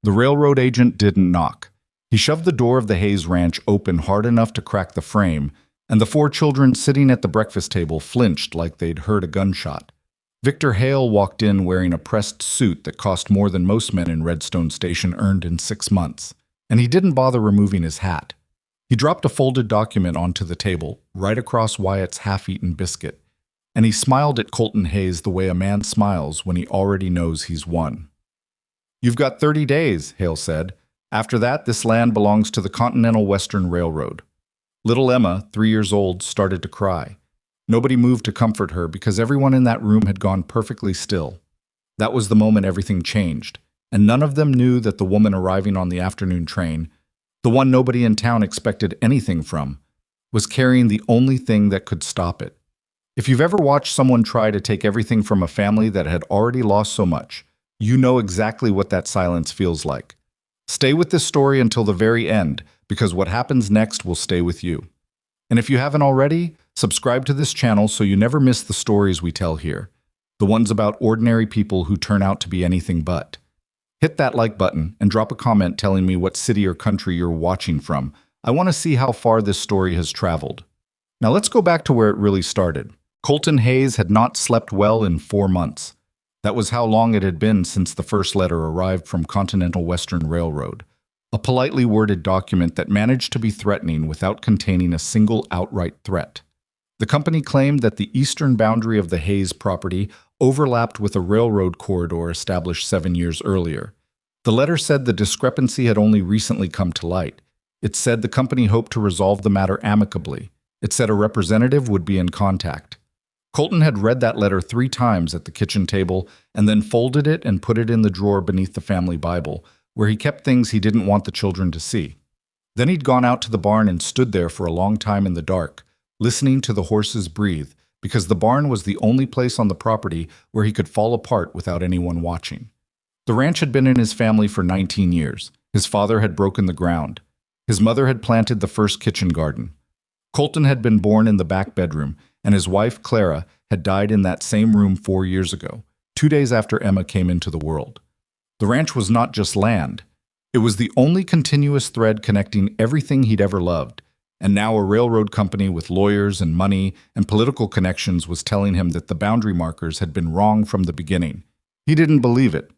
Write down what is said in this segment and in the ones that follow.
The railroad agent didn't knock. He shoved the door of the Hayes ranch open hard enough to crack the frame, and the four children sitting at the breakfast table flinched like they'd heard a gunshot. Victor Hale walked in wearing a pressed suit that cost more than most men in Redstone Station earned in 6 months, and he didn't bother removing his hat. He dropped a folded document onto the table, right across Wyatt's half-eaten biscuit, and he smiled at Colton Hayes the way a man smiles when he already knows he's won. "You've got 30 days, Hale said. After that, this land belongs to the Continental Western Railroad." Little Emma, 3 years old, started to cry. Nobody moved to comfort her because everyone in that room had gone perfectly still. That was the moment everything changed, and none of them knew that the woman arriving on the afternoon train, the one nobody in town expected anything from, was carrying the only thing that could stop it. If you've ever watched someone try to take everything from a family that had already lost so much, you know exactly what that silence feels like. Stay with this story until the very end, because what happens next will stay with you. And if you haven't already, subscribe to this channel so you never miss the stories we tell here, the ones about ordinary people who turn out to be anything but. Hit that like button and drop a comment telling me what city or country you're watching from. I want to see how far this story has traveled. Now let's go back to where it really started. Colton Hayes had not slept well in 4 months. That was how long it had been since the first letter arrived from Continental Western Railroad, a politely worded document that managed to be threatening without containing a single outright threat. The company claimed that the eastern boundary of the Hayes property overlapped with a railroad corridor established 7 years earlier. The letter said the discrepancy had only recently come to light. It said the company hoped to resolve the matter amicably. It said a representative would be in contact. Colton had read that letter 3 times at the kitchen table and then folded it and put it in the drawer beneath the family Bible, where he kept things he didn't want the children to see. Then he'd gone out to the barn and stood there for a long time in the dark, listening to the horses breathe, because the barn was the only place on the property where he could fall apart without anyone watching. The ranch had been in his family for 19 years. His father had broken the ground. His mother had planted the first kitchen garden. Colton had been born in the back bedroom, and his wife, Clara, had died in that same room 4 years ago, 2 days after Emma came into the world. The ranch was not just land. It was the only continuous thread connecting everything he'd ever loved, and now a railroad company with lawyers and money and political connections was telling him that the boundary markers had been wrong from the beginning. He didn't believe it.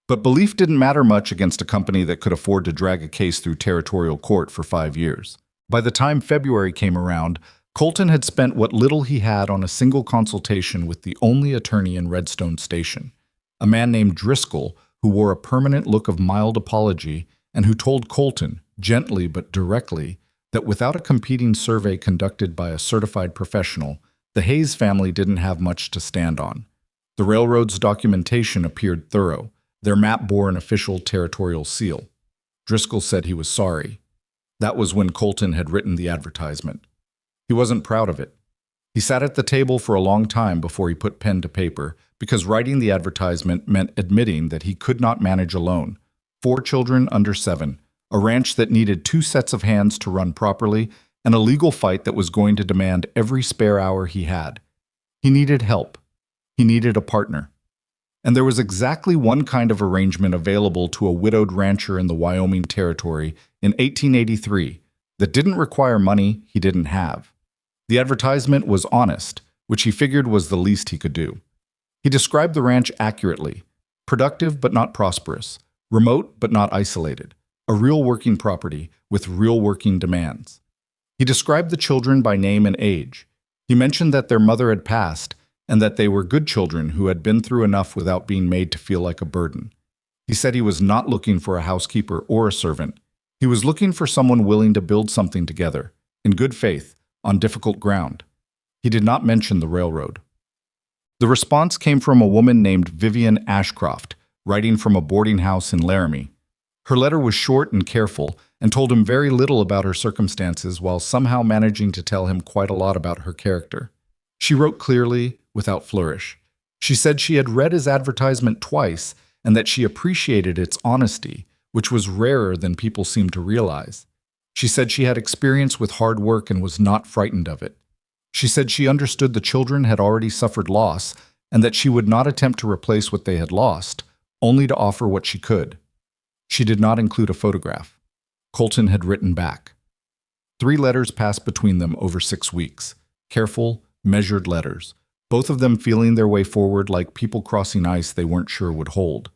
But belief didn't matter much against a company that could afford to drag a case through territorial court for 5 years. By the time February came around, Colton had spent what little he had on a single consultation with the only attorney in Redstone Station, a man named Driscoll who wore a permanent look of mild apology and who told Colton, gently but directly, that without a competing survey conducted by a certified professional, the Hayes family didn't have much to stand on. The railroad's documentation appeared thorough. Their map bore an official territorial seal. Driscoll said he was sorry. That was when Colton had written the advertisement. He wasn't proud of it. He sat at the table for a long time before he put pen to paper, because writing the advertisement meant admitting that he could not manage alone. 4 children under 7, a ranch that needed 2 sets of hands to run properly, and a legal fight that was going to demand every spare hour he had. He needed help. He needed a partner. And there was exactly one kind of arrangement available to a widowed rancher in the Wyoming Territory in 1883 that didn't require money he didn't have. The advertisement was honest, which he figured was the least he could do. He described the ranch accurately: productive but not prosperous, remote but not isolated, a real working property with real working demands. He described the children by name and age. He mentioned that their mother had passed and that they were good children who had been through enough without being made to feel like a burden. He said he was not looking for a housekeeper or a servant. He was looking for someone willing to build something together, in good faith, on difficult ground. He did not mention the railroad. The response came from a woman named Vivienne Ashcroft, writing from a boarding house in Laramie. Her letter was short and careful and told him very little about her circumstances while somehow managing to tell him quite a lot about her character. She wrote clearly, without flourish. She said she had read his advertisement twice and that she appreciated its honesty, which was rarer than people seemed to realize. She said she had experience with hard work and was not frightened of it. She said she understood the children had already suffered loss and that she would not attempt to replace what they had lost, only to offer what she could. She did not include a photograph. Colton had written back. 3 letters passed between them over 6 weeks. Careful, measured letters, both of them feeling their way forward like people crossing ice they weren't sure would hold.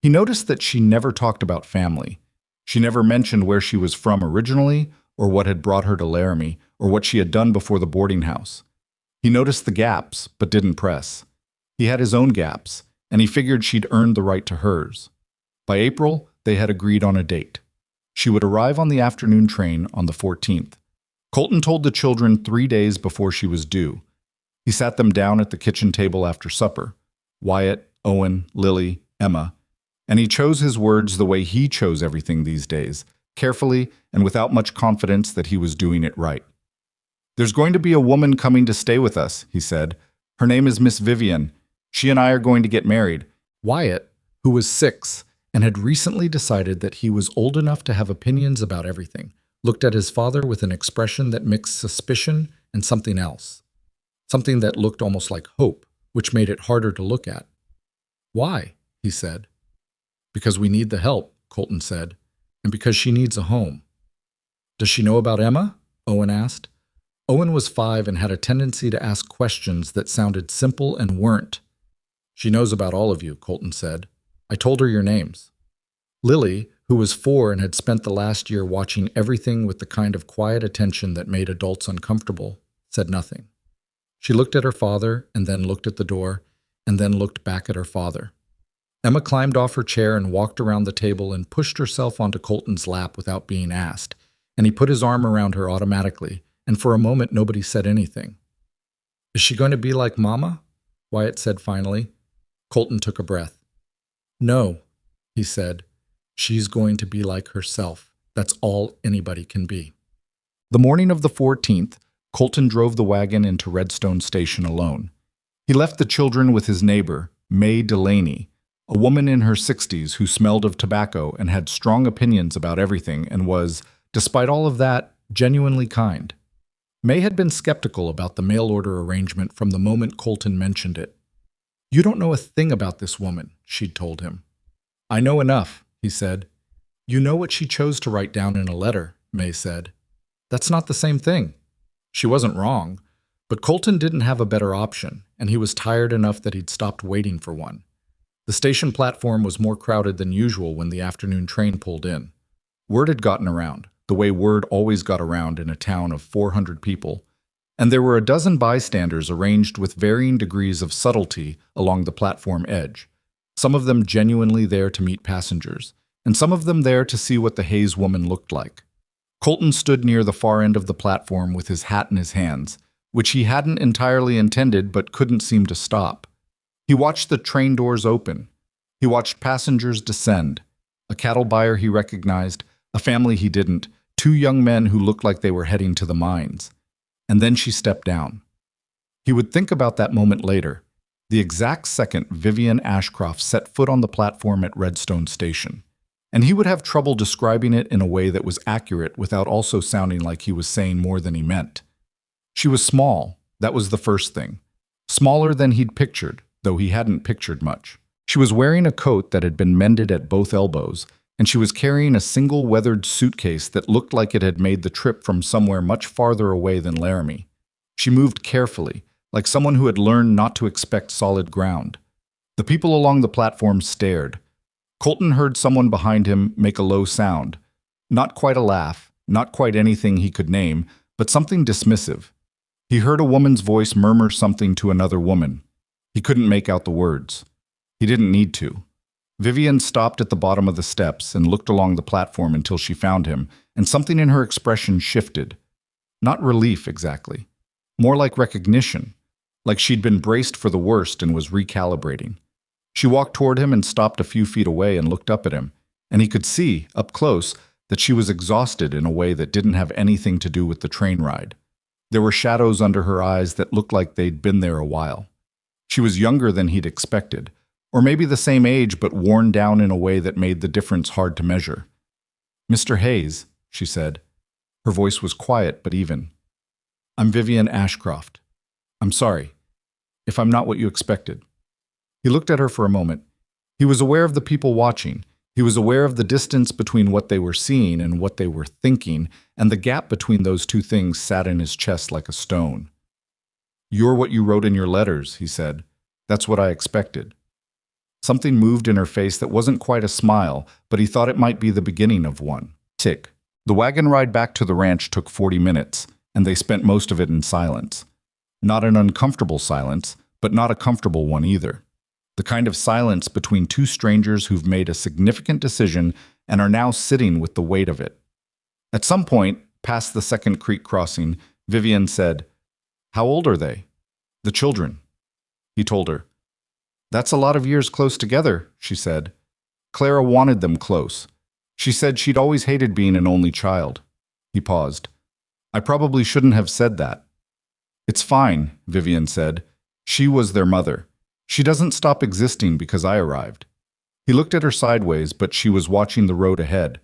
He noticed that she never talked about family. She never mentioned where she was from originally, or what had brought her to Laramie, or what she had done before the boarding house. He noticed the gaps, but didn't press. He had his own gaps, and he figured she'd earned the right to hers. By April, they had agreed on a date. She would arrive on the afternoon train on the 14th. Colton told the children 3 days before she was due. He sat them down at the kitchen table after supper. Wyatt, Owen, Lily, Emma. And he chose his words the way he chose everything these days, carefully and without much confidence that he was doing it right. "There's going to be a woman coming to stay with us," he said. "Her name is Miss Vivienne. She and I are going to get married." Wyatt, who was 6 and had recently decided that he was old enough to have opinions about everything, looked at his father with an expression that mixed suspicion and something else. Something that looked almost like hope, which made it harder to look at. "Why?" he said. "Because we need the help," Colton said, "and because she needs a home." "Does she know about Emma?" Owen asked. Owen was 5 and had a tendency to ask questions that sounded simple and weren't. "She knows about all of you," Colton said. "I told her your names." Lily, who was 4 and had spent the last year watching everything with the kind of quiet attention that made adults uncomfortable, said nothing. She looked at her father and then looked at the door and then looked back at her father. Emma climbed off her chair and walked around the table and pushed herself onto Colton's lap without being asked, and he put his arm around her automatically, and for a moment nobody said anything. "Is she going to be like Mama?" Wyatt said finally. Colton took a breath. "No," he said. "She's going to be like herself. That's all anybody can be." The morning of the 14th, Colton drove the wagon into Redstone Station alone. He left the children with his neighbor, May Delaney, a woman in her 60s who smelled of tobacco and had strong opinions about everything and was, despite all of that, genuinely kind. May had been skeptical about the mail-order arrangement from the moment Colton mentioned it. "You don't know a thing about this woman," she'd told him. "I know enough," he said. "You know what she chose to write down in a letter," May said. "That's not the same thing." She wasn't wrong, but Colton didn't have a better option, and he was tired enough that he'd stopped waiting for one. The station platform was more crowded than usual when the afternoon train pulled in. Word had gotten around, the way word always got around in a town of 400 people, and there were a dozen bystanders arranged with varying degrees of subtlety along the platform edge, some of them genuinely there to meet passengers, and some of them there to see what the Hayes woman looked like. Colton stood near the far end of the platform with his hat in his hands, which he hadn't entirely intended but couldn't seem to stop. He watched the train doors open. He watched passengers descend. A cattle buyer he recognized, a family he didn't, 2 young men who looked like they were heading to the mines. And then she stepped down. He would think about that moment later, the exact second Vivienne Ashcroft set foot on the platform at Redstone Station. And he would have trouble describing it in a way that was accurate without also sounding like he was saying more than he meant. She was small, that was the first thing. Smaller than he'd pictured, though he hadn't pictured much. She was wearing a coat that had been mended at both elbows, and she was carrying a single weathered suitcase that looked like it had made the trip from somewhere much farther away than Laramie. She moved carefully, like someone who had learned not to expect solid ground. The people along the platform stared. Colton heard someone behind him make a low sound. Not quite a laugh, not quite anything he could name, but something dismissive. He heard a woman's voice murmur something to another woman. He couldn't make out the words. He didn't need to. Vivienne stopped at the bottom of the steps and looked along the platform until she found him, and something in her expression shifted. Not relief, exactly. More like recognition, like she'd been braced for the worst and was recalibrating. She walked toward him and stopped a few feet away and looked up at him, and he could see, up close, that she was exhausted in a way that didn't have anything to do with the train ride. There were shadows under her eyes that looked like they'd been there a while. She was younger than he'd expected, or maybe the same age but worn down in a way that made the difference hard to measure. "Mr. Hayes," she said. Her voice was quiet but even. "I'm Vivienne Ashcroft. I'm sorry, if I'm not what you expected." He looked at her for a moment. He was aware of the people watching. He He was aware of the distance between what they were seeing and what they were thinking, and the gap between those two things sat in his chest like a stone. "You're what you wrote in your letters," he said. "That's what I expected." Something moved in her face that wasn't quite a smile, but he thought it might be the beginning of one. Tick. The wagon ride back to the ranch took 40 minutes, and they spent most of it in silence. Not an uncomfortable silence, but not a comfortable one either. The kind of silence between two strangers who've made a significant decision and are now sitting with the weight of it. At some point, past the second creek crossing, Vivienne said, "How old are they?" "The children." He told her. "That's a lot of years close together," she said. "Clara wanted them close. She said she'd always hated being an only child." He paused. "I probably shouldn't have said that." "It's fine," Vivienne said. "She was their mother. She doesn't stop existing because I arrived." He looked at her sideways, but she was watching the road ahead.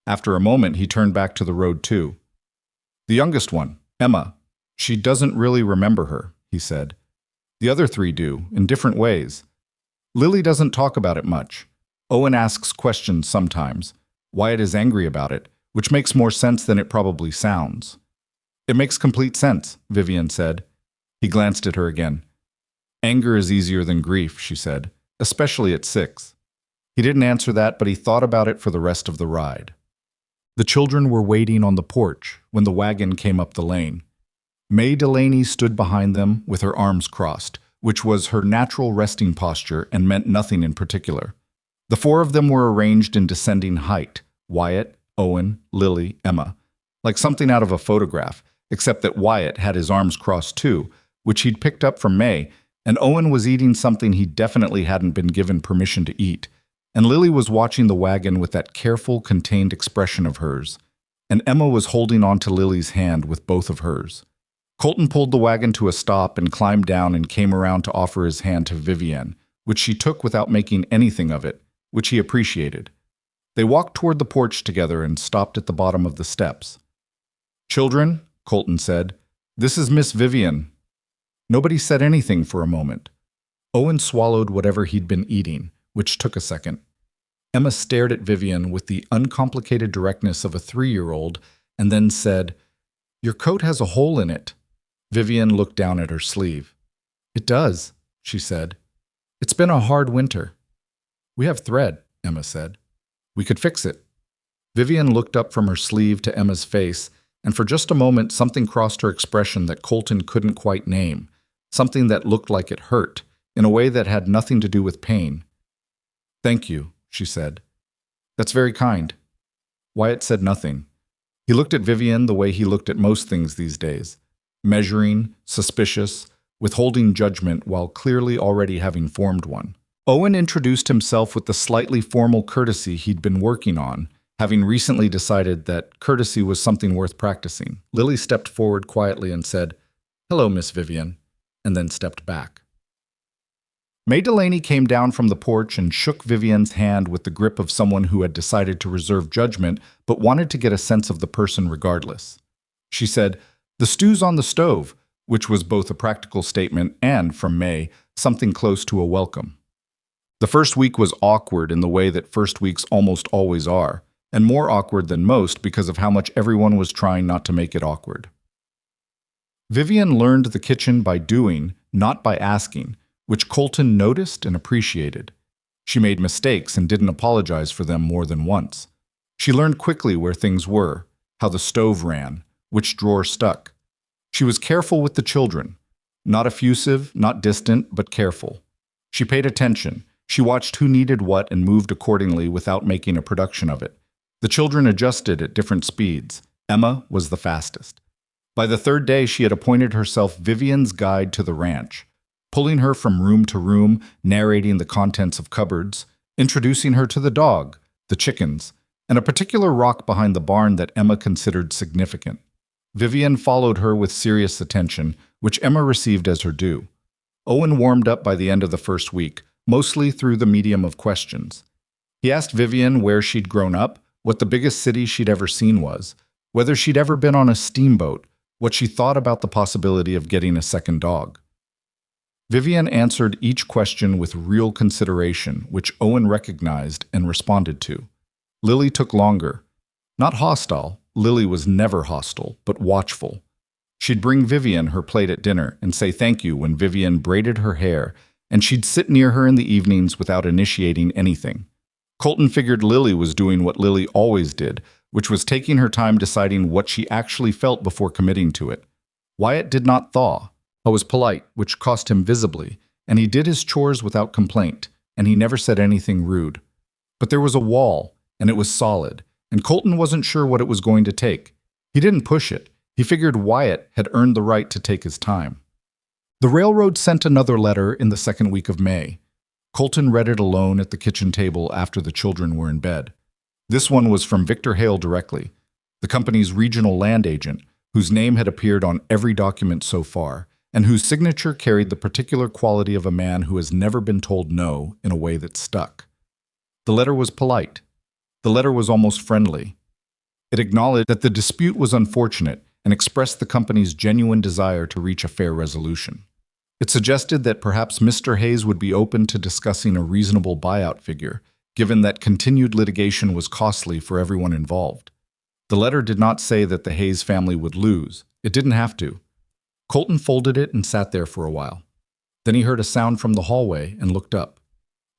After a moment, he turned back to the road too. "The youngest one, Emma. She doesn't really remember her," he said. "The other three do, in different ways. Lily doesn't talk about it much. Owen asks questions sometimes. Wyatt is angry about it, which makes more sense than it probably sounds." "It makes complete sense," Vivienne said. He glanced at her again. "Anger is easier than grief," she said, "especially at 6. He didn't answer that, but he thought about it for the rest of the ride. The children were waiting on the porch when the wagon came up the lane. May Delaney stood behind them with her arms crossed, which was her natural resting posture and meant nothing in particular. The 4 of them were arranged in descending height: Wyatt, Owen, Lily, Emma, like something out of a photograph, except that Wyatt had his arms crossed too, which he'd picked up from May, and Owen was eating something he definitely hadn't been given permission to eat, and Lily was watching the wagon with that careful, contained expression of hers, and Emma was holding on to Lily's hand with both of hers. Colton pulled the wagon to a stop and climbed down and came around to offer his hand to Vivienne, which she took without making anything of it, which he appreciated. They walked toward the porch together and stopped at the bottom of the steps. "Children," Colton said, "this is Miss Vivienne." Nobody said anything for a moment. Owen swallowed whatever he'd been eating, which took a second. Emma stared at Vivienne with the uncomplicated directness of a 3-year-old and then said, "Your coat has a hole in it." Vivienne looked down at her sleeve. "It does," she said. "It's been a hard winter." "We have thread," Emma said. "We could fix it." Vivienne looked up from her sleeve to Emma's face, and for just a moment something crossed her expression that Colton couldn't quite name, something that looked like it hurt, in a way that had nothing to do with pain. "Thank you," she said. "That's very kind." Wyatt said nothing. He looked at Vivienne the way he looked at most things these days, measuring, suspicious, withholding judgment while clearly already having formed one. Owen introduced himself with the slightly formal courtesy he'd been working on, having recently decided that courtesy was something worth practicing. Lily stepped forward quietly and said, "Hello, Miss Vivienne," and then stepped back. May Delaney came down from the porch and shook Vivienne's hand with the grip of someone who had decided to reserve judgment but wanted to get a sense of the person regardless. She said, "The stew's on the stove," which was both a practical statement and, from May, something close to a welcome. The first week was awkward in the way that first weeks almost always are, and more awkward than most because of how much everyone was trying not to make it awkward. Vivienne learned the kitchen by doing, not by asking, which Colton noticed and appreciated. She made mistakes and didn't apologize for them more than once. She learned quickly where things were, how the stove ran, which drawer stuck. She was careful with the children, not effusive, not distant, but careful. She paid attention. She watched who needed what and moved accordingly without making a production of it. The children adjusted at different speeds. Emma was the fastest. By the 3rd day, she had appointed herself Vivienne's guide to the ranch, pulling her from room to room, narrating the contents of cupboards, introducing her to the dog, the chickens, and a particular rock behind the barn that Emma considered significant. Vivienne followed her with serious attention, which Emma received as her due. Owen warmed up by the end of the first week, mostly through the medium of questions. He asked Vivienne where she'd grown up, what the biggest city she'd ever seen was, whether she'd ever been on a steamboat, what she thought about the possibility of getting a second dog. Vivienne answered each question with real consideration, which Owen recognized and responded to. Lily took longer. Not hostile, Lily was never hostile, but watchful. She'd bring Vivienne her plate at dinner and say thank you when Vivienne braided her hair, and she'd sit near her in the evenings without initiating anything. Colton figured Lily was doing what Lily always did, which was taking her time deciding what she actually felt before committing to it. Wyatt did not thaw. I was polite, which cost him visibly, and he did his chores without complaint, and he never said anything rude. But there was a wall, and it was solid, and Colton wasn't sure what it was going to take. He didn't push it. He figured Wyatt had earned the right to take his time. The railroad sent another letter in the second week of May. Colton read it alone at the kitchen table after the children were in bed. This one was from Victor Hale directly, the company's regional land agent, whose name had appeared on every document so far, and whose signature carried the particular quality of a man who has never been told no in a way that stuck. The letter was polite. The letter was almost friendly. It acknowledged that the dispute was unfortunate and expressed the company's genuine desire to reach a fair resolution. It suggested that perhaps Mr. Hayes would be open to discussing a reasonable buyout figure, given that continued litigation was costly for everyone involved. The letter did not say that the Hayes family would lose. It didn't have to. Colton folded it and sat there for a while. Then he heard a sound from the hallway and looked up.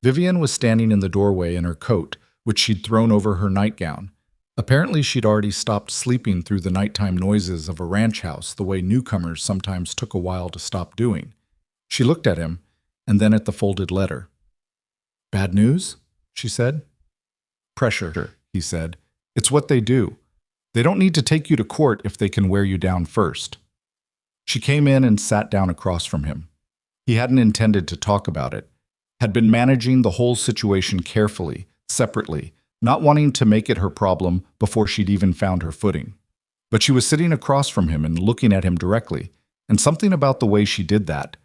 Vivienne was standing in the doorway in her coat, which she'd thrown over her nightgown. Apparently she'd already stopped sleeping through the nighttime noises of a ranch house the way newcomers sometimes took a while to stop doing. She looked at him, and then at the folded letter. "Bad news?" she said. "Pressure," he said. "It's what they do. They don't need to take you to court if they can wear you down first." She came in and sat down across from him. He hadn't intended to talk about it, had been managing the whole situation carefully, separately, not wanting to make it her problem before she'd even found her footing. But she was sitting across from him and looking at him directly, and something about the way she did that,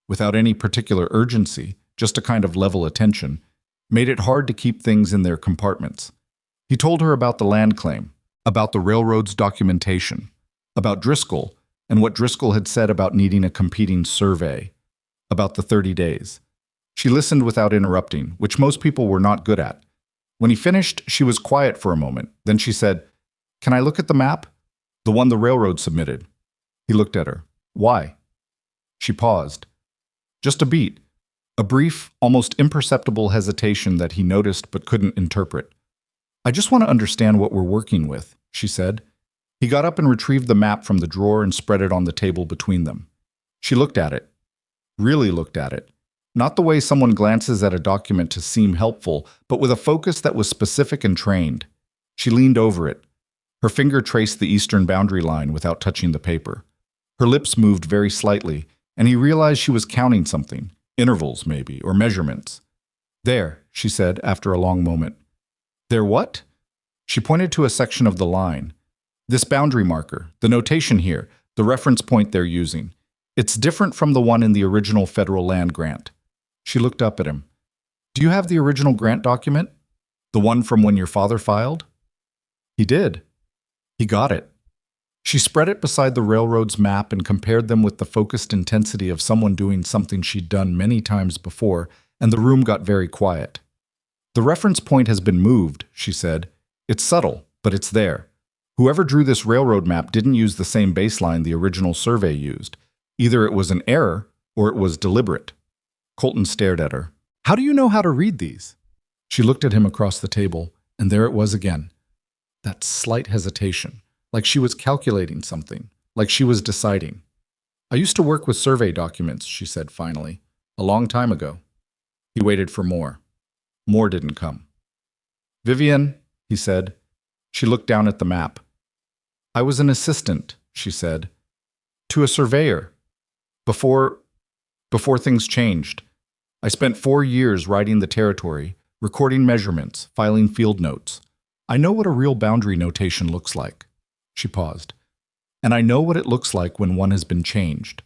without any particular urgency, just a kind of level attention, made it hard to keep things in their compartments. He told her about the land claim, about the railroad's documentation, about Driscoll, and what Driscoll had said about needing a competing survey, about the 30 days. She listened without interrupting, which most people were not good at. When he finished, she was quiet for a moment. Then she said, "Can I look at the map? The one the railroad submitted." He looked at her. "Why?" She paused. Just a beat. A brief, almost imperceptible hesitation that he noticed but couldn't interpret. "I just want to understand what we're working with," she said. He got up and retrieved the map from the drawer and spread it on the table between them. She looked at it. Really looked at it. Not the way someone glances at a document to seem helpful, but with a focus that was specific and trained. She leaned over it. Her finger traced the eastern boundary line without touching the paper. Her lips moved very slightly, and he realized she was counting something, intervals maybe, or measurements. "There," she said after a long moment. "There what?" She pointed to a section of the line. "This boundary marker, the notation here, the reference point they're using. It's different from the one in the original federal land grant." She looked up at him. "Do you have the original grant document? The one from when your father filed?" He did. He got it. She spread it beside the railroad's map and compared them with the focused intensity of someone doing something she'd done many times before, and the room got very quiet. "The reference point has been moved," she said. "It's subtle, but it's there. Whoever drew this railroad map didn't use the same baseline the original survey used. Either it was an error or it was deliberate." Colton stared at her. "How do you know how to read these?" She looked at him across the table, and there it was again. That slight hesitation, like she was calculating something, like she was deciding. "I used to work with survey documents," she said finally, "a long time ago." He waited for more. More didn't come. "Vivienne," he said. She looked down at the map. "I was an assistant," she said, "to a surveyor. Before things changed. I spent 4 years riding the territory, recording measurements, filing field notes. I know what a real boundary notation looks like." She paused. "And I know what it looks like when one has been changed."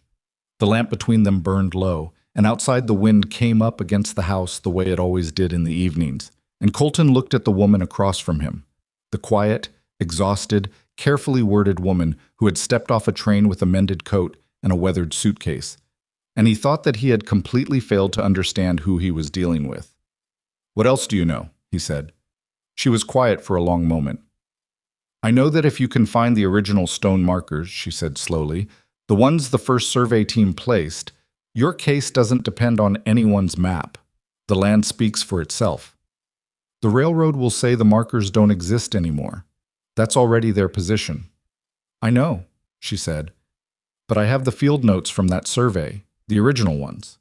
The lamp between them burned low, and outside the wind came up against the house the way it always did in the evenings, and Colton looked at the woman across from him, the quiet, exhausted, carefully worded woman who had stepped off a train with a mended coat and a weathered suitcase. and he thought that he had completely failed to understand who he was dealing with. "What else do you know?" he said. She was quiet for a long moment. "I know that if you can find the original stone markers," she said slowly, "the ones the first survey team placed, your case doesn't depend on anyone's map. The land speaks for itself. The railroad will say the markers don't exist anymore. That's already their position." "I know," she said, "but I have the field notes from that survey, the original ones."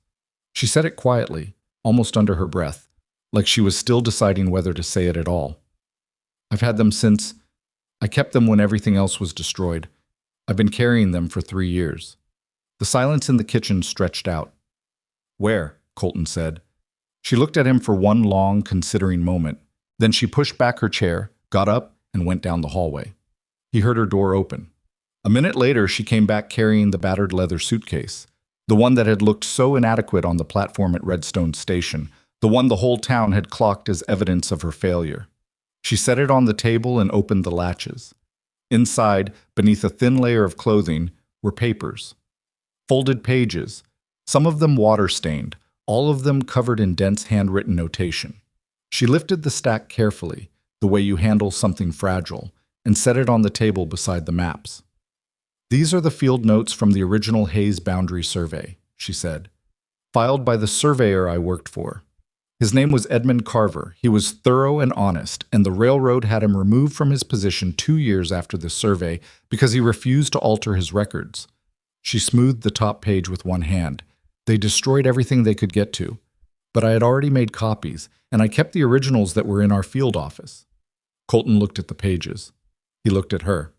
She said it quietly, almost under her breath, like she was still deciding whether to say it at all. "I've had them since. I kept them when everything else was destroyed. I've been carrying them for 3 years." The silence in the kitchen stretched out. "Where?" Colton said. She looked at him for one long, considering moment. Then she pushed back her chair, got up, and went down the hallway. He heard her door open. A minute later, she came back carrying the battered leather suitcase, the one that had looked so inadequate on the platform at Redstone Station, the one the whole town had clocked as evidence of her failure. She set it on the table and opened the latches. Inside, beneath a thin layer of clothing, were papers. Folded pages, some of them water-stained, all of them covered in dense handwritten notation. She lifted the stack carefully, the way you handle something fragile, and set it on the table beside the maps. "These are the field notes from the original Hayes Boundary Survey," she said, "filed by the surveyor I worked for. His name was Edmund Carver. He was thorough and honest, and the railroad had him removed from his position 2 years after the survey because he refused to alter his records." She smoothed the top page with one hand. "They destroyed everything they could get to, but I had already made copies, and I kept the originals that were in our field office." Colton looked at the pages. He looked at her.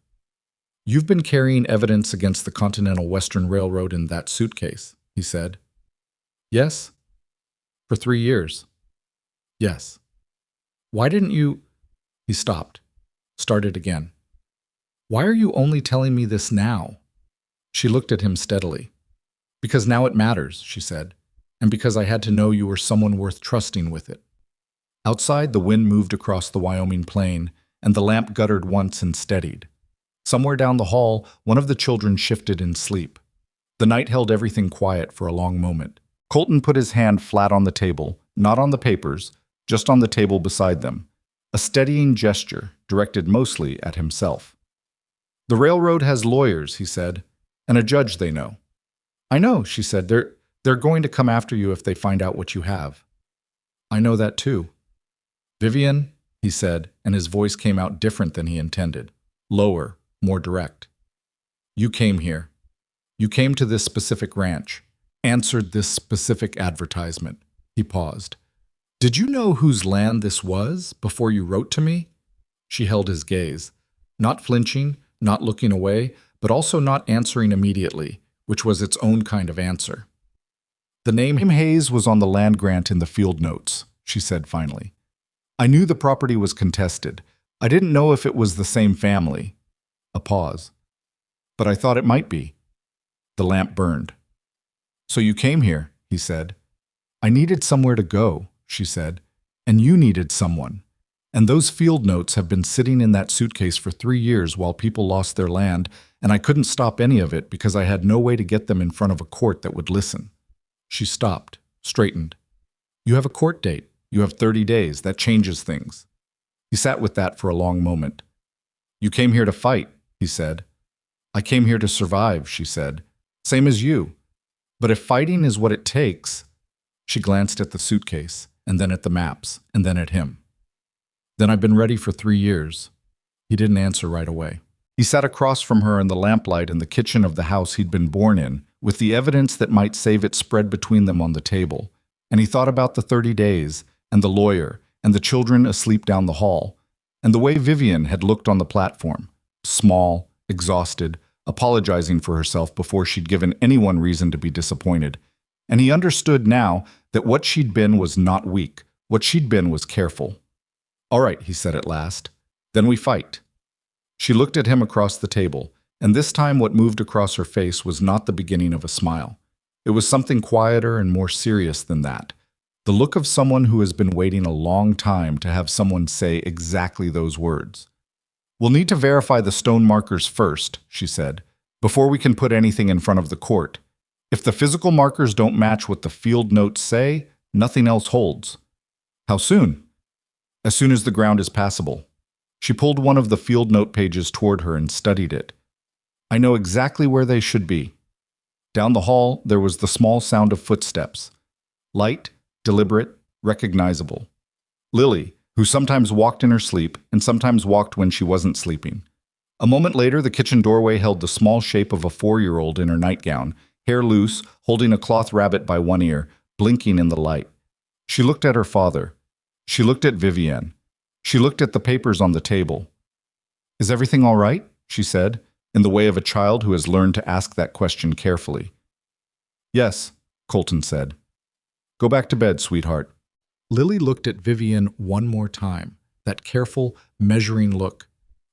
"You've been carrying evidence against the Continental Western Railroad in that suitcase," he said. "Yes." "For 3 years." "Yes." "Why didn't you—" He stopped, started again. "Why are you only telling me this now?" She looked at him steadily. "Because now it matters," she said, "and because I had to know you were someone worth trusting with it." Outside, the wind moved across the Wyoming plain, and the lamp guttered once and steadied. Somewhere down the hall, one of the children shifted in sleep. The night held everything quiet for a long moment. Colton put his hand flat on the table, not on the papers, just on the table beside them, a steadying gesture directed mostly at himself. "The railroad has lawyers," he said, "and a judge they know." "I know," she said. They're going to come after you if they find out what you have." "I know that too." "Vivienne," he said, and his voice came out different than he intended, lower, more direct. "You came here. You came to this specific ranch, answered this specific advertisement." He paused. "Did you know whose land this was before you wrote to me?" She held his gaze, not flinching, not looking away, but also not answering immediately, which was its own kind of answer. "The name Hayes was on the land grant in the field notes," she said finally. "I knew the property was contested. I didn't know if it was the same family." A pause. "But I thought it might be." The lamp burned. "So you came here," he said. "I needed somewhere to go," she said, "and you needed someone. And those field notes have been sitting in that suitcase for 3 years while people lost their land, and I couldn't stop any of it because I had no way to get them in front of a court that would listen." She stopped, straightened. "You have a court date. You have 30 days. That changes things." He sat with that for a long moment. "You came here to fight," he said. "I came here to survive," she said. "Same as you. But if fighting is what it takes—" She glanced at the suitcase, and then at the maps, and then at him. "Then I've been ready for 3 years." He didn't answer right away. He sat across from her in the lamplight in the kitchen of the house he'd been born in, with the evidence that might save it spread between them on the table. And he thought about the 30 days, and the lawyer, and the children asleep down the hall, and the way Vivienne had looked on the platform, small, exhausted, apologizing for herself before she'd given anyone reason to be disappointed. And he understood now that what she'd been was not weak. What she'd been was careful. "All right," he said at last. "Then we fight." She looked at him across the table, and this time what moved across her face was not the beginning of a smile. It was something quieter and more serious than that. The look of someone who has been waiting a long time to have someone say exactly those words. "We'll need to verify the stone markers first," she said, "before we can put anything in front of the court. If the physical markers don't match what the field notes say, nothing else holds. How soon? As soon as the ground is passable. She pulled one of the field note pages toward her and studied it. I know exactly where they should be. Down the hall, there was the small sound of footsteps. Light, deliberate, recognizable. Lily, who sometimes walked in her sleep and sometimes walked when she wasn't sleeping. A moment later, the kitchen doorway held the small shape of a 4-year-old in her nightgown, hair loose, holding a cloth rabbit by one ear, blinking in the light. She looked at her father. She looked at Vivienne. She looked at the papers on the table. Is everything all right? She said, in the way of a child who has learned to ask that question carefully. Yes, Colton said. Go back to bed, sweetheart. Lily looked at Vivienne one more time, that careful, measuring look,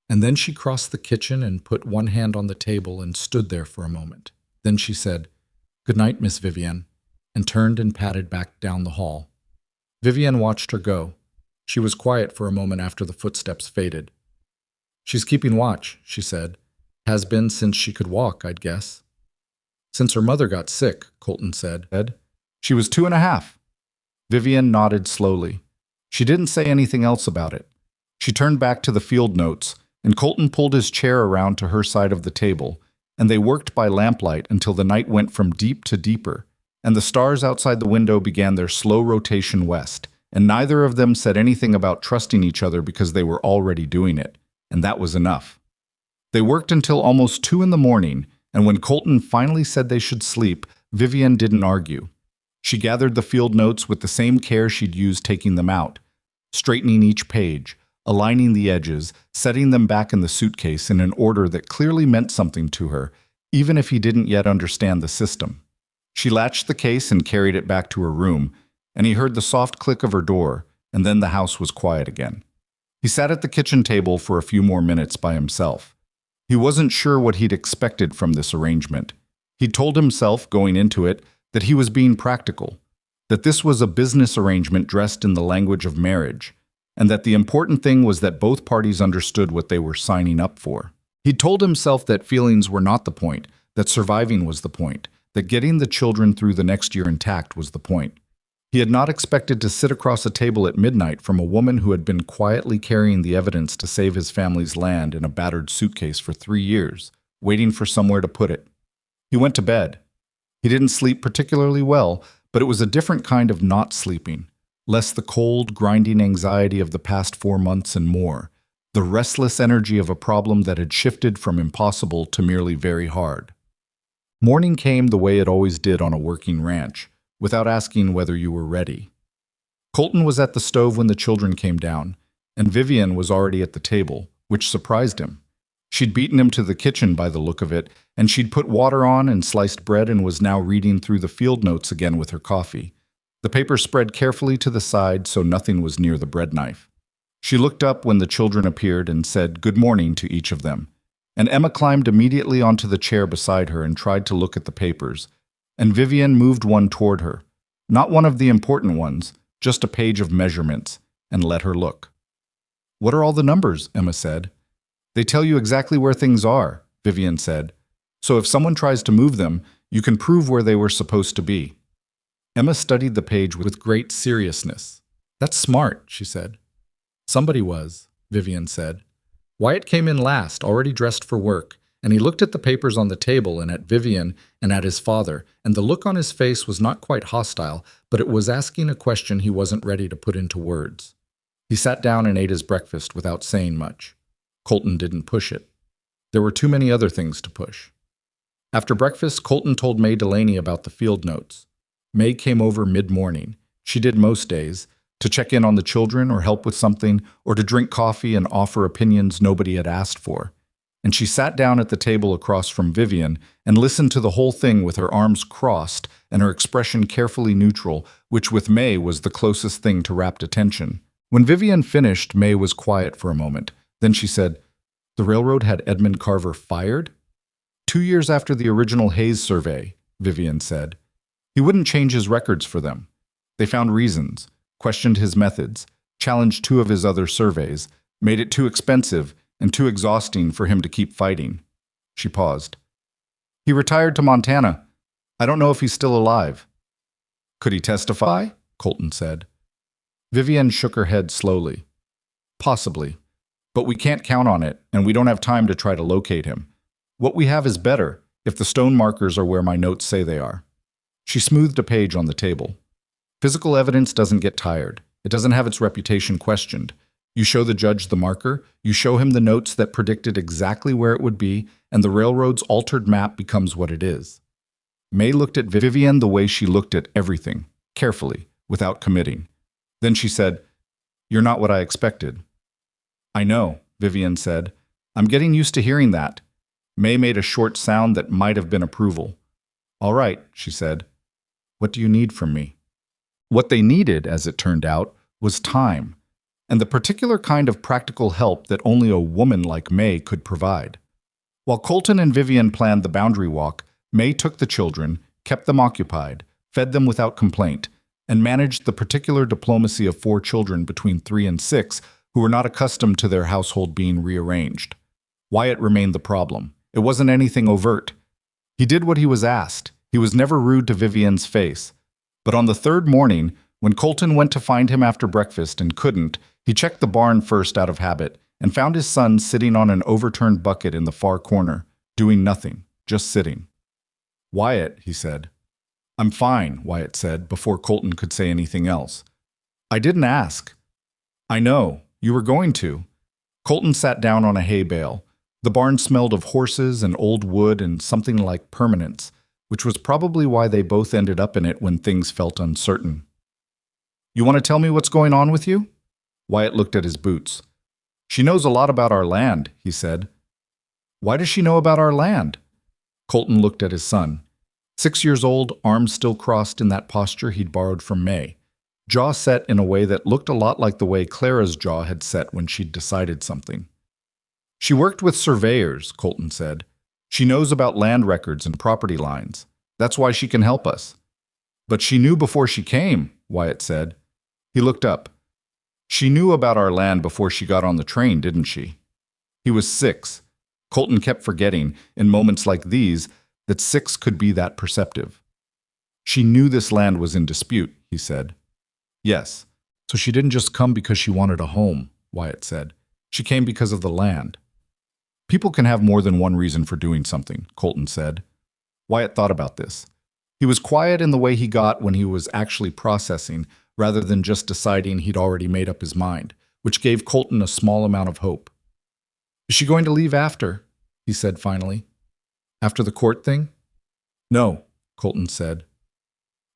and then she crossed the kitchen and put one hand on the table and stood there for a moment. Then she said, Good night, Miss Vivienne, and turned and padded back down the hall. Vivienne watched her go. She was quiet for a moment after the footsteps faded. She's keeping watch, she said. Has been since she could walk, I'd guess. Since her mother got sick, Colton said. She was 2.5. Vivienne nodded slowly. She didn't say anything else about it. She turned back to the field notes, and Colton pulled his chair around to her side of the table, and they worked by lamplight until the night went from deep to deeper, and the stars outside the window began their slow rotation west, and neither of them said anything about trusting each other because they were already doing it, and that was enough. They worked until almost 2 in the morning, and when Colton finally said they should sleep, Vivienne didn't argue. She gathered the field notes with the same care she'd used taking them out, straightening each page, aligning the edges, setting them back in the suitcase in an order that clearly meant something to her, even if he didn't yet understand the system. She latched the case and carried it back to her room, and he heard the soft click of her door, and then the house was quiet again. He sat at the kitchen table for a few more minutes by himself. He wasn't sure what he'd expected from this arrangement. He'd told himself, going into it, that he was being practical, that this was a business arrangement dressed in the language of marriage, and that the important thing was that both parties understood what they were signing up for. He'd told himself that feelings were not the point, that surviving was the point, that getting the children through the next year intact was the point. He had not expected to sit across a table at midnight from a woman who had been quietly carrying the evidence to save his family's land in a battered suitcase for 3 years, waiting for somewhere to put it. He went to bed. He didn't sleep particularly well, but it was a different kind of not sleeping, less the cold, grinding anxiety of the past 4 months and more, the restless energy of a problem that had shifted from impossible to merely very hard. Morning came the way it always did on a working ranch, without asking whether you were ready. Colton was at the stove when the children came down, and Vivienne was already at the table, which surprised him. She'd beaten him to the kitchen by the look of it, and she'd put water on and sliced bread and was now reading through the field notes again with her coffee. The paper spread carefully to the side so nothing was near the bread knife. She looked up when the children appeared and said good morning to each of them, and Emma climbed immediately onto the chair beside her and tried to look at the papers, and Vivienne moved one toward her, not one of the important ones, just a page of measurements, and let her look. What are all the numbers? Emma said. They tell you exactly where things are, Vivienne said. So if someone tries to move them, you can prove where they were supposed to be. Emma studied the page with great seriousness. That's smart, she said. Somebody was, Vivienne said. Wyatt came in last, already dressed for work, and he looked at the papers on the table and at Vivienne and at his father, and the look on his face was not quite hostile, but it was asking a question he wasn't ready to put into words. He sat down and ate his breakfast without saying much. Colton didn't push it. There were too many other things to push. After breakfast, Colton told May Delaney about the field notes. May came over mid-morning. She did most days, to check in on the children or help with something, or to drink coffee and offer opinions nobody had asked for. And she sat down at the table across from Vivienne and listened to the whole thing with her arms crossed and her expression carefully neutral, which with May was the closest thing to rapt attention. When Vivienne finished, May was quiet for a moment. Then she said, The railroad had Edmund Carver fired? 2 years after the original Hayes survey, Vivienne said. He wouldn't change his records for them. They found reasons, questioned his methods, challenged 2 of his other surveys, made it too expensive and too exhausting for him to keep fighting. She paused. He retired to Montana. I don't know if he's still alive. Could he testify? Colton said. Vivienne shook her head slowly. Possibly. But we can't count on it, and we don't have time to try to locate him. What we have is better, if the stone markers are where my notes say they are. She smoothed a page on the table. Physical evidence doesn't get tired. It doesn't have its reputation questioned. You show the judge the marker, you show him the notes that predicted exactly where it would be, and the railroad's altered map becomes what it is. May looked at Vivienne the way she looked at everything, carefully, without committing. Then she said, "You're not what I expected." "I know," Vivienne said. "I'm getting used to hearing that." May made a short sound that might have been approval. "All right," she said. "What do you need from me?" What they needed, as it turned out, was time, and the particular kind of practical help that only a woman like May could provide. While Colton and Vivienne planned the boundary walk, May took the children, kept them occupied, fed them without complaint, and managed the particular diplomacy of 4 children between 3 and 6 who were not accustomed to their household being rearranged. Wyatt remained the problem. It wasn't anything overt. He did what he was asked. He was never rude to Vivienne's face. But on the 3rd morning, when Colton went to find him after breakfast and couldn't, he checked the barn first out of habit and found his son sitting on an overturned bucket in the far corner, doing nothing, just sitting. "Wyatt," he said. "I'm fine," Wyatt said, before Colton could say anything else. "I didn't ask." "I know. You were going to." Colton sat down on a hay bale. The barn smelled of horses and old wood and something like permanence, which was probably why they both ended up in it when things felt uncertain. "You want to tell me what's going on with you?" Wyatt looked at his boots. "She knows a lot about our land," he said. "Why does she know about our land?" Colton looked at his son. 6 years old, arms still crossed in that posture he'd borrowed from May. Jaw set in a way that looked a lot like the way Clara's jaw had set when she'd decided something. "She worked with surveyors," Colton said. "She knows about land records and property lines. That's why she can help us." "But she knew before she came," Wyatt said. He looked up. "She knew about our land before she got on the train, didn't she?" He was 6. Colton kept forgetting, in moments like these, that 6 could be that perceptive. "She knew this land was in dispute," he said. "Yes. So she didn't just come because she wanted a home," Wyatt said. "She came because of the land." "People can have more than one reason for doing something," Colton said. Wyatt thought about this. He was quiet in the way he got when he was actually processing, rather than just deciding he'd already made up his mind, which gave Colton a small amount of hope. "Is she going to leave after?" he said finally. "After the court thing?" "No," Colton said.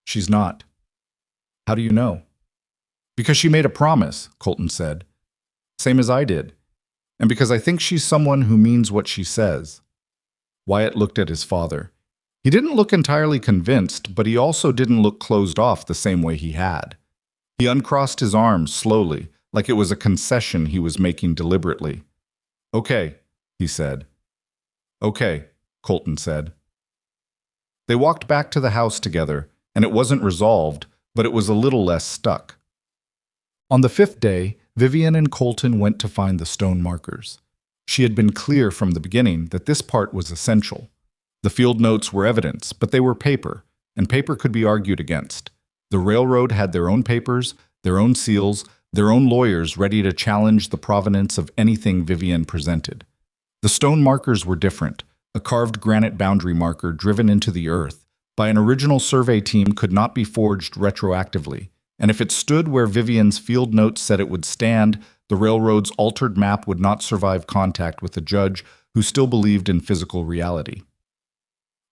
"She's not." "How do you know?" "Because she made a promise," Colton said. "Same as I did. And because I think she's someone who means what she says." Wyatt looked at his father. He didn't look entirely convinced, but he also didn't look closed off the same way he had. He uncrossed his arms slowly, like it was a concession he was making deliberately. "Okay," he said. "Okay," Colton said. They walked back to the house together, and it wasn't resolved, but it was a little less stuck. On the 5th day, Vivienne and Colton went to find the stone markers. She had been clear from the beginning that this part was essential. The field notes were evidence, but they were paper, and paper could be argued against. The railroad had their own papers, their own seals, their own lawyers ready to challenge the provenance of anything Vivienne presented. The stone markers were different. A carved granite boundary marker driven into the earth by an original survey team could not be forged retroactively, and if it stood where Vivienne's field notes said it would stand, the railroad's altered map would not survive contact with a judge who still believed in physical reality.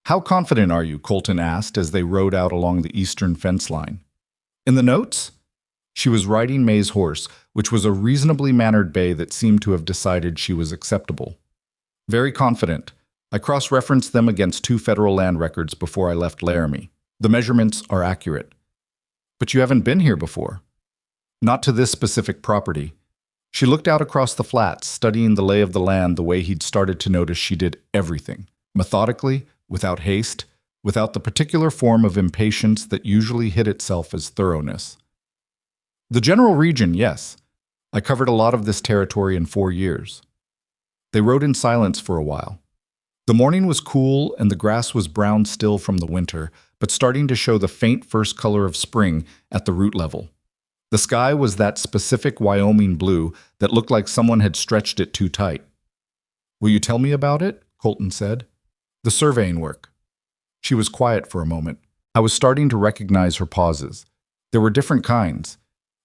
"How confident are you?" Colton asked as they rode out along the eastern fence line. "In the notes?" She was riding May's horse, which was a reasonably mannered bay that seemed to have decided she was acceptable. "Very confident. I cross-referenced them against 2 federal land records before I left Laramie. The measurements are accurate." "But you haven't been here before." "Not to this specific property." She looked out across the flats, studying the lay of the land the way he'd started to notice she did everything, methodically, without haste, without the particular form of impatience that usually hid itself as thoroughness. "The general region, yes. I covered a lot of this territory in 4 years." They rode in silence for a while. The morning was cool and the grass was brown still from the winter, but starting to show the faint first color of spring at the root level. The sky was that specific Wyoming blue that looked like someone had stretched it too tight. "Will you tell me about it?" Colton said. "The surveying work." She was quiet for a moment. I was starting to recognize her pauses. There were different kinds.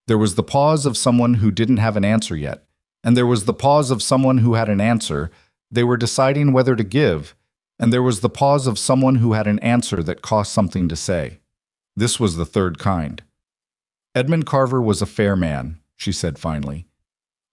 There was the pause of someone who didn't have an answer yet, and there was the pause of someone who had an answer they were deciding whether to give, and there was the pause of someone who had an answer that cost something to say. This was the third kind. "Edmund Carver was a fair man," she said finally.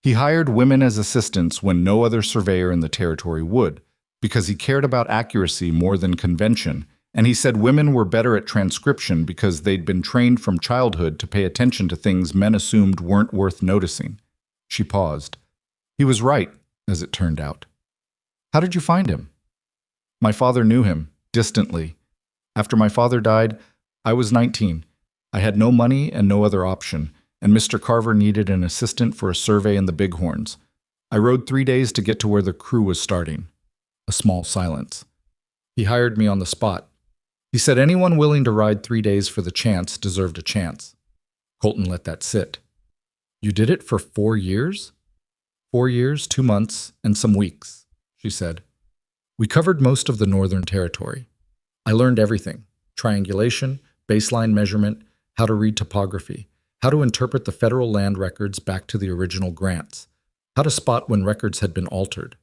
"He hired women as assistants when no other surveyor in the territory would, because he cared about accuracy more than convention, and he said women were better at transcription because they'd been trained from childhood to pay attention to things men assumed weren't worth noticing." She paused. "He was right, as it turned out." "How did you find him?" "My father knew him, distantly. After my father died, I was 19. I had no money and no other option, and Mr. Carver needed an assistant for a survey in the Bighorns. I rode 3 days to get to where the crew was starting." A small silence. "He hired me on the spot. He said anyone willing to ride 3 days for the chance deserved a chance." Colton let that sit. "You did it for 4 years?" 4 years, 2 months, and some weeks," she said. "We covered most of the Northern Territory. I learned everything: triangulation, baseline measurement, how to read topography, how to interpret the federal land records back to the original grants, how to spot when records had been altered."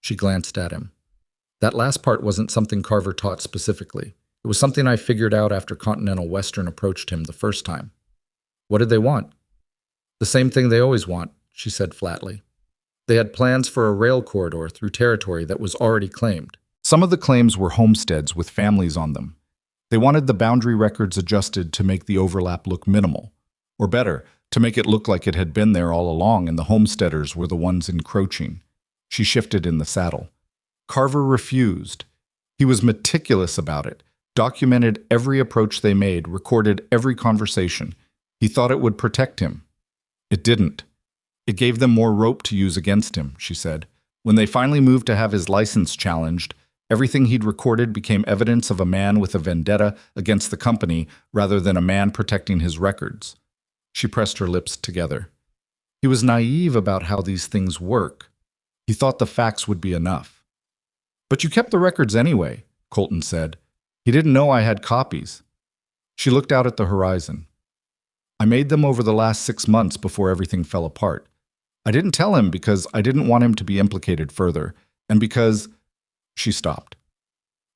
She glanced at him. "That last part wasn't something Carver taught specifically. It was something I figured out after Continental Western approached him the first time." "What did they want?" "The same thing they always want," she said flatly. "They had plans for a rail corridor through territory that was already claimed. Some of the claims were homesteads with families on them. They wanted the boundary records adjusted to make the overlap look minimal. Or better, to make it look like it had been there all along and the homesteaders were the ones encroaching." She shifted in the saddle. "Carver refused. He was meticulous about it, documented every approach they made, recorded every conversation. He thought it would protect him. It didn't. It gave them more rope to use against him," she said. "When they finally moved to have his license challenged, everything he'd recorded became evidence of a man with a vendetta against the company rather than a man protecting his records." She pressed her lips together. "He was naive about how these things work. He thought the facts would be enough." "But you kept the records anyway," Colton said. "He didn't know I had copies." She looked out at the horizon. "I made them over the last 6 months before everything fell apart. I didn't tell him because I didn't want him to be implicated further, and because—" She stopped.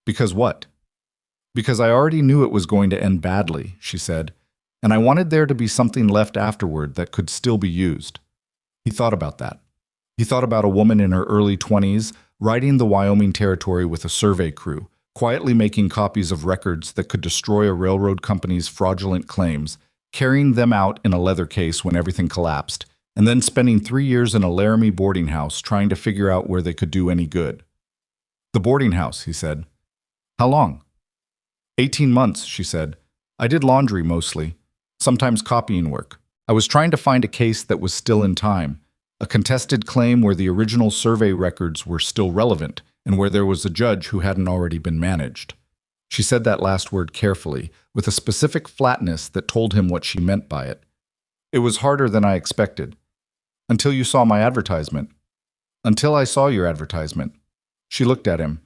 "Because what?" "Because I already knew it was going to end badly," she said, "and I wanted there to be something left afterward that could still be used." He thought about that. He thought about a woman in her early 20s riding the Wyoming Territory with a survey crew, quietly making copies of records that could destroy a railroad company's fraudulent claims, carrying them out in a leather case when everything collapsed, and then spending 3 years in a Laramie boarding house trying to figure out where they could do any good. "The boarding house," he said. "How long?" 18 months, she said. "I did laundry mostly, sometimes copying work. I was trying to find a case that was still in time, a contested claim where the original survey records were still relevant and where there was a judge who hadn't already been managed." She said that last word carefully, with a specific flatness that told him what she meant by it. "It was harder than I expected. Until you saw my advertisement." "Until I saw your advertisement." She looked at him.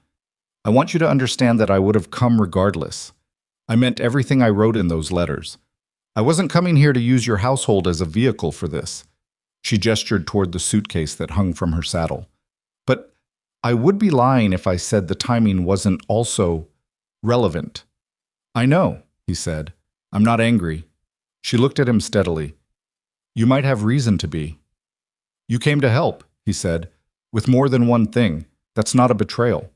"I want you to understand that I would have come regardless. I meant everything I wrote in those letters. I wasn't coming here to use your household as a vehicle for this." She gestured toward the suitcase that hung from her saddle. "But I would be lying if I said the timing wasn't also relevant." "I know," he said. "I'm not angry." She looked at him steadily. "You might have reason to be." "You came to help," he said, "with more than one thing. That's not a betrayal."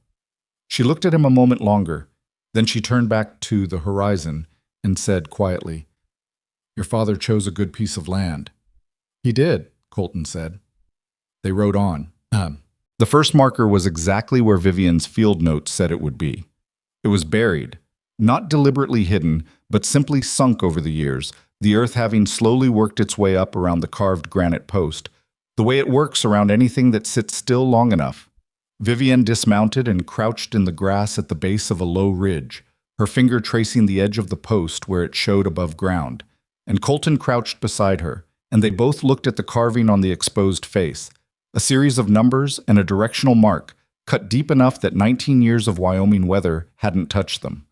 She looked at him a moment longer. Then she turned back to the horizon and said quietly, "Your father chose a good piece of land." "He did," Colton said. They rode on. The first marker was exactly where Vivienne's field notes said it would be. It was buried, not deliberately hidden, but simply sunk over the years, the earth having slowly worked its way up around the carved granite post, the way it works around anything that sits still long enough. Vivienne dismounted and crouched in the grass at the base of a low ridge, her finger tracing the edge of the post where it showed above ground, and Colton crouched beside her, and they both looked at the carving on the exposed face, a series of numbers and a directional mark, cut deep enough that 19 years of Wyoming weather hadn't touched them.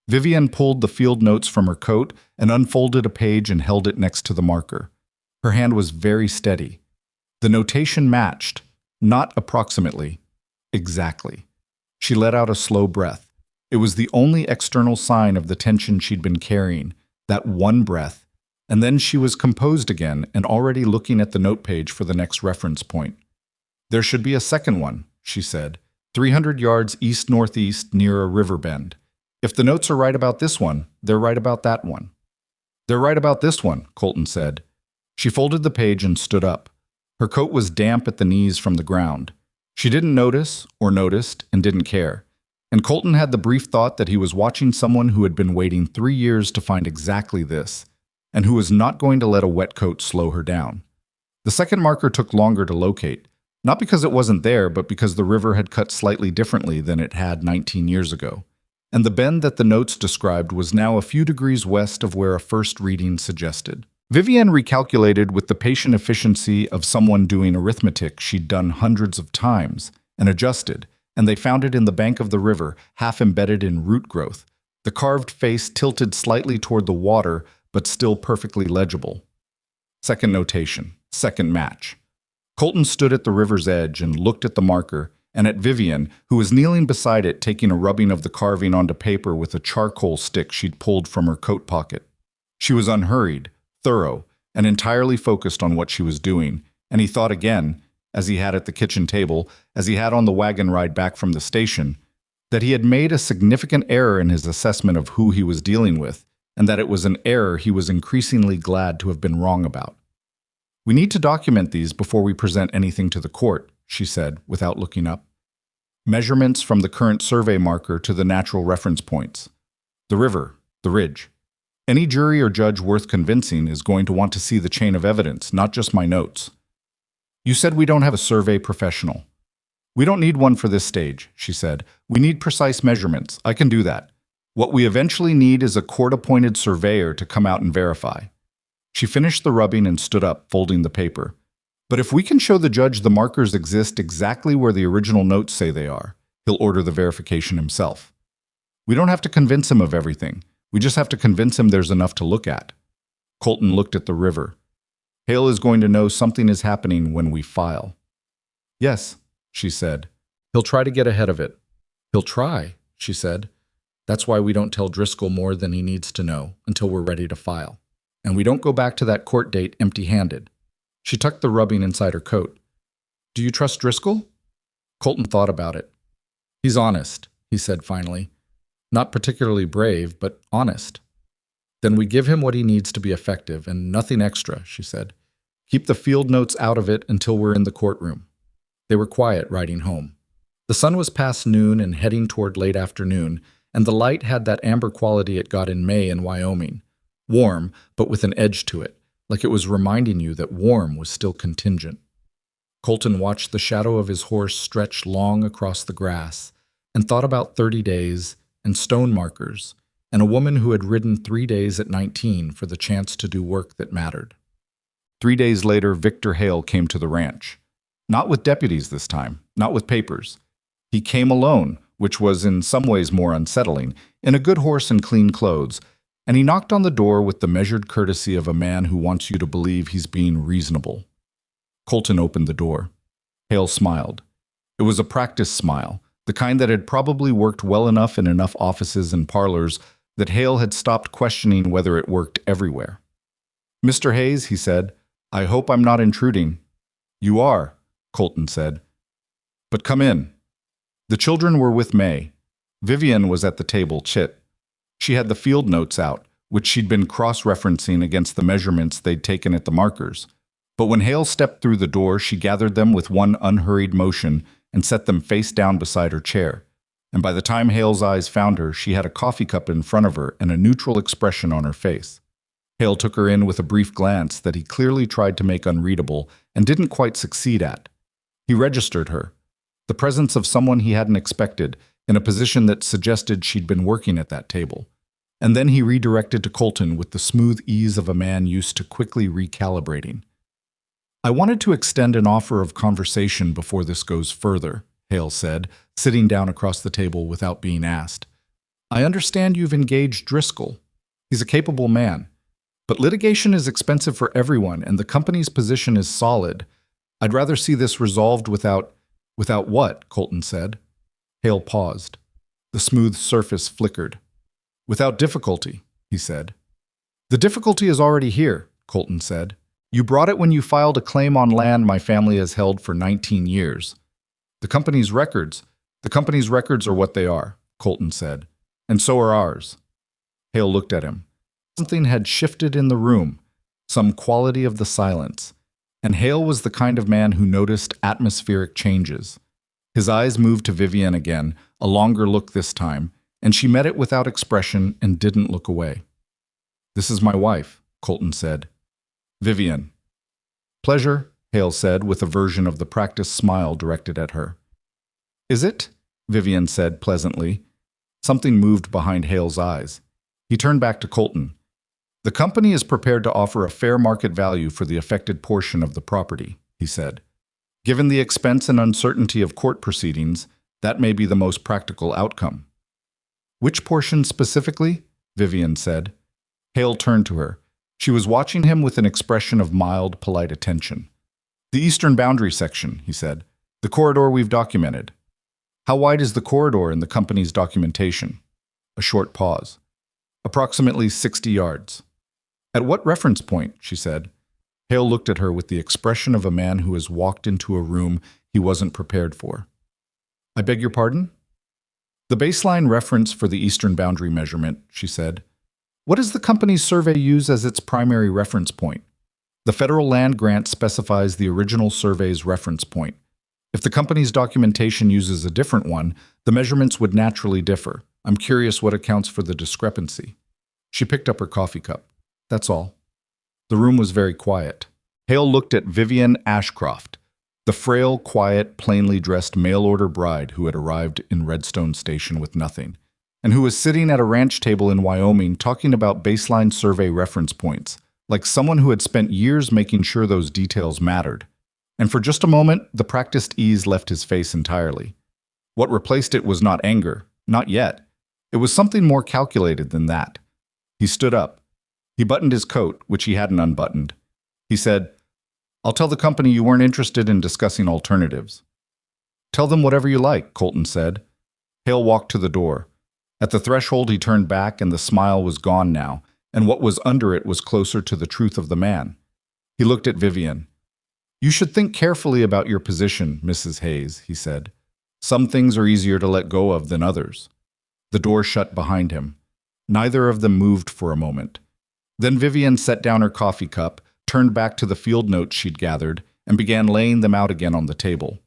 Vivienne pulled the field notes from her coat and unfolded a page and held it next to the marker. Her hand was very steady. The notation matched, not approximately, exactly. She let out a slow breath. It was the only external sign of the tension she'd been carrying, that one breath, and then she was composed again and already looking at the note page for the next reference point. There should be a second one, she said, 300 yards east-northeast near a river bend. If the notes are right about this one, they're right about that one. They're right about this one, Colton said. She folded the page and stood up. Her coat was damp at the knees from the ground. She didn't notice, or noticed, and didn't care. And Colton had the brief thought that he was watching someone who had been waiting 3 years to find exactly this, and who was not going to let a wet coat slow her down. The second marker took longer to locate, not because it wasn't there, but because the river had cut slightly differently than it had 19 years ago. And the bend that the notes described was now a few degrees west of where a first reading suggested. Vivienne recalculated with the patient efficiency of someone doing arithmetic she'd done hundreds of times, and adjusted, and they found it in the bank of the river, half embedded in root growth, the carved face tilted slightly toward the water, but still perfectly legible. Second notation, second match. Colton stood at the river's edge and looked at the marker, and at Vivienne, who was kneeling beside it taking a rubbing of the carving onto paper with a charcoal stick she'd pulled from her coat pocket. She was unhurried, thorough, and entirely focused on what she was doing, and he thought again, as he had at the kitchen table, as he had on the wagon ride back from the station, that he had made a significant error in his assessment of who he was dealing with, and that it was an error he was increasingly glad to have been wrong about. "We need to document these before we present anything to the court," she said, without looking up. Measurements from the current survey marker to the natural reference points. The river, the ridge. Any jury or judge worth convincing is going to want to see the chain of evidence, not just my notes. "You said we don't have a survey professional." "We don't need one for this stage," she said. "We need precise measurements. I can do that. What we eventually need is a court-appointed surveyor to come out and verify." She finished the rubbing and stood up, folding the paper. "But if we can show the judge the markers exist exactly where the original notes say they are, he'll order the verification himself. We don't have to convince him of everything. We just have to convince him there's enough to look at." Colton looked at the river. "Hale is going to know something is happening when we file." "Yes," she said. "He'll try to get ahead of it." "He'll try," she said. "That's why we don't tell Driscoll more than he needs to know until we're ready to file. And we don't go back to that court date empty-handed." She tucked the rubbing inside her coat. "Do you trust Driscoll?" Colton thought about it. "He's honest," he said finally. "Not particularly brave, but honest." "Then we give him what he needs to be effective, and nothing extra," she said. "Keep the field notes out of it until we're in the courtroom." They were quiet riding home. The sun was past noon and heading toward late afternoon, and the light had that amber quality it got in May in Wyoming. Warm, but with an edge to it, like it was reminding you that warm was still contingent. Colton watched the shadow of his horse stretch long across the grass, and thought about 30 days, and stone markers, and a woman who had ridden 3 days at 19 for the chance to do work that mattered. 3 days later, Victor Hale came to the ranch. Not with deputies this time, not with papers. He came alone, which was in some ways more unsettling, in a good horse and clean clothes, and he knocked on the door with the measured courtesy of a man who wants you to believe he's being reasonable. Colton opened the door. Hale smiled. It was a practiced smile, the kind that had probably worked well enough in enough offices and parlors that Hale had stopped questioning whether it worked everywhere. "Mr. Hayes," he said, "I hope I'm not intruding." "You are," Colton said. "But come in." The children were with May. Vivienne was at the table, chit. She had the field notes out, which she'd been cross-referencing against the measurements they'd taken at the markers. But when Hale stepped through the door, she gathered them with one unhurried motion and set them face down beside her chair. And by the time Hale's eyes found her, she had a coffee cup in front of her and a neutral expression on her face. Hale took her in with a brief glance that he clearly tried to make unreadable and didn't quite succeed at. He registered her. the presence of someone he hadn't expected, in a position that suggested she'd been working at that table. And then he redirected to Colton with the smooth ease of a man used to quickly recalibrating. "I wanted to extend an offer of conversation before this goes further," Hale said, sitting down across the table without being asked. "I understand you've engaged Driscoll. He's a capable man. But litigation is expensive for everyone, and the company's position is solid. I'd rather see this resolved without—" "Without what?" Colton said. Hale paused. The smooth surface flickered. "Without difficulty," he said. "The difficulty is already here," Colton said. "You brought it when you filed a claim on land my family has held for 19 years. The company's records are what they are," Colton said. "And so are ours." Hale looked at him. Something had shifted in the room, some quality of the silence, and Hale was the kind of man who noticed atmospheric changes. His eyes moved to Vivienne again, a longer look this time, and she met it without expression and didn't look away. "This is my wife," Colton said. "Vivienne." "Pleasure," Hale said, with a version of the practiced smile directed at her. "Is it?" Vivienne said pleasantly. Something moved behind Hale's eyes. He turned back to Colton. "The company is prepared to offer a fair market value for the affected portion of the property," he said. "Given the expense and uncertainty of court proceedings, that may be the most practical outcome." "Which portion specifically?" Vivienne said. Hale turned to her. She was watching him with an expression of mild, polite attention. "The eastern boundary section," he said. "The corridor we've documented." "How wide is the corridor in the company's documentation?" A short pause. "Approximately 60 yards. "At what reference point?" she said. Hale looked at her with the expression of a man who has walked into a room he wasn't prepared for. "I beg your pardon?" "The baseline reference for the eastern boundary measurement," she said. "What does the company's survey use as its primary reference point?" "The federal land grant specifies the original survey's reference point. If the company's documentation uses a different one, the measurements would naturally differ. I'm curious what accounts for the discrepancy." She picked up her coffee cup. "That's all." The room was very quiet. Hale looked at Vivienne Ashcroft, the frail, quiet, plainly dressed mail-order bride who had arrived in Redstone Station with nothing, and who was sitting at a ranch table in Wyoming talking about baseline survey reference points, like someone who had spent years making sure those details mattered. And for just a moment, the practiced ease left his face entirely. What replaced it was not anger, not yet. It was something more calculated than that. He stood up. He buttoned his coat, which he hadn't unbuttoned. He said, "I'll tell the company you weren't interested in discussing alternatives." "Tell them whatever you like," Colton said. Hale walked to the door. At the threshold he turned back and the smile was gone now, and what was under it was closer to the truth of the man. He looked at Vivienne. "You should think carefully about your position, Mrs. Hayes," he said. "Some things are easier to let go of than others." The door shut behind him. Neither of them moved for a moment. Then Vivienne set down her coffee cup, turned back to the field notes she'd gathered, and began laying them out again on the table.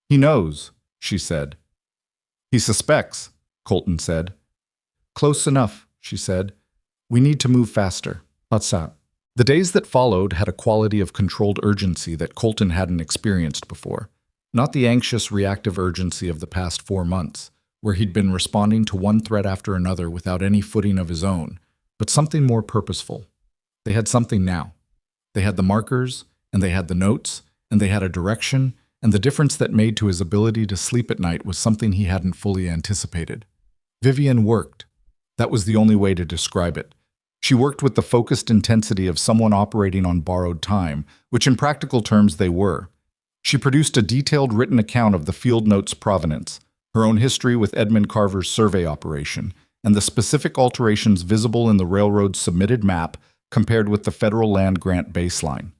"He knows," she said. "He suspects," Colton said. "Close enough," she said. "We need to move faster. What's that?" The days that followed had a quality of controlled urgency that Colton hadn't experienced before. Not the anxious, reactive urgency of the past 4 months, where he'd been responding to one threat after another without any footing of his own, but something more purposeful. They had something now. They had the markers, and they had the notes, and they had a direction, and the difference that made to his ability to sleep at night was something he hadn't fully anticipated. Vivienne worked. That was the only way to describe it. She worked with the focused intensity of someone operating on borrowed time, which in practical terms they were. She produced a detailed written account of the field notes' provenance, her own history with Edmund Carver's survey operation, and the specific alterations visible in the railroad's submitted map compared with the federal land grant baseline.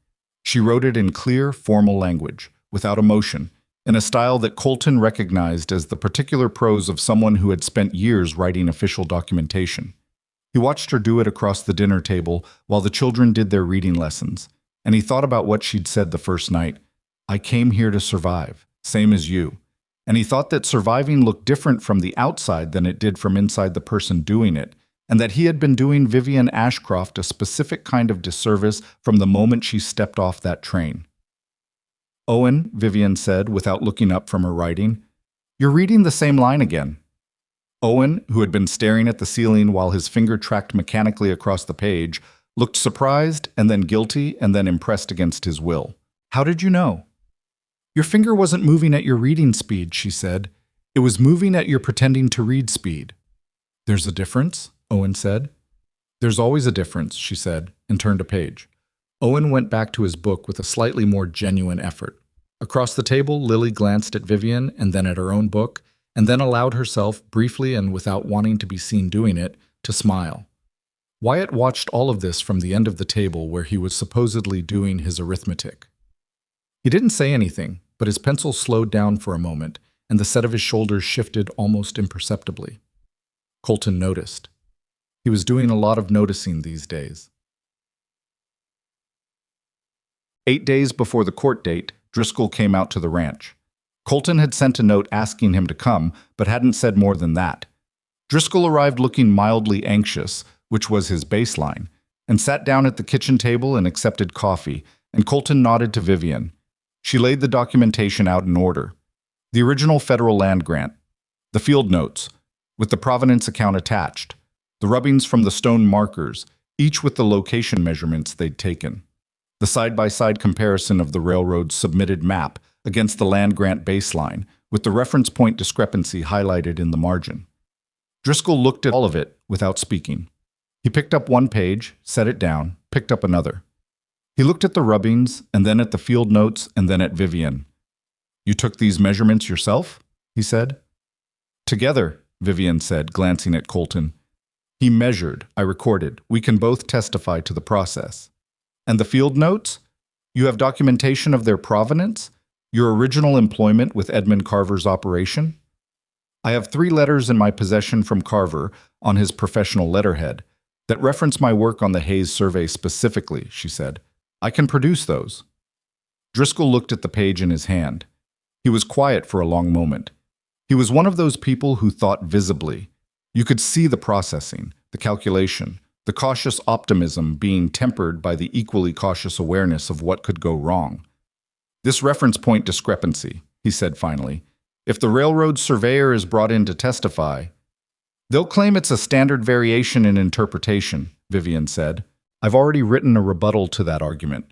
She wrote it in clear, formal language, without emotion, in a style that Colton recognized as the particular prose of someone who had spent years writing official documentation. He watched her do it across the dinner table while the children did their reading lessons, and he thought about what she'd said the first night. "I came here to survive, same as you." And he thought that surviving looked different from the outside than it did from inside the person doing it, and that he had been doing Vivienne Ashcroft a specific kind of disservice from the moment she stepped off that train. Owen, Vivienne said without looking up from her writing. You're reading the same line again. Owen, who had been staring at the ceiling while his finger tracked mechanically across the page, looked surprised and then guilty and then impressed against his will. How did you know? Your finger wasn't moving at your reading speed, she said. It was moving at your pretending to read speed. There's a difference, Owen said. There's always a difference, she said, and turned a page. Owen went back to his book with a slightly more genuine effort. Across the table, Lily glanced at Vivienne and then at her own book, and then allowed herself, briefly and without wanting to be seen doing it, to smile. Wyatt watched all of this from the end of the table where he was supposedly doing his arithmetic. He didn't say anything, but his pencil slowed down for a moment, and the set of his shoulders shifted almost imperceptibly. Colton noticed. He was doing a lot of noticing these days. 8 days before the court date, Driscoll came out to the ranch. Colton had sent a note asking him to come, but hadn't said more than that. Driscoll arrived looking mildly anxious, which was his baseline, and sat down at the kitchen table and accepted coffee, and Colton nodded to Vivienne. She laid the documentation out in order. The original federal land grant, the field notes, with the provenance account attached, the rubbings from the stone markers, each with the location measurements they'd taken, the side-by-side comparison of the railroad's submitted map against the land grant baseline, with the reference point discrepancy highlighted in the margin. Driscoll looked at all of it without speaking. He picked up one page, set it down, picked up another. He looked at the rubbings, and then at the field notes, and then at Vivienne. You took these measurements yourself? He said. Together, Vivienne said, glancing at Colton. He measured, I recorded. We can both testify to the process. And the field notes? You have documentation of their provenance? Your original employment with Edmund Carver's operation? I have 3 letters in my possession from Carver on his professional letterhead that reference my work on the Hayes survey specifically, she said. I can produce those. Driscoll looked at the page in his hand. He was quiet for a long moment. He was one of those people who thought visibly. You could see the processing, the calculation, the cautious optimism being tempered by the equally cautious awareness of what could go wrong. This reference point discrepancy, he said finally. If the railroad surveyor is brought in to testify, they'll claim it's a standard variation in interpretation, Vivienne said. I've already written a rebuttal to that argument.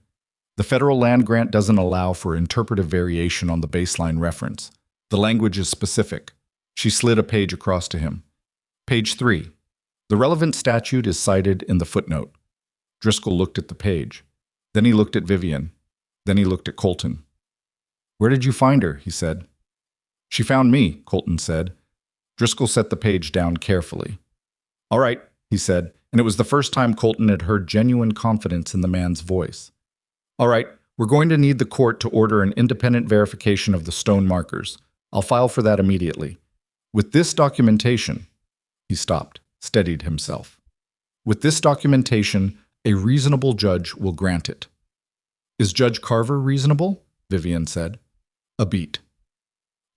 The federal land grant doesn't allow for interpretive variation on the baseline reference. The language is specific. She slid a page across to him. Page 3. The relevant statute is cited in the footnote. Driscoll looked at the page. Then he looked at Vivienne. Then he looked at Colton. Where did you find her? He said. She found me, Colton said. Driscoll set the page down carefully. All right, he said, and it was the first time Colton had heard genuine confidence in the man's voice. All right, we're going to need the court to order an independent verification of the stone markers. I'll file for that immediately. With this documentation, he stopped, steadied himself. With this documentation, a reasonable judge will grant it. Is Judge Carver reasonable? Vivienne said. A beat.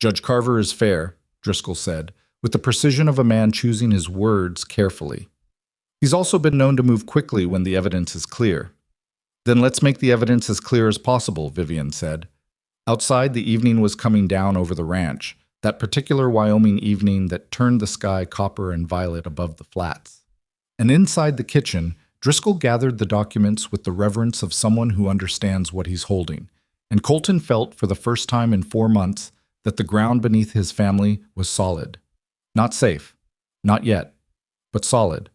Judge Carver is fair, Driscoll said, with the precision of a man choosing his words carefully. He's also been known to move quickly when the evidence is clear. Then let's make the evidence as clear as possible, Vivienne said. Outside, the evening was coming down over the ranch, that particular Wyoming evening that turned the sky copper and violet above the flats. And inside the kitchen, Driscoll gathered the documents with the reverence of someone who understands what he's holding, and Colton felt for the first time in 4 months that the ground beneath his family was solid. Not safe, not yet, but solid.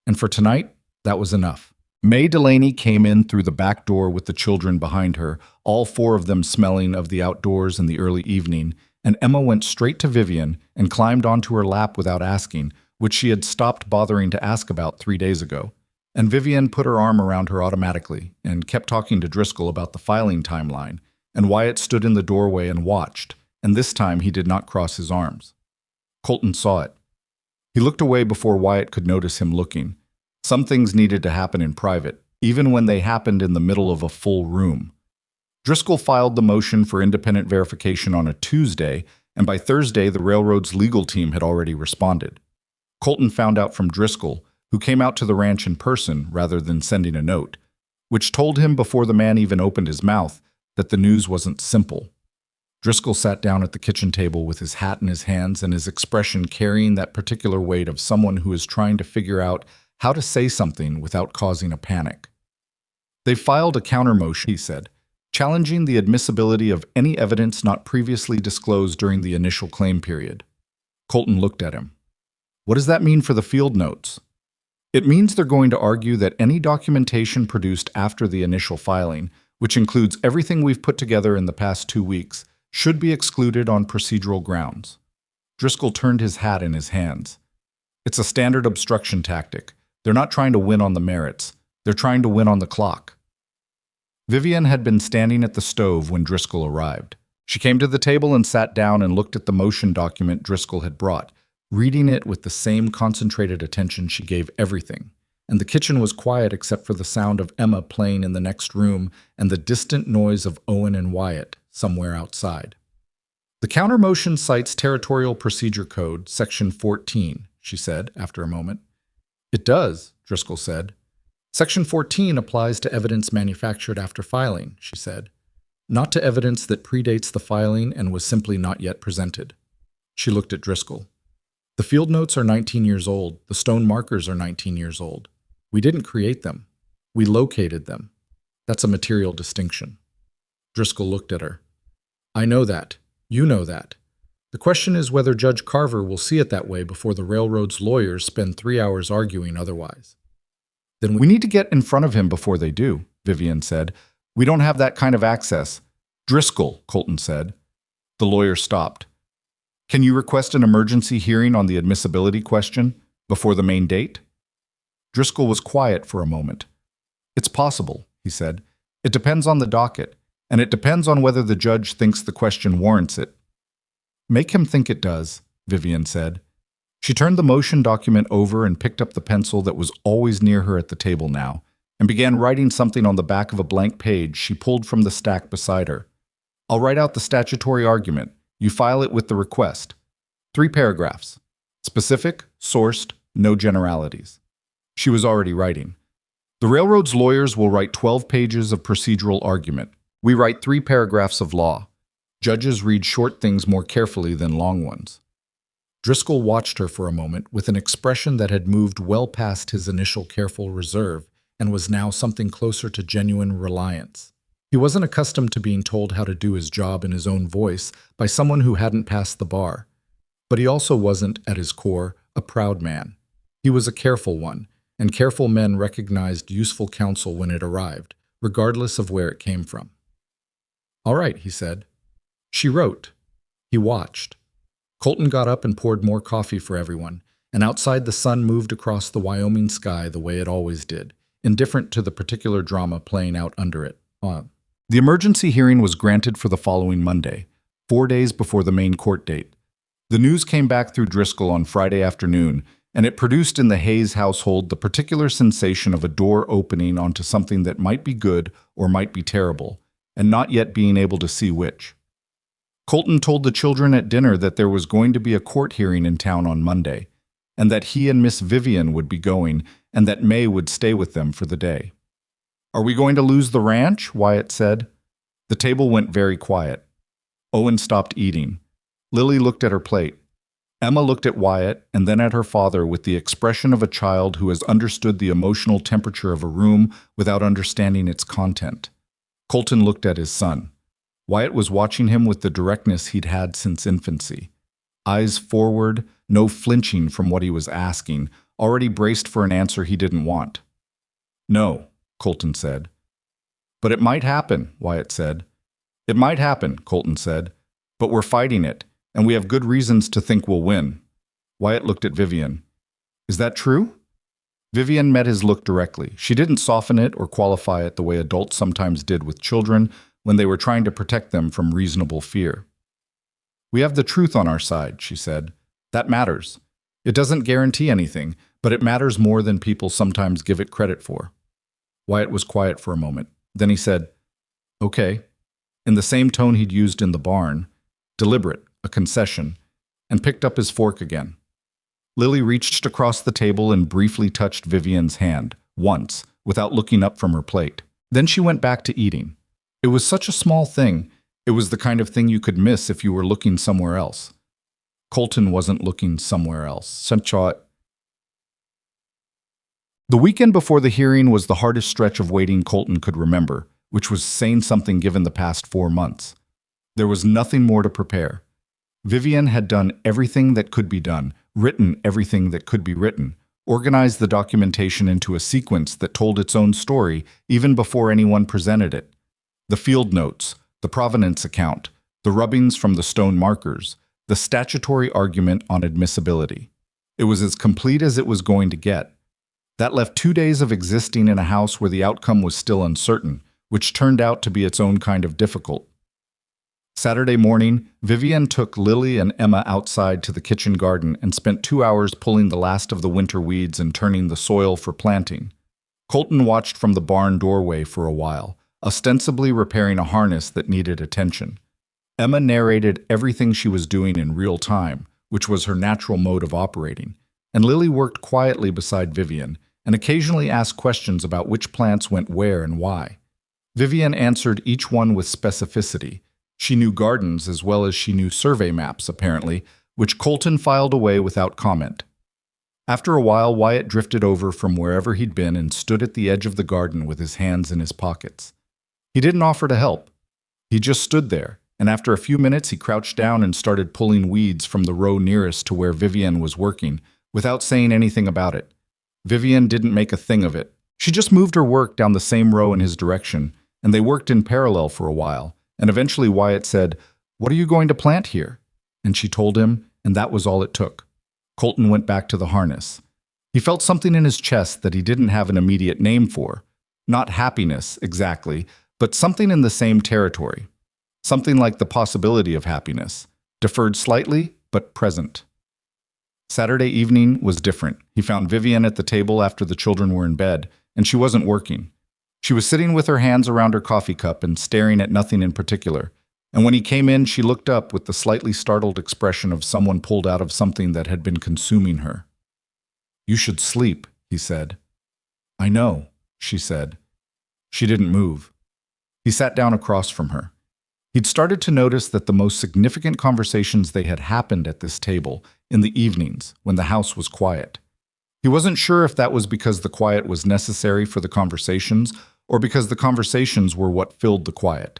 And for tonight, that was enough. May Delaney came in through the back door with the children behind her, all 4 of them smelling of the outdoors in the early evening, and Emma went straight to Vivienne and climbed onto her lap without asking, which she had stopped bothering to ask about 3 days ago. And Vivienne put her arm around her automatically and kept talking to Driscoll about the filing timeline, and Wyatt stood in the doorway and watched, and this time he did not cross his arms. Colton saw it. He looked away before Wyatt could notice him looking. Some things needed to happen in private, even when they happened in the middle of a full room. Driscoll filed the motion for independent verification on a Tuesday, and by Thursday the railroad's legal team had already responded. Colton found out from Driscoll, who came out to the ranch in person rather than sending a note, which told him before the man even opened his mouth that the news wasn't simple. Driscoll sat down at the kitchen table with his hat in his hands and his expression carrying that particular weight of someone who is trying to figure out how to say something without causing a panic. They filed a countermotion, he said, challenging the admissibility of any evidence not previously disclosed during the initial claim period. Colton looked at him. What does that mean for the field notes? It means they're going to argue that any documentation produced after the initial filing, which includes everything we've put together in the past 2 weeks, should be excluded on procedural grounds. Driscoll turned his hat in his hands. It's a standard obstruction tactic. They're not trying to win on the merits. They're trying to win on the clock. Vivienne had been standing at the stove when Driscoll arrived. She came to the table and sat down and looked at the motion document Driscoll had brought, reading it with the same concentrated attention she gave everything. And the kitchen was quiet except for the sound of Emma playing in the next room and the distant noise of Owen and Wyatt somewhere outside. The countermotion cites Territorial Procedure Code, Section 14, she said after a moment. It does, Driscoll said. Section 14 applies to evidence manufactured after filing, she said, not to evidence that predates the filing and was simply not yet presented. She looked at Driscoll. The field notes are 19 years old. The stone markers are 19 years old. We didn't create them. We located them. That's a material distinction. Driscoll looked at her. I know that. You know that. The question is whether Judge Carver will see it that way before the railroad's lawyers spend 3 hours arguing otherwise. Then we need to get in front of him before they do, Vivienne said. We don't have that kind of access. Driscoll, Colton said. The lawyer stopped. Can you request an emergency hearing on the admissibility question before the main date? Driscoll was quiet for a moment. It's possible, he said. It depends on the docket, and it depends on whether the judge thinks the question warrants it. Make him think it does, Vivienne said. She turned the motion document over and picked up the pencil that was always near her at the table now, and began writing something on the back of a blank page she pulled from the stack beside her. I'll write out the statutory argument. You file it with the request. 3 paragraphs. Specific, sourced, no generalities. She was already writing. The railroad's lawyers will write 12 pages of procedural argument. We write 3 paragraphs of law. Judges read short things more carefully than long ones. Driscoll watched her for a moment with an expression that had moved well past his initial careful reserve and was now something closer to genuine reliance. He wasn't accustomed to being told how to do his job in his own voice by someone who hadn't passed the bar. But he also wasn't, at his core, a proud man. He was a careful one, and careful men recognized useful counsel when it arrived, regardless of where it came from. All right, he said. She wrote. He watched. Colton got up and poured more coffee for everyone, and outside the sun moved across the Wyoming sky the way it always did, indifferent to the particular drama playing out under it. The emergency hearing was granted for the following Monday, 4 days before the main court date. The news came back through Driscoll on Friday afternoon, and it produced in the Hayes household the particular sensation of a door opening onto something that might be good or might be terrible, and not yet being able to see which. Colton told the children at dinner that there was going to be a court hearing in town on Monday, and that he and Miss Vivienne would be going, and that May would stay with them for the day. Are we going to lose the ranch? Wyatt said. The table went very quiet. Owen stopped eating. Lily looked at her plate. Emma looked at Wyatt and then at her father with the expression of a child who has understood the emotional temperature of a room without understanding its content. Colton looked at his son. Wyatt was watching him with the directness he'd had since infancy. Eyes forward, no flinching from what he was asking, already braced for an answer he didn't want. No, Colton said. But it might happen, Wyatt said. It might happen, Colton said. But we're fighting it, and we have good reasons to think we'll win. Wyatt looked at Vivienne. Is that true? Vivienne met his look directly. She didn't soften it or qualify it the way adults sometimes did with children when they were trying to protect them from reasonable fear. We have the truth on our side, she said. That matters. It doesn't guarantee anything, but it matters more than people sometimes give it credit for. Wyatt was quiet for a moment. Then he said, Okay, in the same tone he'd used in the barn, deliberate, a concession, and picked up his fork again. Lily reached across the table and briefly touched Vivienne's hand, once, without looking up from her plate. Then she went back to eating. It was such a small thing. It was the kind of thing you could miss if you were looking somewhere else. Colton wasn't looking somewhere else. The weekend before the hearing was the hardest stretch of waiting Colton could remember, which was saying something given the past 4 months. There was nothing more to prepare. Vivienne had done everything that could be done, written everything that could be written, organized the documentation into a sequence that told its own story even before anyone presented it. The field notes, the provenance account, the rubbings from the stone markers, the statutory argument on admissibility. It was as complete as it was going to get. That left 2 days of existing in a house where the outcome was still uncertain, which turned out to be its own kind of difficult. Saturday morning, Vivienne took Lily and Emma outside to the kitchen garden and spent 2 hours pulling the last of the winter weeds and turning the soil for planting. Colton watched from the barn doorway for a while, ostensibly repairing a harness that needed attention. Emma narrated everything she was doing in real time, which was her natural mode of operating, and Lily worked quietly beside Vivienne and occasionally asked questions about which plants went where and why. Vivienne answered each one with specificity. She knew gardens as well as she knew survey maps, apparently, which Colton filed away without comment. After a while, Wyatt drifted over from wherever he'd been and stood at the edge of the garden with his hands in his pockets. He didn't offer to help. He just stood there, and after a few minutes he crouched down and started pulling weeds from the row nearest to where Vivienne was working, without saying anything about it. Vivienne didn't make a thing of it. She just moved her work down the same row in his direction, and they worked in parallel for a while, and eventually Wyatt said, "What are you going to plant here?" And she told him, and that was all it took. Colton went back to the harness. He felt something in his chest that he didn't have an immediate name for. Not happiness, exactly, but something in the same territory. Something like the possibility of happiness, deferred slightly, but present. Saturday evening was different. He found Vivienne at the table after the children were in bed, and she wasn't working. She was sitting with her hands around her coffee cup and staring at nothing in particular. And when he came in, she looked up with the slightly startled expression of someone pulled out of something that had been consuming her. "You should sleep," he said. "I know," she said. She didn't move. He sat down across from her. He'd started to notice that the most significant conversations they had happened at this table, in the evenings, when the house was quiet. He wasn't sure if that was because the quiet was necessary for the conversations, or because the conversations were what filled the quiet.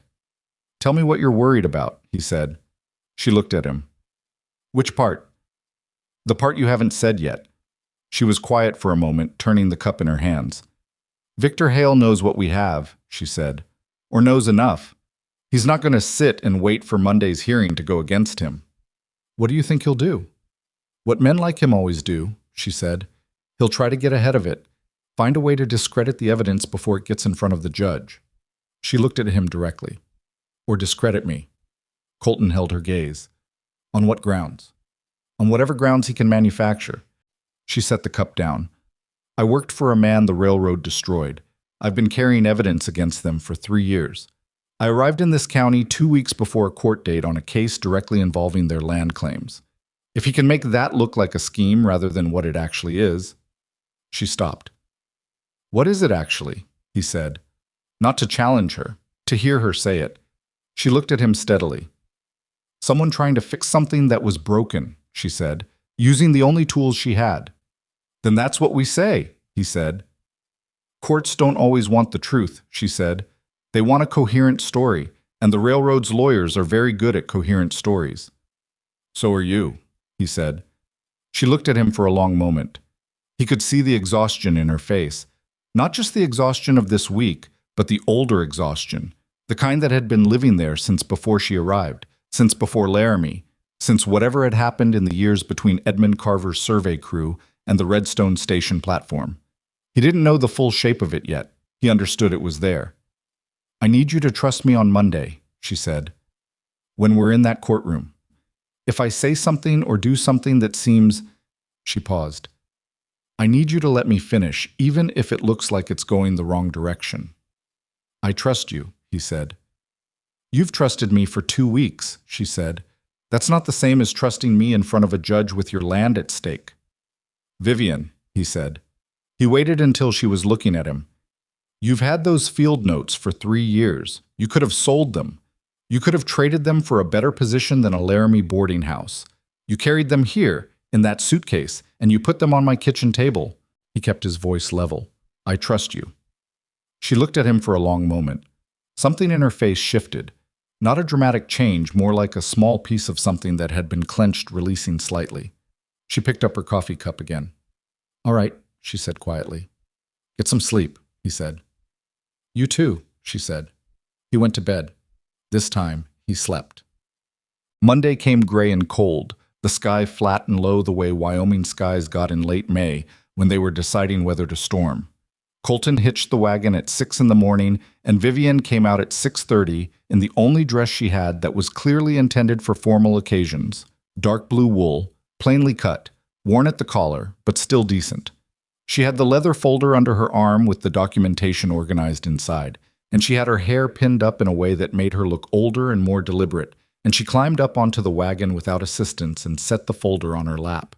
"Tell me what you're worried about," he said. She looked at him. "Which part?" "The part you haven't said yet." She was quiet for a moment, turning the cup in her hands. "Victor Hale knows what we have," she said, "or knows enough. He's not going to sit and wait for Monday's hearing to go against him." "What do you think he'll do?" "What men like him always do," she said. "He'll try to get ahead of it, find a way to discredit the evidence before it gets in front of the judge." She looked at him directly. "Or discredit me." Colton held her gaze. "On what grounds?" "On whatever grounds he can manufacture." She set the cup down. "I worked for a man the railroad destroyed. I've been carrying evidence against them for 3 years. I arrived in this county 2 weeks before a court date on a case directly involving their land claims. If he can make that look like a scheme rather than what it actually is..." She stopped. "What is it actually?" he said. Not to challenge her, to hear her say it. She looked at him steadily. "Someone trying to fix something that was broken," she said, using the only tools she had. "Then that's what we say," he said. "Courts don't always want the truth," she said. "They want a coherent story, and the railroad's lawyers are very good at coherent stories." "So are you," he said. She looked at him for a long moment. He could see the exhaustion in her face. Not just the exhaustion of this week, but the older exhaustion, the kind that had been living there since before she arrived, since before Laramie, since whatever had happened in the years between Edmund Carver's survey crew and the Redstone Station platform. He didn't know the full shape of it yet. He understood it was there. "I need you to trust me on Monday," she said, "when we're in that courtroom. If I say something or do something that seems..." She paused. "I need you to let me finish, even if it looks like it's going the wrong direction." "I trust you," he said. "You've trusted me for 2 weeks," she said. "That's not the same as trusting me in front of a judge with your land at stake." "Vivienne," he said. He waited until she was looking at him. You've had those field notes for 3 years. You could have sold them. You could have traded them for a better position than a Laramie boarding house. You carried them here, in that suitcase, and you put them on my kitchen table." He kept his voice level. "I trust you." She looked at him for a long moment. Something in her face shifted. Not a dramatic change, more like a small piece of something that had been clenched, releasing slightly. She picked up her coffee cup again. "All right," she said quietly. "Get some sleep," he said. "You too," she said. He went to bed. This time, he slept. Monday came gray and cold, the sky flat and low the way Wyoming skies got in late May when they were deciding whether to storm. Colton hitched the wagon at 6 in the morning, and Vivienne came out at 6:30 in the only dress she had that was clearly intended for formal occasions, dark blue wool, plainly cut, worn at the collar, but still decent. She had the leather folder under her arm with the documentation organized inside, and she had her hair pinned up in a way that made her look older and more deliberate, and she climbed up onto the wagon without assistance and set the folder on her lap.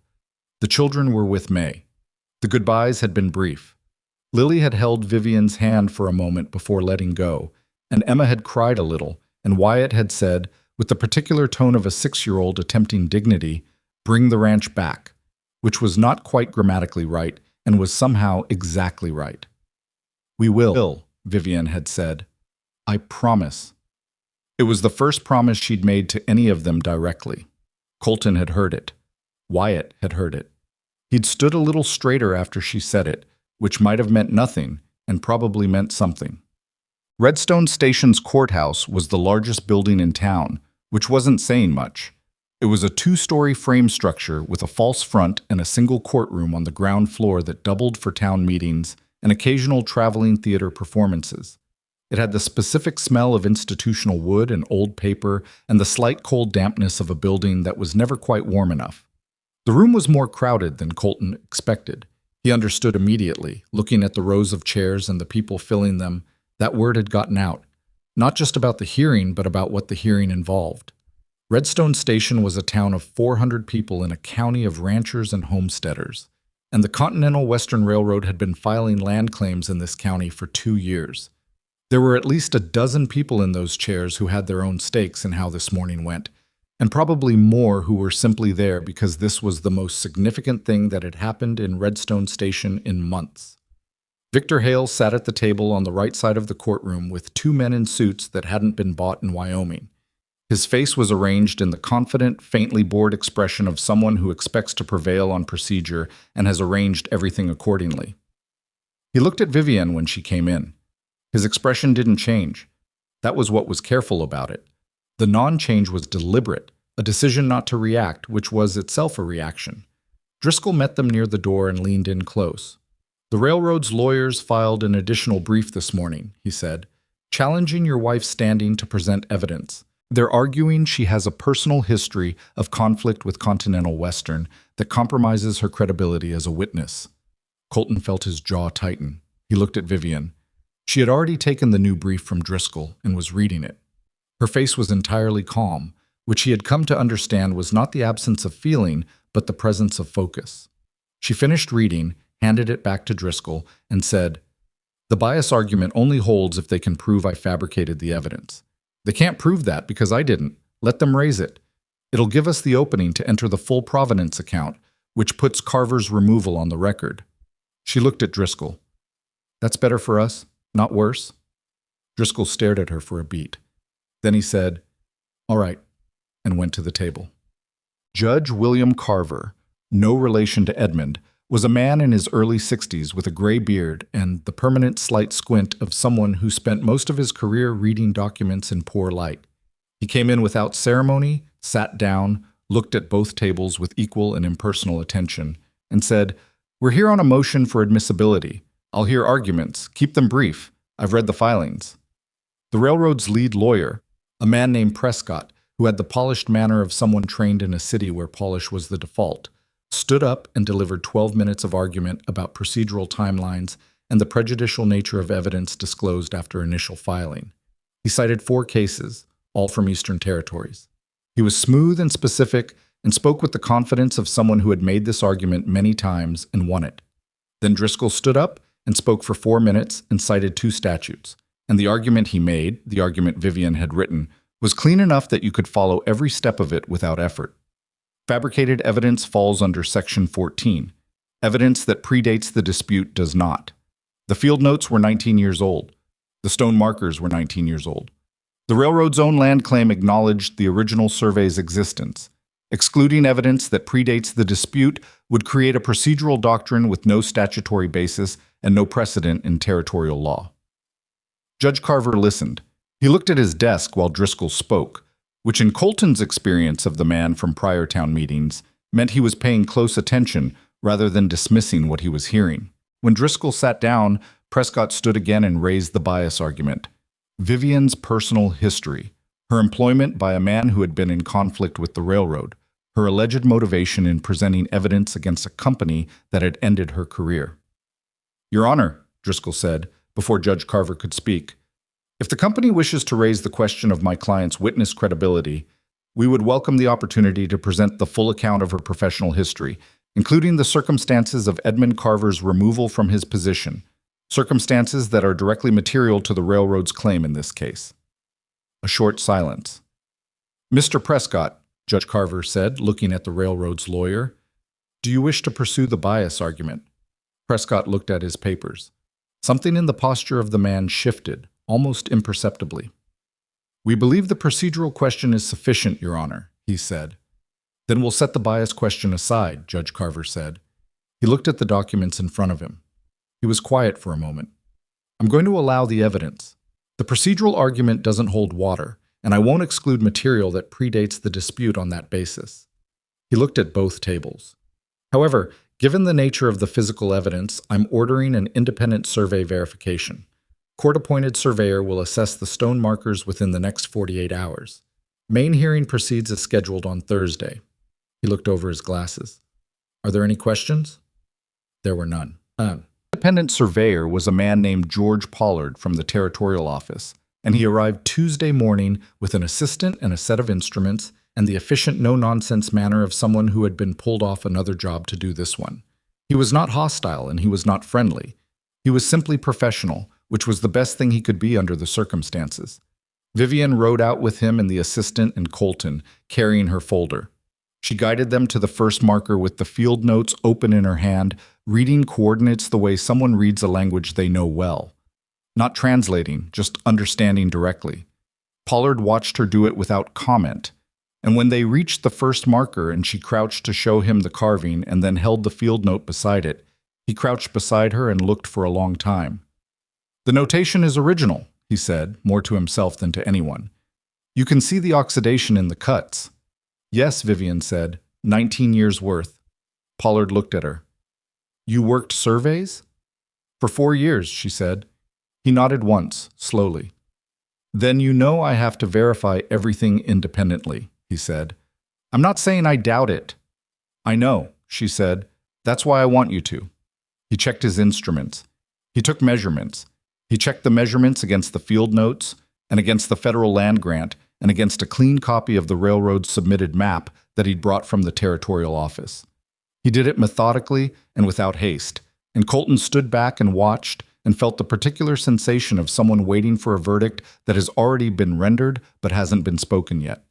The children were with May. The goodbyes had been brief. Lily had held Vivienne's hand for a moment before letting go, and Emma had cried a little, and Wyatt had said, with the particular tone of a 6-year-old attempting dignity, "Bring the ranch back," which was not quite grammatically right and was somehow exactly right. "We will," Vivienne had said. "I promise." It was the first promise she'd made to any of them directly. Colton had heard it. Wyatt had heard it. He'd stood a little straighter after she said it, which might have meant nothing, and probably meant something. Redstone Station's courthouse was the largest building in town, which wasn't saying much. It was a 2-story frame structure with a false front and a single courtroom on the ground floor that doubled for town meetings and occasional traveling theater performances. It had the specific smell of institutional wood and old paper and the slight cold dampness of a building that was never quite warm enough. The room was more crowded than Colton expected. He understood immediately, looking at the rows of chairs and the people filling them, that word had gotten out, not just about the hearing, but about what the hearing involved. Redstone Station was a town of 400 people in a county of ranchers and homesteaders, and the Continental Western Railroad had been filing land claims in this county for 2 years. There were at least a dozen people in those chairs who had their own stakes in how this morning went, and probably more who were simply there because this was the most significant thing that had happened in Redstone Station in months. Victor Hale sat at the table on the right side of the courtroom with 2 men in suits that hadn't been bought in Wyoming. His face was arranged in the confident, faintly bored expression of someone who expects to prevail on procedure and has arranged everything accordingly. He looked at Vivienne when she came in. His expression didn't change. That was what was careful about it. The non-change was deliberate, a decision not to react, which was itself a reaction. Driscoll met them near the door and leaned in close. "The railroad's lawyers filed an additional brief this morning," he said, "challenging your wife's standing to present evidence. They're arguing she has a personal history of conflict with Continental Western that compromises her credibility as a witness." Colton felt his jaw tighten. He looked at Vivienne. She had already taken the new brief from Driscoll and was reading it. Her face was entirely calm, which he had come to understand was not the absence of feeling, but the presence of focus. She finished reading, handed it back to Driscoll, and said, "The bias argument only holds if they can prove I fabricated the evidence. They can't prove that because I didn't. Let them raise it. It'll give us the opening to enter the full provenance account, which puts Carver's removal on the record." She looked at Driscoll. "That's better for us, not worse?" Driscoll stared at her for a beat. Then he said, "All right," and went to the table. Judge William Carver, no relation to Edmund, was a man in his early 60s with a gray beard and the permanent slight squint of someone who spent most of his career reading documents in poor light. He came in without ceremony, sat down, looked at both tables with equal and impersonal attention, and said, "We're here on a motion for admissibility. I'll hear arguments. Keep them brief. I've read the filings." The railroad's lead lawyer, a man named Prescott, who had the polished manner of someone trained in a city where polish was the default, stood up and delivered 12 minutes of argument about procedural timelines and the prejudicial nature of evidence disclosed after initial filing. He cited 4 cases, all from Eastern Territories. He was smooth and specific and spoke with the confidence of someone who had made this argument many times and won it. Then Driscoll stood up and spoke for 4 minutes and cited 2 statutes. And the argument he made, the argument Vivienne had written, was clean enough that you could follow every step of it without effort. Fabricated evidence falls under Section 14. Evidence that predates the dispute does not. The field notes were 19 years old. The stone markers were 19 years old. The railroad's own land claim acknowledged the original survey's existence. Excluding evidence that predates the dispute would create a procedural doctrine with no statutory basis and no precedent in territorial law. Judge Carver listened. He looked at his desk while Driscoll spoke, which in Colton's experience of the man from prior town meetings meant he was paying close attention rather than dismissing what he was hearing. When Driscoll sat down, Prescott stood again and raised the bias argument. Vivienne's personal history, her employment by a man who had been in conflict with the railroad, her alleged motivation in presenting evidence against a company that had ended her career. Your Honor, Driscoll said, before Judge Carver could speak, if the company wishes to raise the question of my client's witness credibility, we would welcome the opportunity to present the full account of her professional history, including the circumstances of Edmund Carver's removal from his position, circumstances that are directly material to the railroad's claim in this case. A short silence. Mr. Prescott, Judge Carver said, looking at the railroad's lawyer, do you wish to pursue the bias argument? Prescott looked at his papers. Something in the posture of the man shifted, almost imperceptibly. We believe the procedural question is sufficient, Your Honor, he said. Then we'll set the bias question aside, Judge Carver said. He looked at the documents in front of him. He was quiet for a moment. I'm going to allow the evidence. The procedural argument doesn't hold water, and I won't exclude material that predates the dispute on that basis. He looked at both tables. However, given the nature of the physical evidence, I'm ordering an independent survey verification. Court-appointed surveyor will assess the stone markers within the next 48 hours. Main hearing proceeds as scheduled on Thursday. He looked over his glasses. Are there any questions? There were none. Independent surveyor was a man named George Pollard from the territorial office, and he arrived Tuesday morning with an assistant and a set of instruments and the efficient, no-nonsense manner of someone who had been pulled off another job to do this one. He was not hostile and he was not friendly. He was simply professional, which was the best thing he could be under the circumstances. Vivienne rode out with him and the assistant and Colton, carrying her folder. She guided them to the first marker with the field notes open in her hand, reading coordinates the way someone reads a language they know well. Not translating, just understanding directly. Pollard watched her do it without comment, and when they reached the first marker and she crouched to show him the carving and then held the field note beside it, he crouched beside her and looked for a long time. The notation is original, he said, more to himself than to anyone. You can see the oxidation in the cuts. Yes, Vivienne said, 19 years worth. Pollard looked at her. You worked surveys? For 4 years, she said. He nodded once, slowly. Then you know I have to verify everything independently, he said. I'm not saying I doubt it. I know, she said. That's why I want you to. He checked his instruments. He took measurements. He checked the measurements against the field notes and against the federal land grant and against a clean copy of the railroad's submitted map that he'd brought from the territorial office. He did it methodically and without haste, and Colton stood back and watched and felt the particular sensation of someone waiting for a verdict that has already been rendered but hasn't been spoken yet.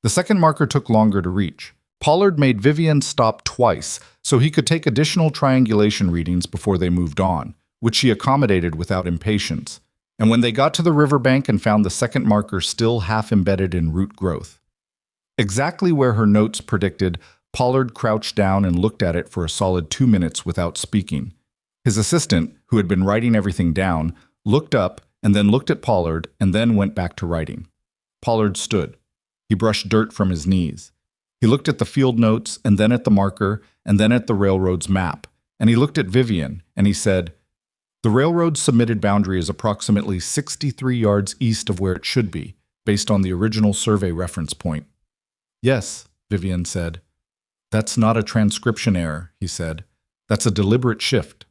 The second marker took longer to reach. Pollard made Vivienne stop twice so he could take additional triangulation readings before they moved on, which she accommodated without impatience. And when they got to the riverbank and found the second marker still half embedded in root growth. Exactly where her notes predicted, Pollard crouched down and looked at it for a solid 2 minutes without speaking. His assistant, who had been writing everything down, looked up and then looked at Pollard and then went back to writing. Pollard stood. He brushed dirt from his knees. He looked at the field notes and then at the marker and then at the railroad's map. And he looked at Vivienne and he said, the railroad's submitted boundary is approximately 63 yards east of where it should be, based on the original survey reference point. Yes, Vivienne said. That's not a transcription error, he said. That's a deliberate shift.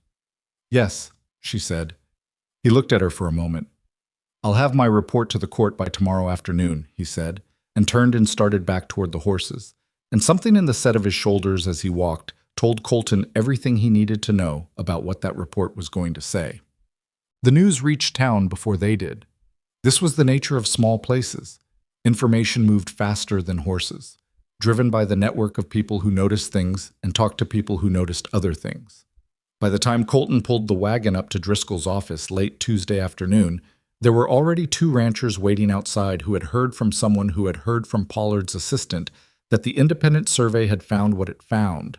Yes, she said. He looked at her for a moment. I'll have my report to the court by tomorrow afternoon, he said, and turned and started back toward the horses. And something in the set of his shoulders as he walked told Colton everything he needed to know about what that report was going to say. The news reached town before they did. This was the nature of small places. Information moved faster than horses, driven by the network of people who noticed things and talked to people who noticed other things. By the time Colton pulled the wagon up to Driscoll's office late Tuesday afternoon, there were already 2 ranchers waiting outside who had heard from someone who had heard from Pollard's assistant that the independent survey had found what it found.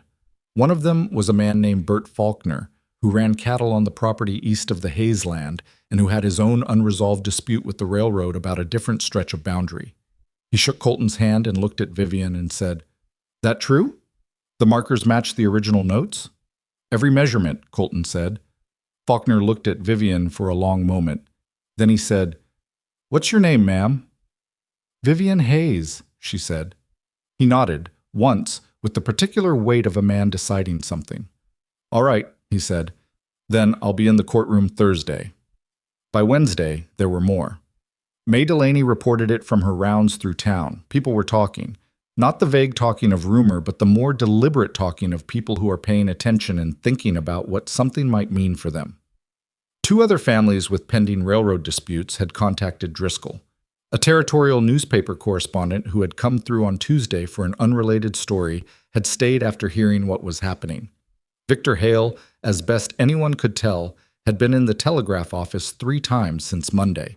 One of them was a man named Bert Faulkner, who ran cattle on the property east of the Hayes land and who had his own unresolved dispute with the railroad about a different stretch of boundary. He shook Colton's hand and looked at Vivienne and said, "That true? The markers match the original notes?" "Every measurement," Colton said. Faulkner looked at Vivienne for a long moment. Then he said, "What's your name, ma'am?" "Vivienne Hayes," she said. He nodded, once, with the particular weight of a man deciding something. "All right," he said. "Then I'll be in the courtroom Thursday." By Wednesday, there were more. May Delaney reported it from her rounds through town. People were talking. Not the vague talking of rumor, but the more deliberate talking of people who are paying attention and thinking about what something might mean for them. 2 other families with pending railroad disputes had contacted Driscoll. A territorial newspaper correspondent who had come through on Tuesday for an unrelated story had stayed after hearing what was happening. Victor Hale, as best anyone could tell, had been in the telegraph office 3 times since Monday.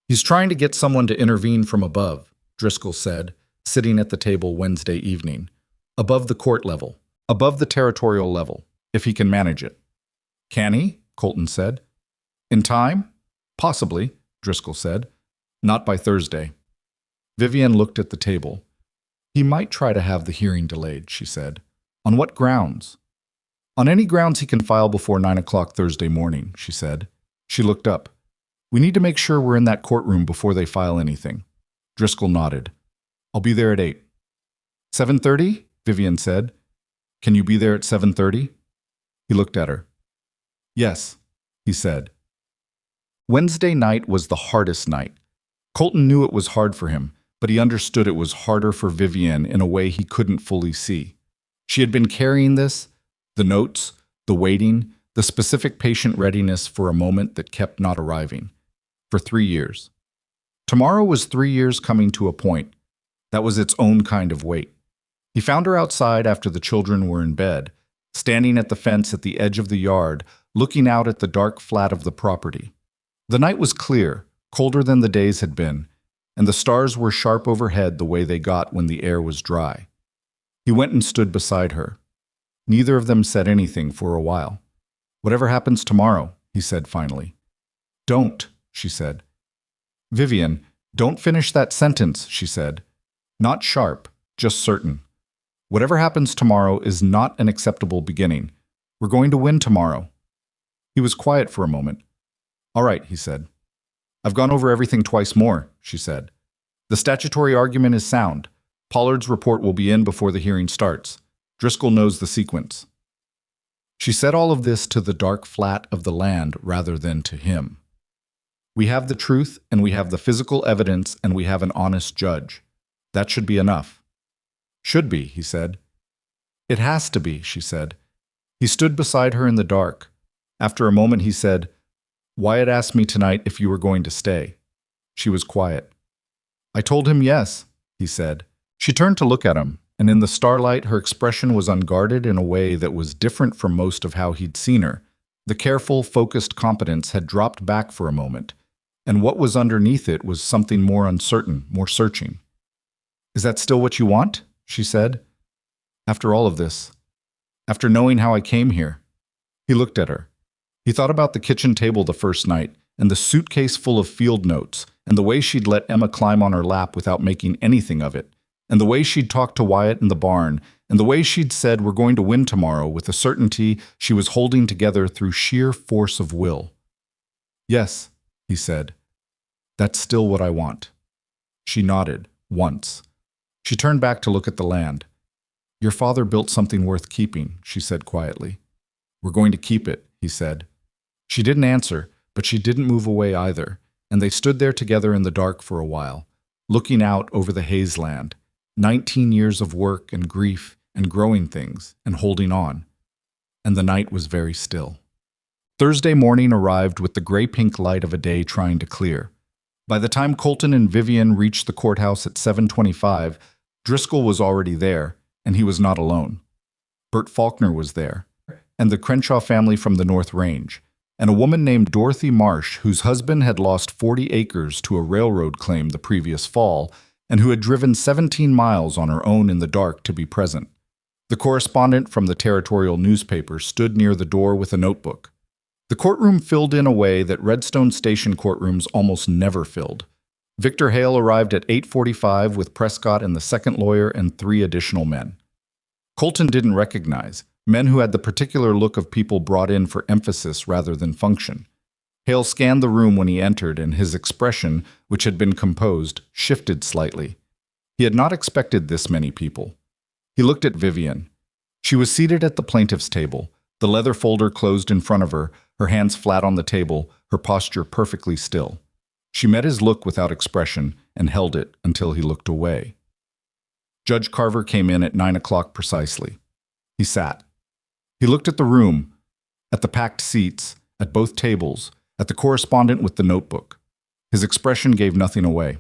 "He's trying to get someone to intervene from above," Driscoll said, sitting at the table Wednesday evening. "Above the court level, above the territorial level, if he can manage it." "Can he?" Colton said. "In time? Possibly," Driscoll said. "Not by Thursday." Vivienne looked at the table. "He might try to have the hearing delayed," she said. "On what grounds?" "On any grounds he can file before 9 o'clock Thursday morning," she said. She looked up. "We need to make sure we're in that courtroom before they file anything." Driscoll nodded. "I'll be there at 8. 7:30? Vivienne said. "Can you be there at 7:30? He looked at her. "Yes," he said. Wednesday night was the hardest night. Colton knew it was hard for him, but he understood it was harder for Vivienne in a way he couldn't fully see. She had been carrying this, the notes, the waiting, the specific patient readiness for a moment that kept not arriving, for 3 years. Tomorrow was 3 years coming to a point. That was its own kind of wait. He found her outside after the children were in bed, standing at the fence at the edge of the yard, looking out at the dark flat of the property. The night was clear, colder than the days had been, and the stars were sharp overhead the way they got when the air was dry. He went and stood beside her. Neither of them said anything for a while. "Whatever happens tomorrow," he said finally. "Don't," she said. "Vivienne, don't finish that sentence," she said. "Not sharp, just certain. Whatever happens tomorrow is not an acceptable beginning. We're going to win tomorrow." He was quiet for a moment. "All right," he said. "I've gone over everything twice more," she said. "The statutory argument is sound. Pollard's report will be in before the hearing starts. Driscoll knows the sequence." She said all of this to the dark flat of the land rather than to him. "We have the truth, and we have the physical evidence, and we have an honest judge. That should be enough." "Should be," he said. "It has to be," she said. He stood beside her in the dark. After a moment he said, "Wyatt asked me tonight if you were going to stay." She was quiet. "I told him yes," he said. She turned to look at him, and in the starlight her expression was unguarded in a way that was different from most of how he'd seen her. The careful, focused competence had dropped back for a moment, and what was underneath it was something more uncertain, more searching. "Is that still what you want?" she said. "After all of this, after knowing how I came here." He looked at her. He thought about the kitchen table the first night, and the suitcase full of field notes, and the way she'd let Emma climb on her lap without making anything of it, and the way she'd talked to Wyatt in the barn, and the way she'd said we're going to win tomorrow with a certainty she was holding together through sheer force of will. "Yes," he said. "That's still what I want." She nodded, once. She turned back to look at the land. "Your father built something worth keeping," she said quietly. "We're going to keep it," he said. She didn't answer, but she didn't move away either, and they stood there together in the dark for a while, looking out over the Hayes land, 19 years of work and grief and growing things and holding on. And the night was very still. Thursday morning arrived with the gray-pink light of a day trying to clear. By the time Colton and Vivienne reached the courthouse at 7:25, Driscoll was already there, and he was not alone. Bert Faulkner was there, and the Crenshaw family from the North Range, and a woman named Dorothy Marsh, whose husband had lost 40 acres to a railroad claim the previous fall, and who had driven 17 miles on her own in the dark to be present. The correspondent from the territorial newspaper stood near the door with a notebook. The courtroom filled in a way that Redstone Station courtrooms almost never filled. Victor Hale arrived at 8:45 with Prescott and the second lawyer and 3 additional men. Colton didn't recognize men who had the particular look of people brought in for emphasis rather than function. Hale scanned the room when he entered, and his expression, which had been composed, shifted slightly. He had not expected this many people. He looked at Vivienne. She was seated at the plaintiff's table, the leather folder closed in front of her, her hands flat on the table, her posture perfectly still. She met his look without expression and held it until he looked away. Judge Carver came in at 9 o'clock precisely. He sat. He looked at the room, at the packed seats, at both tables, at the correspondent with the notebook. His expression gave nothing away.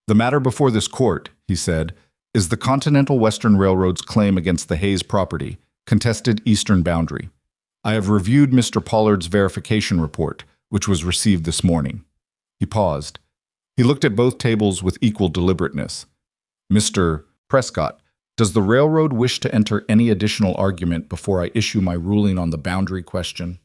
"The matter before this court," he said, "is the Continental Western Railroad's claim against the Hayes property, contested eastern boundary. I have reviewed Mr. Pollard's verification report, which was received this morning." He paused. He looked at both tables with equal deliberateness. "Mr. Prescott, does the railroad wish to enter any additional argument before I issue my ruling on the boundary question?"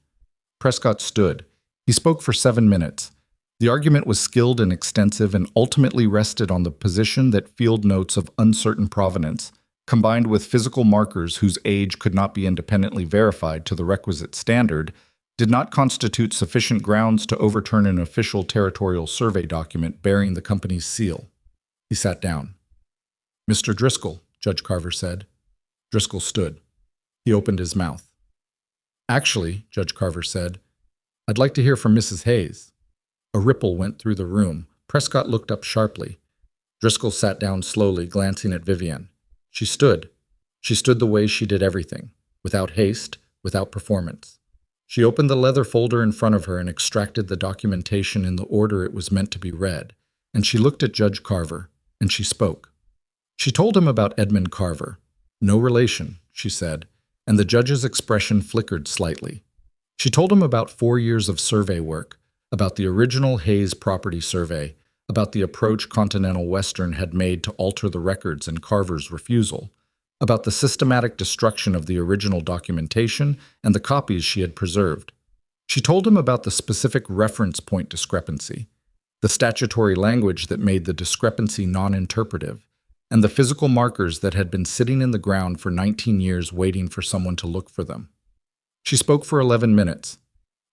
Prescott stood. He spoke for 7 minutes. The argument was skilled and extensive and ultimately rested on the position that field notes of uncertain provenance, combined with physical markers whose age could not be independently verified to the requisite standard, did not constitute sufficient grounds to overturn an official territorial survey document bearing the company's seal. He sat down. "Mr. Driscoll," Judge Carver said. Driscoll stood. He opened his mouth. "Actually," Judge Carver said, "I'd like to hear from Mrs. Hayes." A ripple went through the room. Prescott looked up sharply. Driscoll sat down slowly, glancing at Vivienne. She stood. She stood the way she did everything, without haste, without performance. She opened the leather folder in front of her and extracted the documentation in the order it was meant to be read, and she looked at Judge Carver, and she spoke. She told him about Edmund Carver. "No relation," she said, and the judge's expression flickered slightly. She told him about 4 years of survey work, about the original Hayes property survey, about the approach Continental Western had made to alter the records and Carver's refusal, about the systematic destruction of the original documentation and the copies she had preserved. She told him about the specific reference point discrepancy, the statutory language that made the discrepancy non-interpretive, and the physical markers that had been sitting in the ground for 19 years waiting for someone to look for them. She spoke for 11 minutes.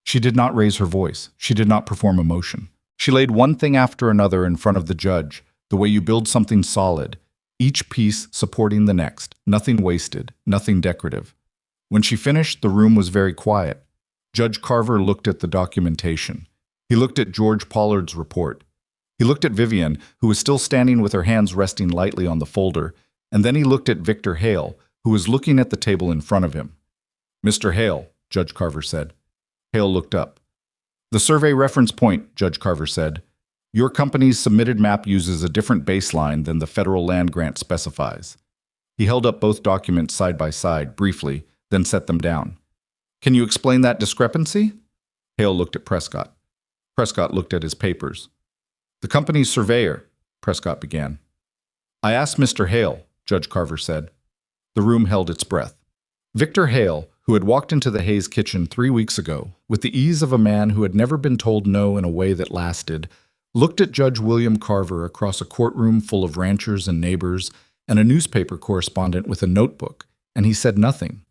She did not raise her voice. She did not perform emotion. She laid one thing after another in front of the judge, the way you build something solid, each piece supporting the next, nothing wasted, nothing decorative. When she finished, the room was very quiet. Judge Carver looked at the documentation. He looked at George Pollard's report. He looked at Vivienne, who was still standing with her hands resting lightly on the folder, and then he looked at Victor Hale, who was looking at the table in front of him. "Mr. Hale," Judge Carver said. Hale looked up. "The survey reference point," Judge Carver said. "Your company's submitted map uses a different baseline than the federal land grant specifies." He held up both documents side by side, briefly, then set them down. "Can you explain that discrepancy?" Hale looked at Prescott. Prescott looked at his papers. "The company's surveyor," Prescott began. "I asked Mr. Hale," Judge Carver said. The room held its breath. Victor Hale, who had walked into the Hayes kitchen 3 weeks ago, with the ease of a man who had never been told no in a way that lasted, looked at Judge William Carver across a courtroom full of ranchers and neighbors and a newspaper correspondent with a notebook, and he said nothing.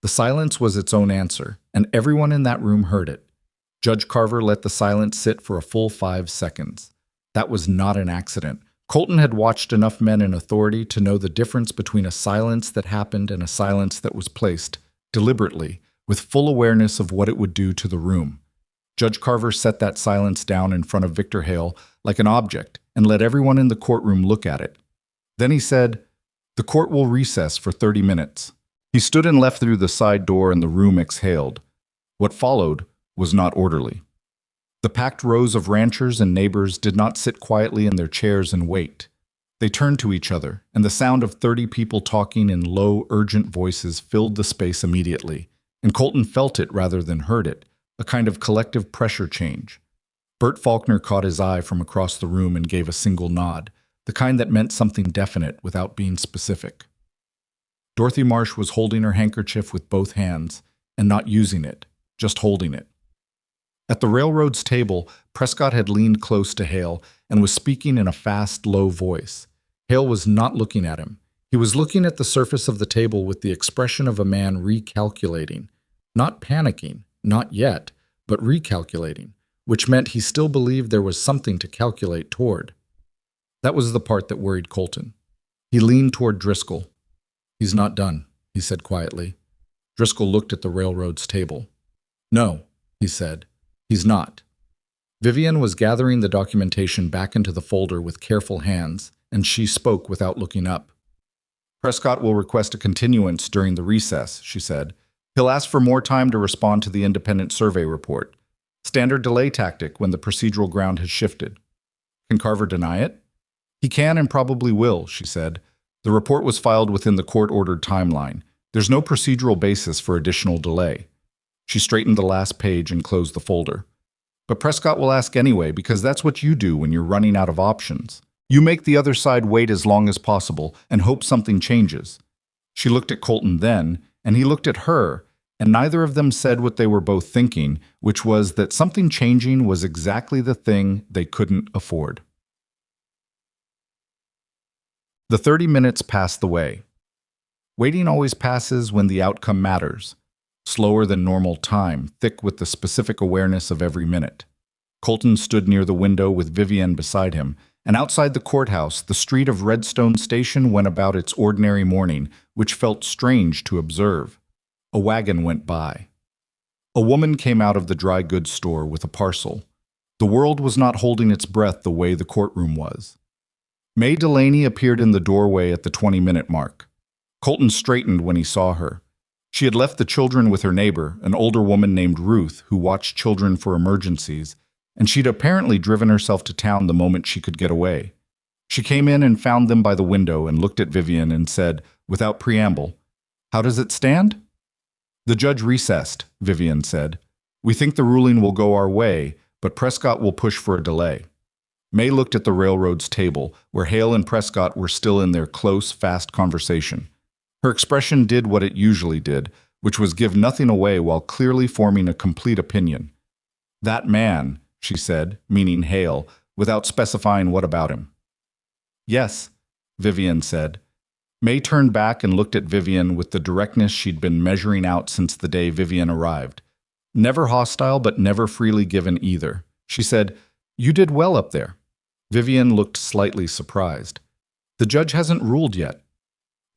The silence was its own answer, and everyone in that room heard it. Judge Carver let the silence sit for a full 5 seconds. That was not an accident. Colton had watched enough men in authority to know the difference between a silence that happened and a silence that was placed, deliberately, with full awareness of what it would do to the room. Judge Carver set that silence down in front of Victor Hale like an object and let everyone in the courtroom look at it. Then he said, The court will recess for 30 minutes. He stood and left through the side door and the room exhaled. What followed was not orderly. The packed rows of ranchers and neighbors did not sit quietly in their chairs and wait. They turned to each other, and the sound of 30 people talking in low, urgent voices filled the space immediately, and Colton felt it rather than heard it, a kind of collective pressure change. Bert Faulkner caught his eye from across the room and gave a single nod, the kind that meant something definite without being specific. Dorothy Marsh was holding her handkerchief with both hands, and not using it, just holding it. At the railroad's table, Prescott had leaned close to Hale and was speaking in a fast, low voice. Hale was not looking at him. He was looking at the surface of the table with the expression of a man recalculating. Not panicking, not yet, but recalculating, which meant he still believed there was something to calculate toward. That was the part that worried Colton. He leaned toward Driscoll. "He's not done," he said quietly. Driscoll looked at the railroad's table. "No," he said. "He's not." Vivienne was gathering the documentation back into the folder with careful hands, and she spoke without looking up. "Prescott will request a continuance during the recess," she said. "He'll ask for more time to respond to the independent survey report. Standard delay tactic when the procedural ground has shifted." "Can Carver deny it?" "He can and probably will," she said. "The report was filed within the court-ordered timeline. There's no procedural basis for additional delay." She straightened the last page and closed the folder. "But Prescott will ask anyway, because that's what you do when you're running out of options. You make the other side wait as long as possible and hope something changes." She looked at Colton then, and he looked at her, and neither of them said what they were both thinking, which was that something changing was exactly the thing they couldn't afford. The 30 minutes passed the way. Waiting always passes when the outcome matters. Slower than normal time, thick with the specific awareness of every minute. Colton stood near the window with Vivienne beside him, and outside the courthouse, the street of Redstone Station went about its ordinary morning, which felt strange to observe. A wagon went by. A woman came out of the dry goods store with a parcel. The world was not holding its breath the way the courtroom was. May Delaney appeared in the doorway at the 20-minute mark. Colton straightened when he saw her. She had left the children with her neighbor, an older woman named Ruth, who watched children for emergencies, and she'd apparently driven herself to town the moment she could get away. She came in and found them by the window and looked at Vivienne and said, without preamble, "How does it stand?" "The judge recessed," Vivienne said. "We think the ruling will go our way, but Prescott will push for a delay." May looked at the railroad's table, where Hale and Prescott were still in their close, fast conversation. Her expression did what it usually did, which was give nothing away while clearly forming a complete opinion. "That man," she said, meaning Hale, without specifying what about him. "Yes," Vivienne said. May turned back and looked at Vivienne with the directness she'd been measuring out since the day Vivienne arrived. Never hostile, but never freely given either. She said, "You did well up there." Vivienne looked slightly surprised. "The judge hasn't ruled yet."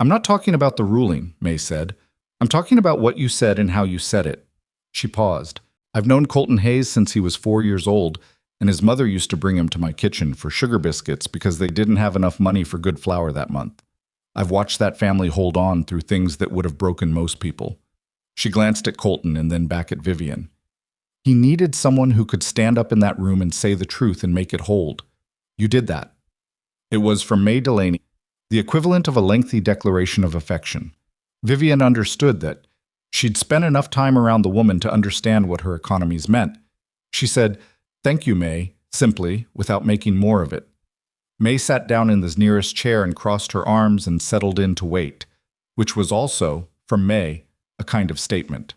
"I'm not talking about the ruling," May said. "I'm talking about what you said and how you said it." She paused. "I've known Colton Hayes since he was 4 years old, and his mother used to bring him to my kitchen for sugar biscuits because they didn't have enough money for good flour that month. I've watched that family hold on through things that would have broken most people." She glanced at Colton and then back at Vivienne. "He needed someone who could stand up in that room and say the truth and make it hold. You did that." It was from May Delaney, the equivalent of a lengthy declaration of affection. Vivienne understood that. She'd spent enough time around the woman to understand what her economies meant. She said, "Thank you, May," simply, without making more of it. May sat down in the nearest chair and crossed her arms and settled in to wait, which was also, from May, a kind of statement.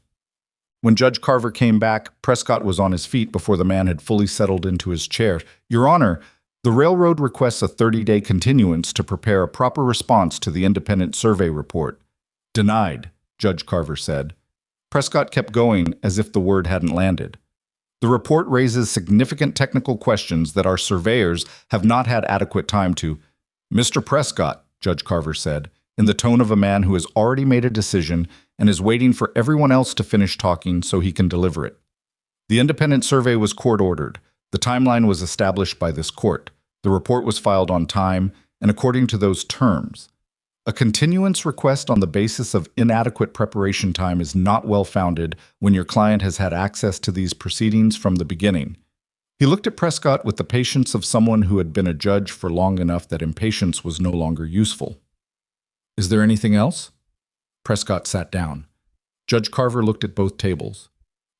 When Judge Carver came back, Prescott was on his feet before the man had fully settled into his chair. "Your Honor, the railroad requests a 30-day continuance to prepare a proper response to the independent survey report." "Denied," Judge Carver said. Prescott kept going as if the word hadn't landed. "The report raises significant technical questions that our surveyors have not had adequate time to—" "Mr. Prescott," Judge Carver said, in the tone of a man who has already made a decision and is waiting for everyone else to finish talking so he can deliver it. "The independent survey was court-ordered. The timeline was established by this court. The report was filed on time and according to those terms. A continuance request on the basis of inadequate preparation time is not well-founded when your client has had access to these proceedings from the beginning. He looked at Prescott with the patience of someone who had been a judge for long enough that impatience was no longer useful. Is there anything else? Prescott sat down. Judge Carver looked at both tables.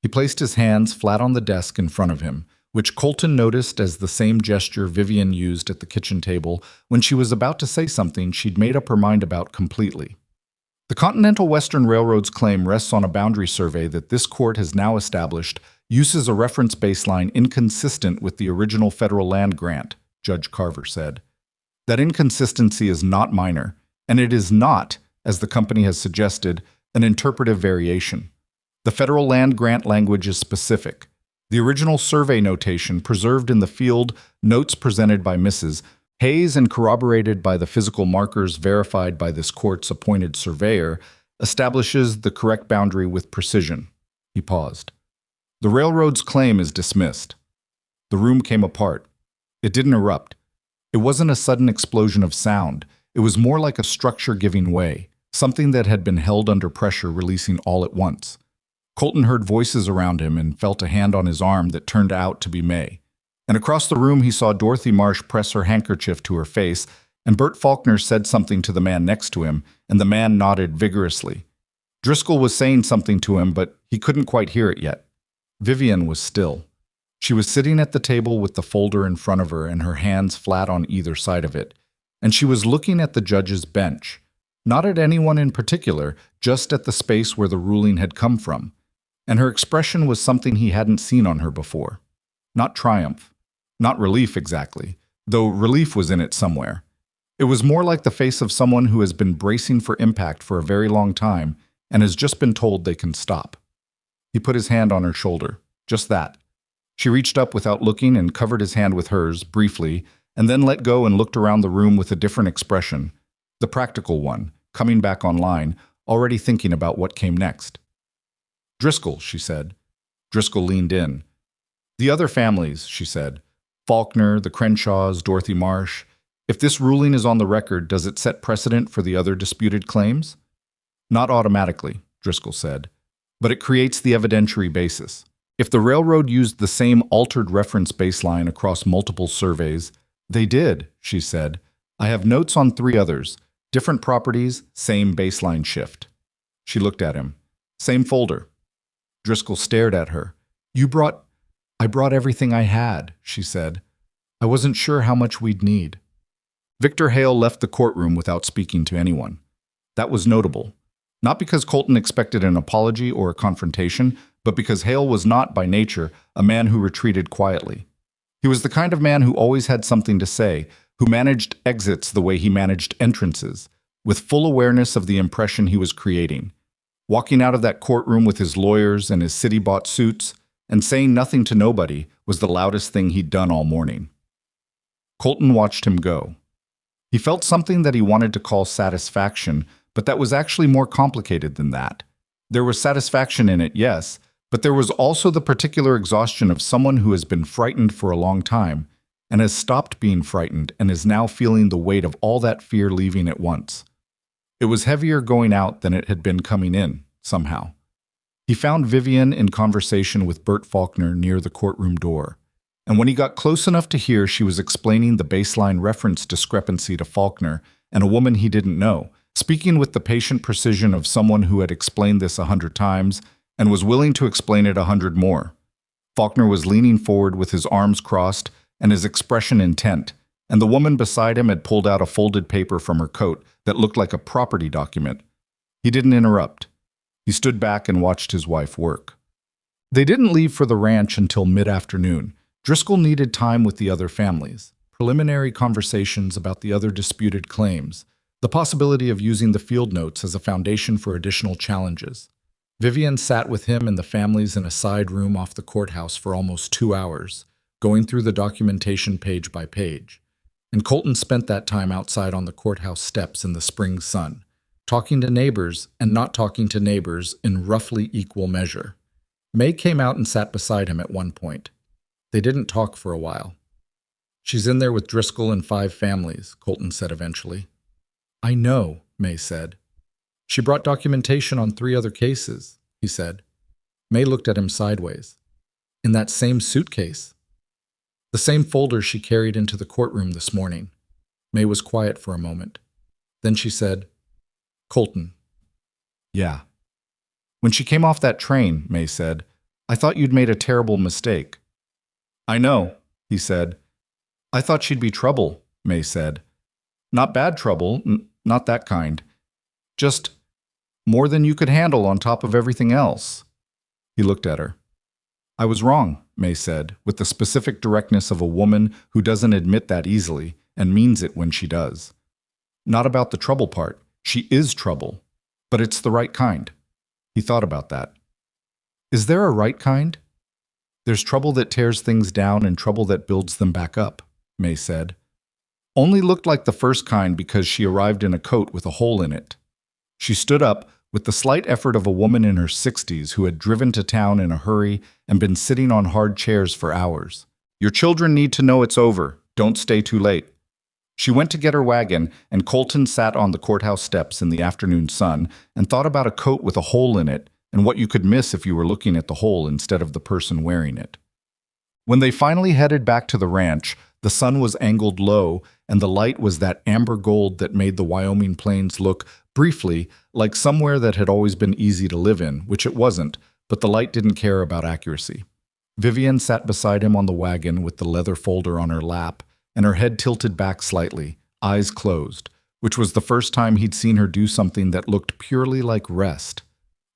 He placed his hands flat on the desk in front of him, which Colton noticed as the same gesture Vivienne used at the kitchen table when she was about to say something she'd made up her mind about completely. The Continental Western Railroad's claim rests on a boundary survey that this court has now established uses a reference baseline inconsistent with the original federal land grant, Judge Carver said. That inconsistency is not minor, and it is not, as the company has suggested, an interpretive variation. The federal land grant language is specific. The original survey notation preserved in the field notes presented by Mrs. Hayes and corroborated by the physical markers verified by this court's appointed surveyor establishes the correct boundary with precision. He paused. The railroad's claim is dismissed. The room came apart. It didn't erupt. It wasn't a sudden explosion of sound. It was more like a structure giving way, something that had been held under pressure releasing all at once. Colton heard voices around him and felt a hand on his arm that turned out to be May. And across the room he saw Dorothy Marsh press her handkerchief to her face, and Bert Faulkner said something to the man next to him, and the man nodded vigorously. Driscoll was saying something to him, but he couldn't quite hear it yet. Vivienne was still. She was sitting at the table with the folder in front of her and her hands flat on either side of it, and she was looking at the judge's bench. Not at anyone in particular, just at the space where the ruling had come from. And her expression was something he hadn't seen on her before. Not triumph. Not relief exactly, though relief was in it somewhere. It was more like the face of someone who has been bracing for impact for a very long time and has just been told they can stop. He put his hand on her shoulder. Just that. She reached up without looking and covered his hand with hers, briefly, and then let go and looked around the room with a different expression. The practical one, coming back online, already thinking about what came next. Driscoll, she said. Driscoll leaned in. The other families, she said. Faulkner, the Crenshaws, Dorothy Marsh. If this ruling is on the record, does it set precedent for the other disputed claims? Not automatically, Driscoll said. But it creates the evidentiary basis. If the railroad used the same altered reference baseline across multiple surveys, they did, she said. I have notes on 3 others. Different properties, same baseline shift. She looked at him. Same folder. Driscoll stared at her. I brought everything I had, she said. I wasn't sure how much we'd need. Victor Hale left the courtroom without speaking to anyone. That was notable. Not because Colton expected an apology or a confrontation, but because Hale was not, by nature, a man who retreated quietly. He was the kind of man who always had something to say, who managed exits the way he managed entrances, with full awareness of the impression he was creating. Walking out of that courtroom with his lawyers and his city-bought suits, and saying nothing to nobody, was the loudest thing he'd done all morning. Colton watched him go. He felt something that he wanted to call satisfaction, but that was actually more complicated than that. There was satisfaction in it, yes, but there was also the particular exhaustion of someone who has been frightened for a long time, and has stopped being frightened and is now feeling the weight of all that fear leaving at once. It was heavier going out than it had been coming in, somehow. He found Vivienne in conversation with Bert Faulkner near the courtroom door, and when he got close enough to hear, she was explaining the baseline reference discrepancy to Faulkner and a woman he didn't know, speaking with the patient precision of someone who had explained this 100 times and was willing to explain it 100 more. Faulkner was leaning forward with his arms crossed and his expression intent, and the woman beside him had pulled out a folded paper from her coat that looked like a property document. He didn't interrupt. He stood back and watched his wife work. They didn't leave for the ranch until mid-afternoon. Driscoll needed time with the other families, preliminary conversations about the other disputed claims, the possibility of using the field notes as a foundation for additional challenges. Vivienne sat with him and the families in a side room off the courthouse for almost 2 hours, going through the documentation page by page. And Colton spent that time outside on the courthouse steps in the spring sun, talking to neighbors and not talking to neighbors in roughly equal measure. May came out and sat beside him at one point. They didn't talk for a while. "She's in there with Driscoll and 5 families," Colton said eventually. "I know," May said. She brought documentation on 3 other cases, he said. May looked at him sideways. In that same suitcase. The same folder she carried into the courtroom this morning. May was quiet for a moment. Then she said, Colton. Yeah. When she came off that train, May said, I thought you'd made a terrible mistake. I know, he said. I thought she'd be trouble, May said. Not bad trouble, not that kind. Just more than you could handle on top of everything else. He looked at her. I was wrong, May said, with the specific directness of a woman who doesn't admit that easily and means it when she does. Not about the trouble part. She is trouble, but it's the right kind. He thought about that. Is there a right kind? There's trouble that tears things down and trouble that builds them back up, May said. Only looked like the first kind because she arrived in a coat with a hole in it. She stood up with the slight effort of a woman in her 60s who had driven to town in a hurry and been sitting on hard chairs for hours. Your children need to know it's over. Don't stay too late. She went to get her wagon, and Colton sat on the courthouse steps in the afternoon sun and thought about a coat with a hole in it and what you could miss if you were looking at the hole instead of the person wearing it. When they finally headed back to the ranch, the sun was angled low, and the light was that amber gold that made the Wyoming plains look, briefly, like somewhere that had always been easy to live in, which it wasn't, but the light didn't care about accuracy. Vivienne sat beside him on the wagon with the leather folder on her lap, and her head tilted back slightly, eyes closed, which was the first time he'd seen her do something that looked purely like rest.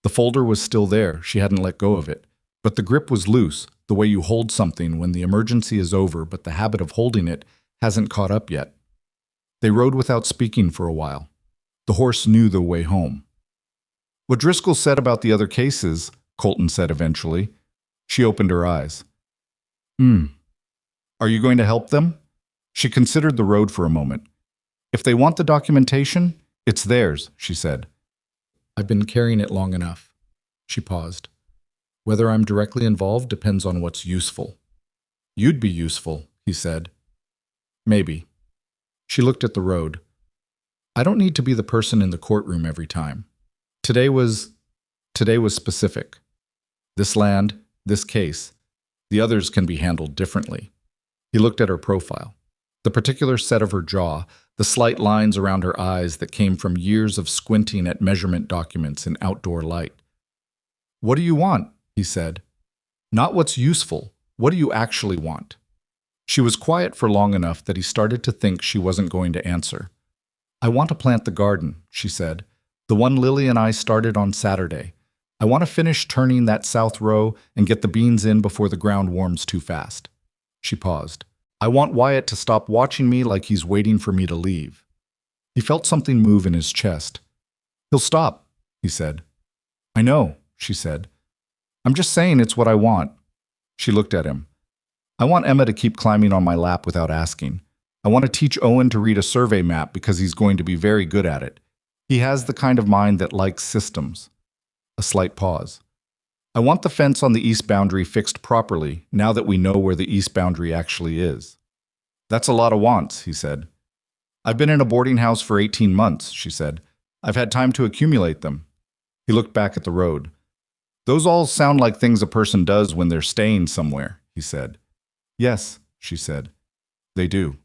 The folder was still there, she hadn't let go of it, but the grip was loose, the way you hold something when the emergency is over but the habit of holding it hasn't caught up yet. They rode without speaking for a while. The horse knew the way home. What Driscoll said about the other cases, Colton said eventually. She opened her eyes. Are you going to help them? She considered the road for a moment. If they want the documentation, it's theirs, she said. I've been carrying it long enough. She paused. Whether I'm directly involved depends on what's useful. You'd be useful, he said. Maybe. She looked at the road. I don't need to be the person in the courtroom every time. Today was specific. This land, this case, the others can be handled differently. He looked at her profile. The particular set of her jaw, the slight lines around her eyes that came from years of squinting at measurement documents in outdoor light. What do you want? He said. Not what's useful. What do you actually want? She was quiet for long enough that he started to think she wasn't going to answer. I want to plant the garden, she said. The one Lily and I started on Saturday. I want to finish turning that south row and get the beans in before the ground warms too fast. She paused. I want Wyatt to stop watching me like he's waiting for me to leave. He felt something move in his chest. He'll stop, he said. I know, she said. I'm just saying it's what I want. She looked at him. I want Emma to keep climbing on my lap without asking. I want to teach Owen to read a survey map because he's going to be very good at it. He has the kind of mind that likes systems. A slight pause. I want the fence on the east boundary fixed properly now that we know where the east boundary actually is. That's a lot of wants, he said. I've been in a boarding house for 18 months, she said. I've had time to accumulate them. He looked back at the road. Those all sound like things a person does when they're staying somewhere, he said. Yes, she said. They do.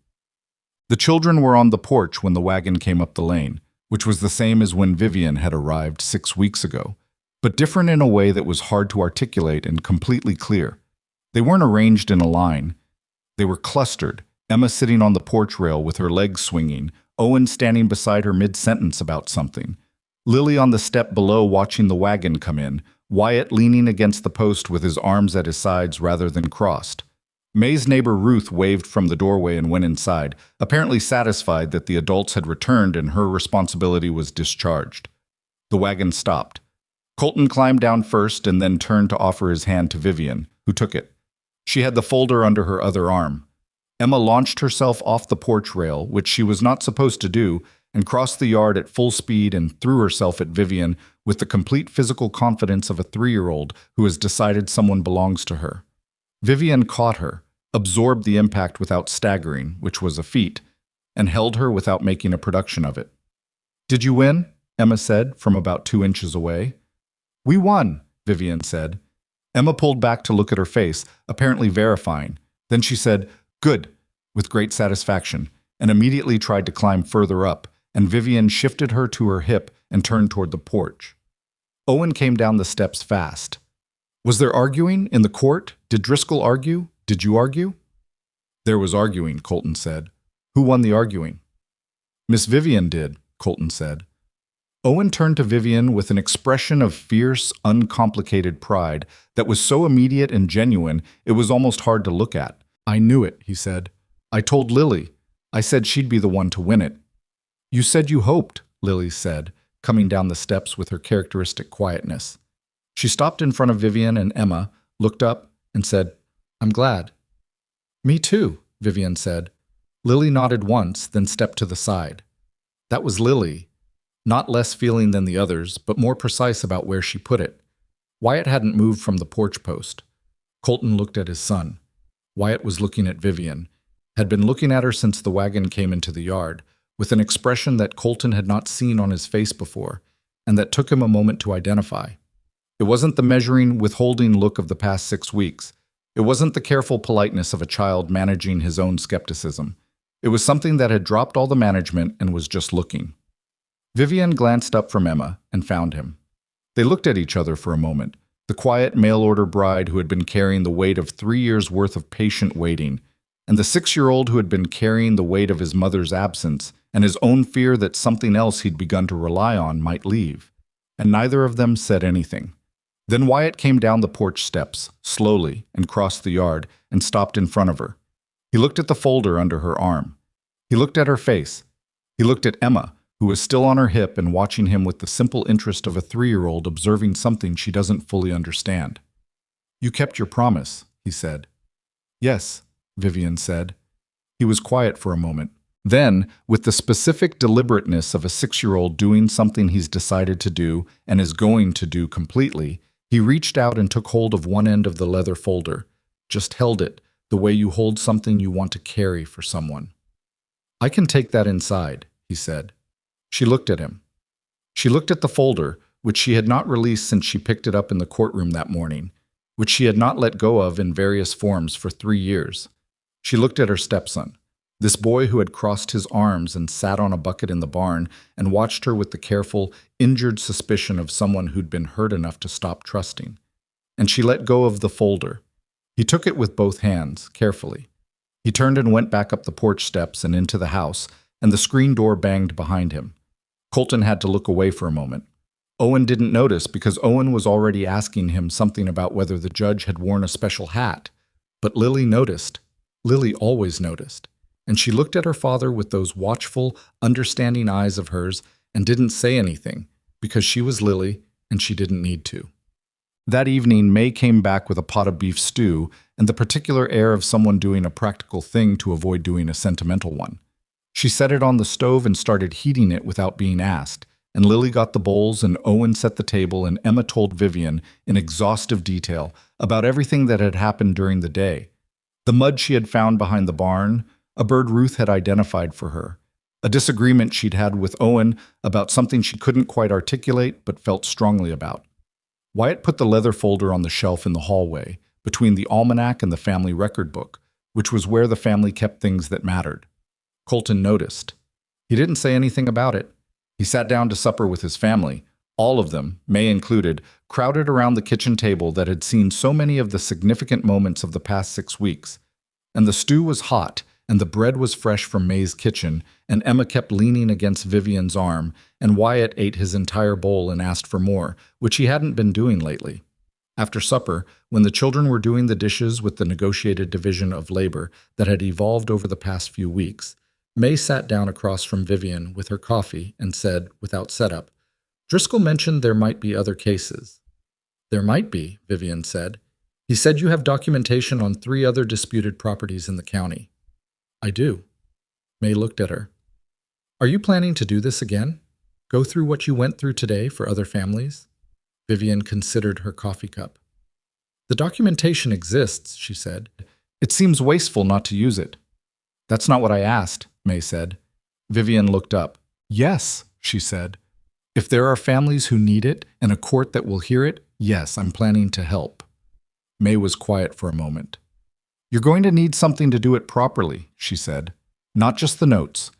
The children were on the porch when the wagon came up the lane, which was the same as when Vivienne had arrived 6 weeks ago, but different in a way that was hard to articulate and completely clear. They weren't arranged in a line. They were clustered, Emma sitting on the porch rail with her legs swinging, Owen standing beside her mid-sentence about something, Lily on the step below watching the wagon come in, Wyatt leaning against the post with his arms at his sides rather than crossed. May's neighbor Ruth waved from the doorway and went inside, apparently satisfied that the adults had returned and her responsibility was discharged. The wagon stopped. Colton climbed down first and then turned to offer his hand to Vivienne, who took it. She had the folder under her other arm. Emma launched herself off the porch rail, which she was not supposed to do, and crossed the yard at full speed and threw herself at Vivienne with the complete physical confidence of a 3-year-old who has decided someone belongs to her. Vivienne caught her, absorbed the impact without staggering, which was a feat, and held her without making a production of it. Did you win? Emma said from about 2 inches away. We won, Vivienne said. Emma pulled back to look at her face, apparently verifying. Then she said, good, with great satisfaction, and immediately tried to climb further up, and Vivienne shifted her to her hip and turned toward the porch. Owen came down the steps fast. Was there arguing in the court? Did Driscoll argue? Did you argue? There was arguing, Colton said. Who won the arguing? Miss Vivienne did, Colton said. Owen turned to Vivienne with an expression of fierce, uncomplicated pride that was so immediate and genuine it was almost hard to look at. I knew it, he said. I told Lily. I said she'd be the one to win it. You said you hoped, Lily said, coming down the steps with her characteristic quietness. She stopped in front of Vivienne and Emma, looked up, and said, I'm glad. Me too, Vivienne said. Lily nodded once, then stepped to the side. That was Lily, not less feeling than the others, but more precise about where she put it. Wyatt hadn't moved from the porch post. Colton looked at his son. Wyatt was looking at Vivienne, had been looking at her since the wagon came into the yard, with an expression that Colton had not seen on his face before, and that took him a moment to identify. It wasn't the measuring, withholding look of the past 6 weeks. It wasn't the careful politeness of a child managing his own skepticism. It was something that had dropped all the management and was just looking. Vivienne glanced up from Emma and found him. They looked at each other for a moment, the quiet mail-order bride who had been carrying the weight of 3 years' worth of patient waiting, and the 6-year-old who had been carrying the weight of his mother's absence and his own fear that something else he'd begun to rely on might leave. And neither of them said anything. Then Wyatt came down the porch steps, slowly, and crossed the yard, and stopped in front of her. He looked at the folder under her arm. He looked at her face. He looked at Emma, who was still on her hip and watching him with the simple interest of a 3-year-old observing something she doesn't fully understand. You kept your promise, he said. Yes, Vivienne said. He was quiet for a moment. Then, with the specific deliberateness of a 6-year-old doing something he's decided to do and is going to do completely, he reached out and took hold of one end of the leather folder, just held it, the way you hold something you want to carry for someone. I can take that inside, he said. She looked at him. She looked at the folder, which she had not released since she picked it up in the courtroom that morning, which she had not let go of in various forms for 3 years. She looked at her stepson, this boy who had crossed his arms and sat on a bucket in the barn and watched her with the careful, injured suspicion of someone who'd been hurt enough to stop trusting. And she let go of the folder. He took it with both hands, carefully. He turned and went back up the porch steps and into the house, and the screen door banged behind him. Colton had to look away for a moment. Owen didn't notice because Owen was already asking him something about whether the judge had worn a special hat. But Lily noticed. Lily always noticed. And she looked at her father with those watchful, understanding eyes of hers and didn't say anything, because she was Lily and she didn't need to. That evening, May came back with a pot of beef stew and the particular air of someone doing a practical thing to avoid doing a sentimental one. She set it on the stove and started heating it without being asked, and Lily got the bowls and Owen set the table and Emma told Vivienne in exhaustive detail about everything that had happened during the day. The mud she had found behind the barn, a bird Ruth had identified for her, a disagreement she'd had with Owen about something she couldn't quite articulate but felt strongly about. Wyatt put the leather folder on the shelf in the hallway, between the almanac and the family record book, which was where the family kept things that mattered. Colton noticed. He didn't say anything about it. He sat down to supper with his family. All of them, May included, crowded around the kitchen table that had seen so many of the significant moments of the past 6 weeks. And the stew was hot, and the bread was fresh from May's kitchen, and Emma kept leaning against Vivienne's arm, and Wyatt ate his entire bowl and asked for more, which he hadn't been doing lately. After supper, when the children were doing the dishes with the negotiated division of labor that had evolved over the past few weeks, May sat down across from Vivienne with her coffee and said, without setup, Driscoll mentioned there might be other cases. There might be, Vivienne said. He said you have documentation on 3 other disputed properties in the county. I do. May looked at her. Are you planning to do this again? Go through what you went through today for other families? Vivienne considered her coffee cup. The documentation exists, she said. It seems wasteful not to use it. That's not what I asked, May said. Vivienne looked up. Yes, she said. If there are families who need it and a court that will hear it, yes, I'm planning to help. May was quiet for a moment. You're going to need something to do it properly, she said. Not just the notes.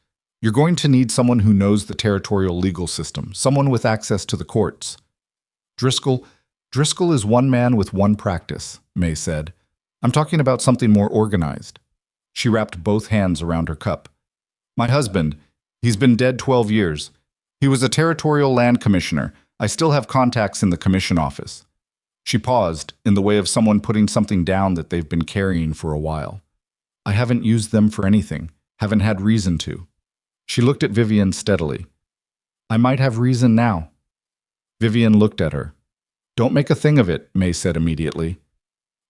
You're going to need someone who knows the territorial legal system, someone with access to the courts. Driscoll is one man with one practice, May said. I'm talking about something more organized. She wrapped both hands around her cup. My husband, he's been dead 12 years. He was a territorial land commissioner. I still have contacts in the commission office. She paused, in the way of someone putting something down that they've been carrying for a while. I haven't used them for anything, haven't had reason to. She looked at Vivienne steadily. I might have reason now. Vivienne looked at her. Don't make a thing of it, May said immediately.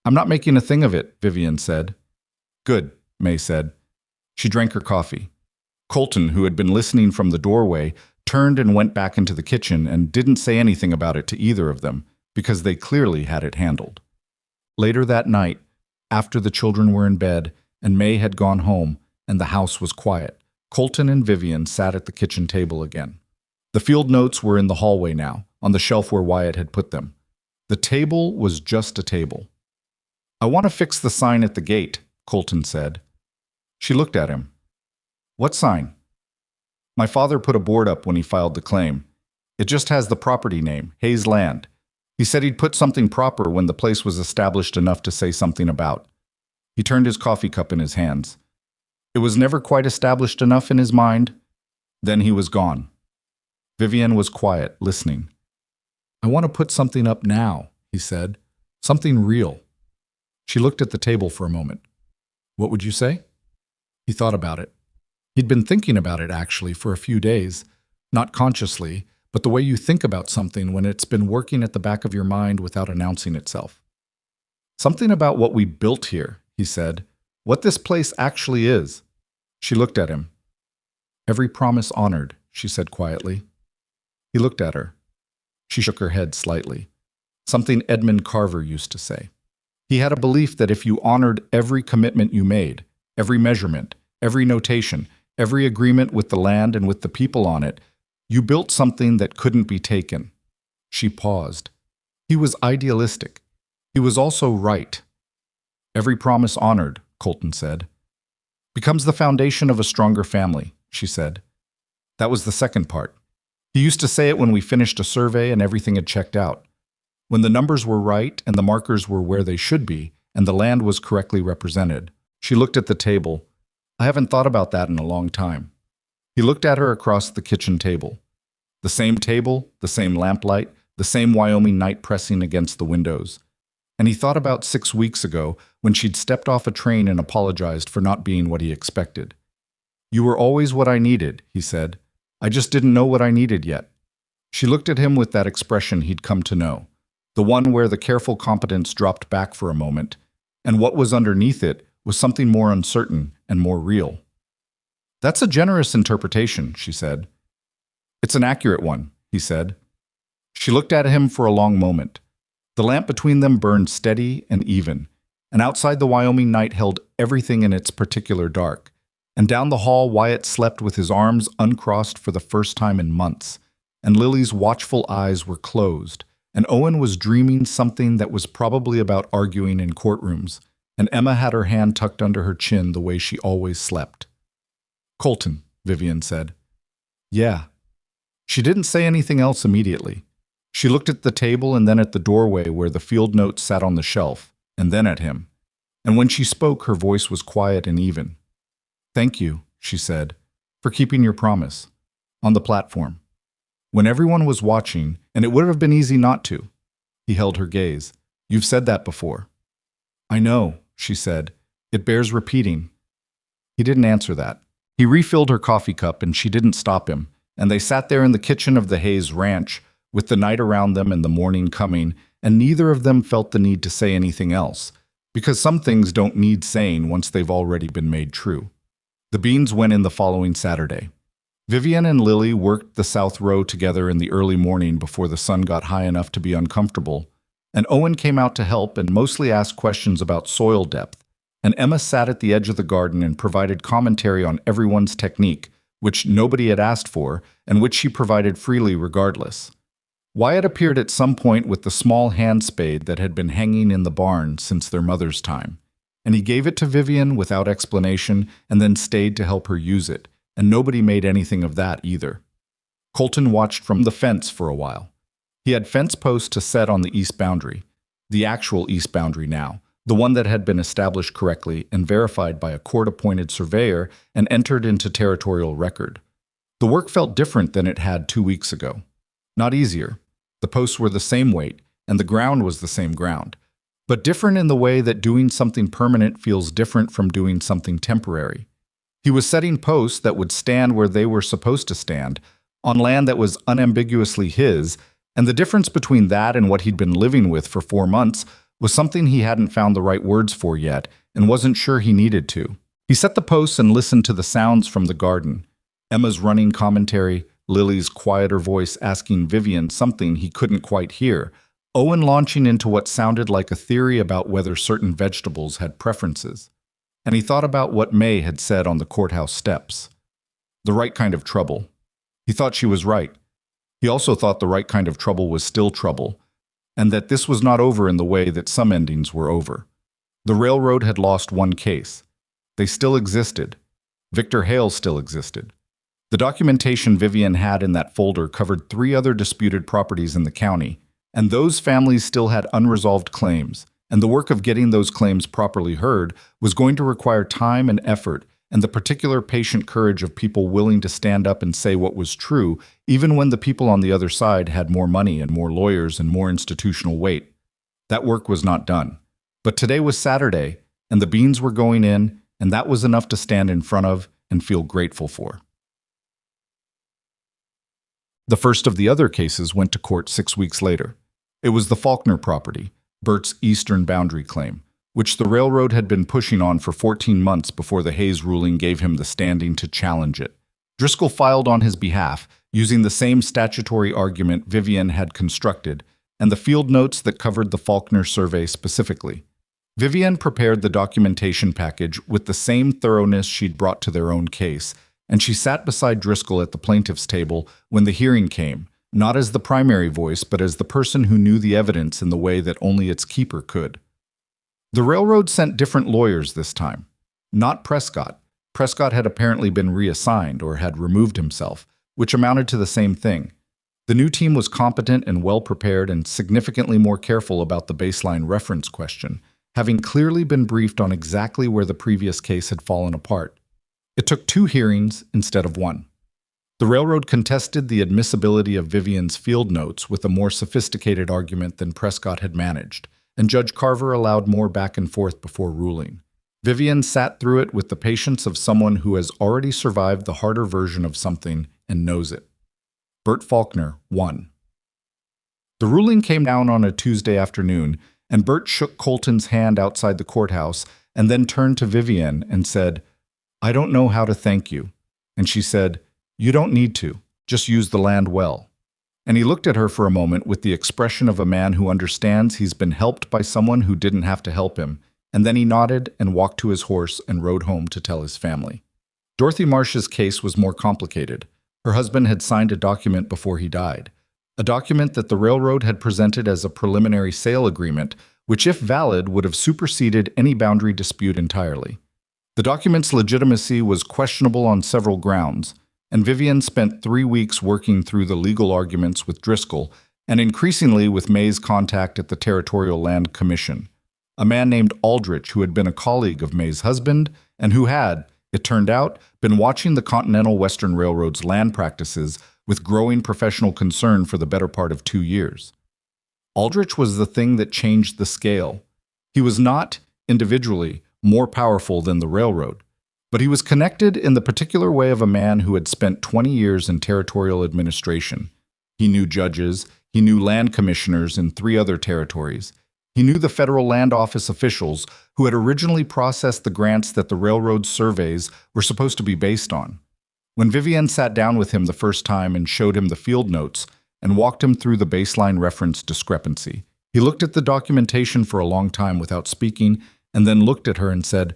I'm not making a thing of it, Vivienne said. Good, May said. She drank her coffee. Colton, who had been listening from the doorway, turned and went back into the kitchen and didn't say anything about it to either of them, because they clearly had it handled. Later that night, after the children were in bed and May had gone home and the house was quiet, Colton and Vivienne sat at the kitchen table again. The field notes were in the hallway now, on the shelf where Wyatt had put them. The table was just a table. I want to fix the sign at the gate, Colton said. She looked at him. What sign? My father put a board up when he filed the claim. It just has the property name, Hayes Land. He said he'd put something proper when the place was established enough to say something about. He turned his coffee cup in his hands. It was never quite established enough in his mind. Then he was gone. Vivienne was quiet, listening. I want to put something up now, he said. Something real. She looked at the table for a moment. What would you say? He thought about it. He'd been thinking about it, actually, for a few days. Not consciously, but the way you think about something when it's been working at the back of your mind without announcing itself. Something about what we built here, he said. What this place actually is. She looked at him. Every promise honored, she said quietly. He looked at her. She shook her head slightly. Something Edmund Carver used to say. He had a belief that if you honored every commitment you made, every measurement, every notation, every agreement with the land and with the people on it, you built something that couldn't be taken. She paused. He was idealistic. He was also right. Every promise honored, Colton said, becomes the foundation of a stronger family, she said. That was the second part. He used to say it when we finished a survey and everything had checked out. When the numbers were right and the markers were where they should be and the land was correctly represented. She looked at the table. I haven't thought about that in a long time. He looked at her across the kitchen table. The same lamplight, the same Wyoming night pressing against the windows. And he thought about 6 weeks ago when she'd stepped off a train and apologized for not being what he expected. You were always what I needed, he said. I just didn't know what I needed yet. She looked at him with that expression he'd come to know, the one where the careful competence dropped back for a moment, and what was underneath it was something more uncertain and more real. That's a generous interpretation, she said. It's an accurate one, he said. She looked at him for a long moment. The lamp between them burned steady and even, and outside the Wyoming night held everything in its particular dark. And down the hall, Wyatt slept with his arms uncrossed for the first time in months, and Lily's watchful eyes were closed, and Owen was dreaming something that was probably about arguing in courtrooms, and Emma had her hand tucked under her chin the way she always slept. Colton, Vivienne said. Yeah. She didn't say anything else immediately. She looked at the table and then at the doorway where the field notes sat on the shelf, and then at him. And when she spoke, her voice was quiet and even. Thank you, she said, for keeping your promise. On the platform. When everyone was watching, and it would have been easy not to. He held her gaze. You've said that before. I know, she said. It bears repeating. He didn't answer that. He refilled her coffee cup and she didn't stop him, and they sat there in the kitchen of the Hayes Ranch, with the night around them and the morning coming, and neither of them felt the need to say anything else, because some things don't need saying once they've already been made true. The beans went in the following Saturday. Vivienne and Lily worked the south row together in the early morning before the sun got high enough to be uncomfortable, and Owen came out to help and mostly asked questions about soil depth, and Emma sat at the edge of the garden and provided commentary on everyone's technique, which nobody had asked for and which she provided freely regardless. Wyatt appeared at some point with the small hand spade that had been hanging in the barn since their mother's time, and he gave it to Vivienne without explanation and then stayed to help her use it, and nobody made anything of that either. Colton watched from the fence for a while. He had fence posts to set on the east boundary, the actual east boundary now, the one that had been established correctly and verified by a court-appointed surveyor and entered into territorial record. The work felt different than it had 2 weeks ago. Not easier. The posts were the same weight, and the ground was the same ground, but different in the way that doing something permanent feels different from doing something temporary. He was setting posts that would stand where they were supposed to stand, on land that was unambiguously his, and the difference between that and what he'd been living with for 4 months was something he hadn't found the right words for yet and wasn't sure he needed to. He set the posts and listened to the sounds from the garden. Emma's running commentary, Lily's quieter voice asking Vivienne something he couldn't quite hear, Owen launching into what sounded like a theory about whether certain vegetables had preferences. And he thought about what May had said on the courthouse steps. The right kind of trouble. He thought she was right. He also thought the right kind of trouble was still trouble, and that this was not over in the way that some endings were over. The railroad had lost one case. They still existed. Victor Hale still existed. The documentation Vivienne had in that folder covered 3 other disputed properties in the county, and those families still had unresolved claims, and the work of getting those claims properly heard was going to require time and effort and the particular patient courage of people willing to stand up and say what was true, even when the people on the other side had more money and more lawyers and more institutional weight. That work was not done. But today was Saturday, and the beans were going in, and that was enough to stand in front of and feel grateful for. The first of the other cases went to court 6 weeks later. It was the Faulkner property, Bert's eastern boundary claim, which the railroad had been pushing on for 14 months before the Hayes ruling gave him the standing to challenge it. Driscoll filed on his behalf, using the same statutory argument Vivienne had constructed, and the field notes that covered the Faulkner survey specifically. Vivienne prepared the documentation package with the same thoroughness she'd brought to their own case, and she sat beside Driscoll at the plaintiff's table when the hearing came, not as the primary voice, but as the person who knew the evidence in the way that only its keeper could. The railroad sent different lawyers this time. Not Prescott. Prescott had apparently been reassigned or had removed himself, which amounted to the same thing. The new team was competent and well-prepared and significantly more careful about the baseline reference question, having clearly been briefed on exactly where the previous case had fallen apart. It took 2 hearings instead of 1. The railroad contested the admissibility of Vivienne's field notes with a more sophisticated argument than Prescott had managed, and Judge Carver allowed more back and forth before ruling. Vivienne sat through it with the patience of someone who has already survived the harder version of something and knows it. Bert Faulkner won. The ruling came down on a Tuesday afternoon, and Bert shook Colton's hand outside the courthouse and then turned to Vivienne and said, "I don't know how to thank you." And she said, "You don't need to. Just use the land well." And he looked at her for a moment with the expression of a man who understands he's been helped by someone who didn't have to help him, and then he nodded and walked to his horse and rode home to tell his family. Dorothy Marsh's case was more complicated. Her husband had signed a document before he died, a document that the railroad had presented as a preliminary sale agreement, which, if valid, would have superseded any boundary dispute entirely. The document's legitimacy was questionable on several grounds, and Vivienne spent 3 weeks working through the legal arguments with Driscoll and increasingly with May's contact at the Territorial Land Commission, a man named Aldrich who had been a colleague of May's husband and who had, it turned out, been watching the Continental Western Railroad's land practices with growing professional concern for the better part of 2 years. Aldrich was the thing that changed the scale. He was not, individually, more powerful than the railroad, but he was connected in the particular way of a man who had spent 20 years in territorial administration. He knew judges, he knew land commissioners in 3 other territories. He knew the federal land office officials who had originally processed the grants that the railroad surveys were supposed to be based on. When Vivienne sat down with him the first time and showed him the field notes and walked him through the baseline reference discrepancy, he looked at the documentation for a long time without speaking and then looked at her and said,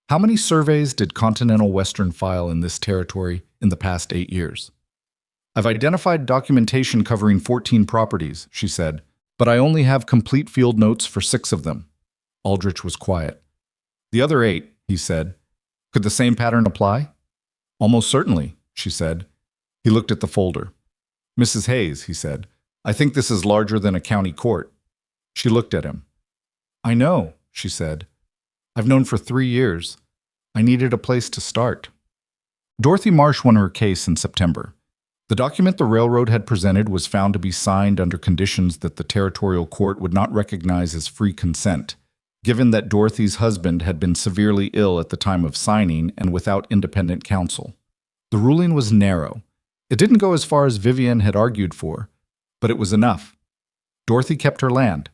How many surveys did Continental Western file in this territory in the past 8 years? I've identified documentation covering 14 properties, she said, but I only have complete field notes for 6 of them. Aldrich was quiet. The other 8, he said. Could the same pattern apply? Almost certainly, she said. He looked at the folder. Mrs. Hayes, he said, I think this is larger than a county court. She looked at him. I know, she said. I've known for 3 years. I needed a place to start. Dorothy Marsh won her case in September. The document the railroad had presented was found to be signed under conditions that the territorial court would not recognize as free consent, given that Dorothy's husband had been severely ill at the time of signing and without independent counsel. The ruling was narrow. It didn't go as far as Vivienne had argued for, but it was enough. Dorothy kept her land.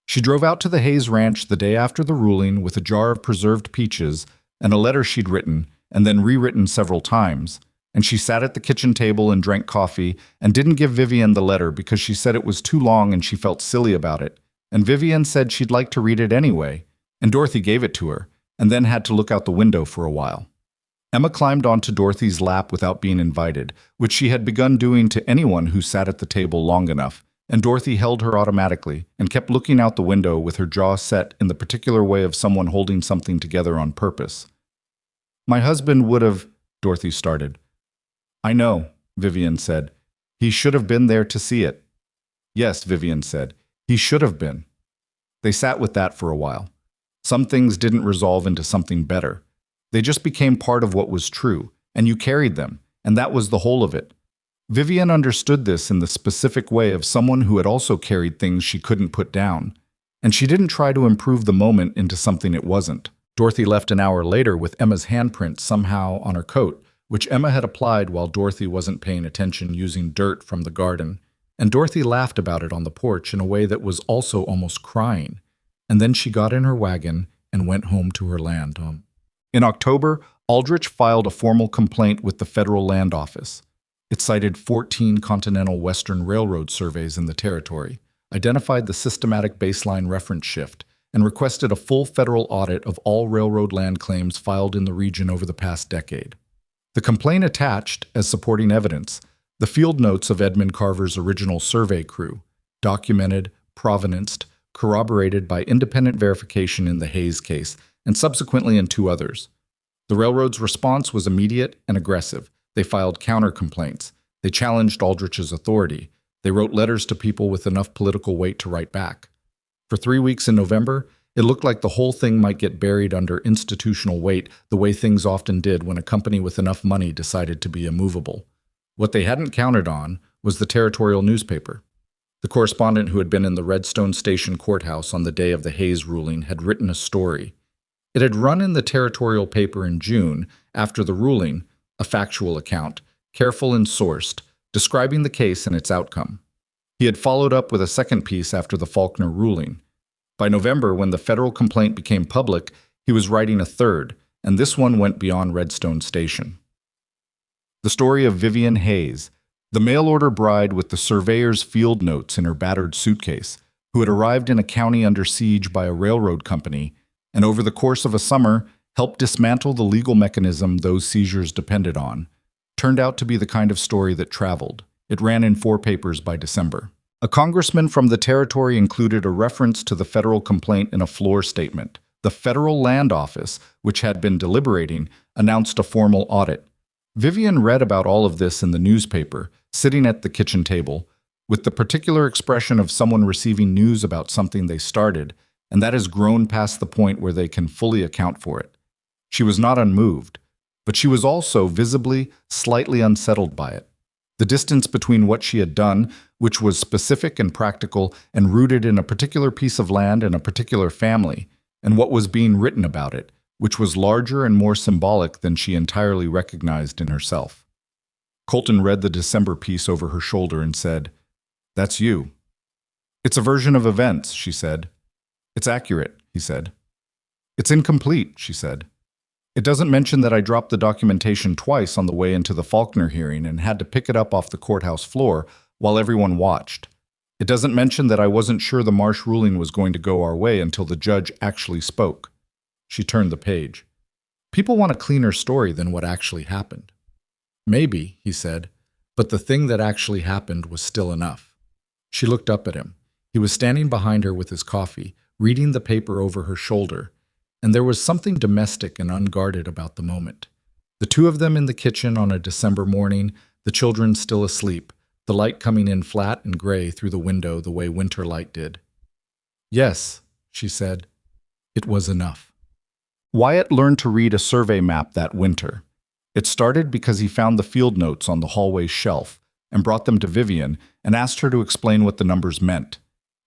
She drove out to the Hayes Ranch the day after the ruling with a jar of preserved peaches and a letter she'd written and then rewritten several times, and she sat at the kitchen table and drank coffee and didn't give Vivienne the letter because she said it was too long and she felt silly about it, and Vivienne said she'd like to read it anyway, and Dorothy gave it to her, and then had to look out the window for a while. Emma climbed onto Dorothy's lap without being invited, which she had begun doing to anyone who sat at the table long enough, and Dorothy held her automatically and kept looking out the window with her jaw set in the particular way of someone holding something together on purpose. My husband would have, Dorothy started. I know, Vivienne said. He should have been there to see it. Yes, Vivienne said. He should have been. They sat with that for a while. Some things didn't resolve into something better. They just became part of what was true, and you carried them, and that was the whole of it. Vivienne understood this in the specific way of someone who had also carried things she couldn't put down, and she didn't try to improve the moment into something it wasn't. Dorothy left an hour later with Emma's handprint somehow on her coat, which Emma had applied while Dorothy wasn't paying attention using dirt from the garden, and Dorothy laughed about it on the porch in a way that was also almost crying, and then she got in her wagon and went home to her land. In October, Aldrich filed a formal complaint with the Federal Land Office. It cited 14 Continental Western Railroad surveys in the territory, identified the systematic baseline reference shift, and requested a full federal audit of all railroad land claims filed in the region over the past decade. The complaint attached, as supporting evidence, the field notes of Edmund Carver's original survey crew, documented, provenanced, corroborated by independent verification in the Hayes case, and subsequently in 2 others. The railroad's response was immediate and aggressive. They filed counter-complaints. They challenged Aldrich's authority. They wrote letters to people with enough political weight to write back. For 3 weeks in November, it looked like the whole thing might get buried under institutional weight the way things often did when a company with enough money decided to be immovable. What they hadn't counted on was the territorial newspaper. The correspondent who had been in the Redstone Station courthouse on the day of the Hayes ruling had written a story. It had run in the territorial paper in June after the ruling, a factual account, careful and sourced, describing the case and its outcome. He had followed up with a second piece after the Faulkner ruling. By November, when the federal complaint became public, he was writing a third, and this one went beyond Redstone Station. The story of Vivienne Hayes, the mail-order bride with the surveyor's field notes in her battered suitcase, who had arrived in a county under siege by a railroad company, and over the course of a summer helped dismantle the legal mechanism those seizures depended on, turned out to be the kind of story that traveled. It ran in 4 papers by December. A congressman from the territory included a reference to the federal complaint in a floor statement. The Federal Land Office, which had been deliberating, announced a formal audit. Vivienne read about all of this in the newspaper, sitting at the kitchen table, with the particular expression of someone receiving news about something they started, and that has grown past the point where they can fully account for it. She was not unmoved, but she was also visibly, slightly unsettled by it. The distance between what she had done, which was specific and practical and rooted in a particular piece of land and a particular family, and what was being written about it, which was larger and more symbolic than she entirely recognized in herself. Colton read the December piece over her shoulder and said, "That's you." "It's a version of events," she said. "It's accurate," he said. "It's incomplete," she said. "It doesn't mention that I dropped the documentation twice on the way into the Faulkner hearing and had to pick it up off the courthouse floor while everyone watched. It doesn't mention that I wasn't sure the Marsh ruling was going to go our way until the judge actually spoke." She turned the page. People want a cleaner story than what actually happened. Maybe, he said, but the thing that actually happened was still enough. She looked up at him. He was standing behind her with his coffee, reading the paper over her shoulder, and there was something domestic and unguarded about the moment. The two of them in the kitchen on a December morning, the children still asleep, the light coming in flat and gray through the window the way winter light did. Yes, she said, it was enough. Wyatt learned to read a survey map that winter. It started because he found the field notes on the hallway shelf and brought them to Vivienne and asked her to explain what the numbers meant.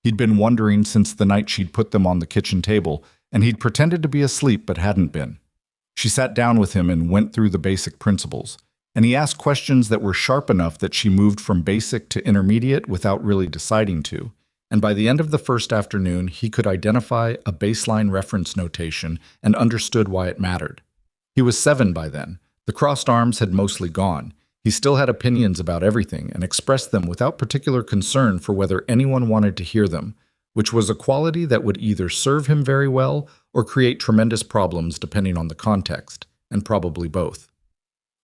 He'd been wondering since the night she'd put them on the kitchen table, and he'd pretended to be asleep but hadn't been. She sat down with him and went through the basic principles, and he asked questions that were sharp enough that she moved from basic to intermediate without really deciding to. And by the end of the first afternoon, he could identify a baseline reference notation and understood why it mattered. He was 7 by then. The crossed arms had mostly gone. He still had opinions about everything and expressed them without particular concern for whether anyone wanted to hear them, which was a quality that would either serve him very well or create tremendous problems depending on the context, and probably both.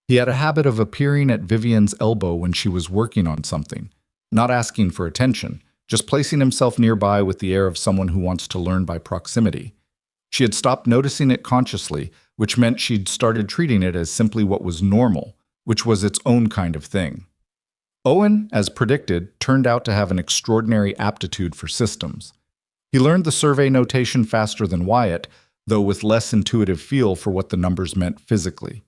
He had a habit of appearing at Vivienne's elbow when she was working on something, not asking for attention, just placing himself nearby with the air of someone who wants to learn by proximity. She had stopped noticing it consciously, which meant she'd started treating it as simply what was normal, which was its own kind of thing. Owen, as predicted, turned out to have an extraordinary aptitude for systems. He learned the survey notation faster than Wyatt, though with less intuitive feel for what the numbers meant physically.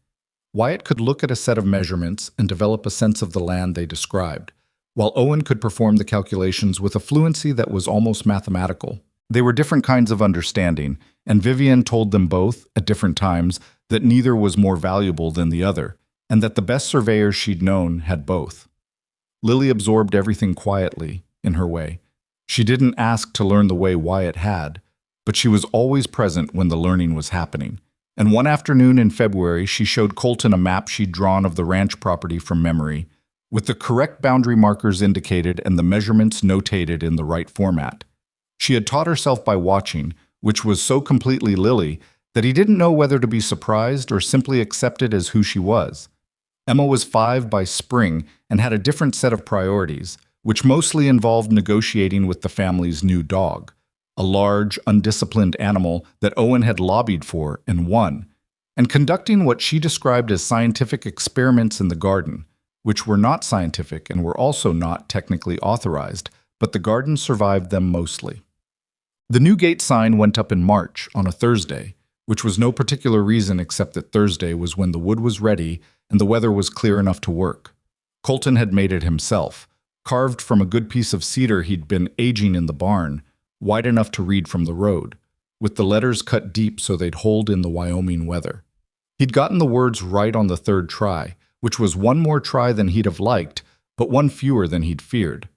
Wyatt could look at a set of measurements and develop a sense of the land they described, while Owen could perform the calculations with a fluency that was almost mathematical. They were different kinds of understanding, and Vivienne told them both, at different times, that neither was more valuable than the other, and that the best surveyors she'd known had both. Lily absorbed everything quietly, in her way. She didn't ask to learn the way Wyatt had, but she was always present when the learning was happening. And one afternoon in February, she showed Colton a map she'd drawn of the ranch property from memory, with the correct boundary markers indicated and the measurements notated in the right format. She had taught herself by watching, which was so completely Lily that he didn't know whether to be surprised or simply accept it as who she was. Emma was 5 by spring and had a different set of priorities, which mostly involved negotiating with the family's new dog, a large, undisciplined animal that Owen had lobbied for and won, and conducting what she described as scientific experiments in the garden, which were not scientific and were also not technically authorized, but the garden survived them mostly. The new gate sign went up in March, on a Thursday, which was no particular reason except that Thursday was when the wood was ready and the weather was clear enough to work. Colton had made it himself, carved from a good piece of cedar he'd been aging in the barn, wide enough to read from the road, with the letters cut deep so they'd hold in the Wyoming weather. He'd gotten the words right on the 3rd try, which was one more try than he'd have liked, but one fewer than he'd feared.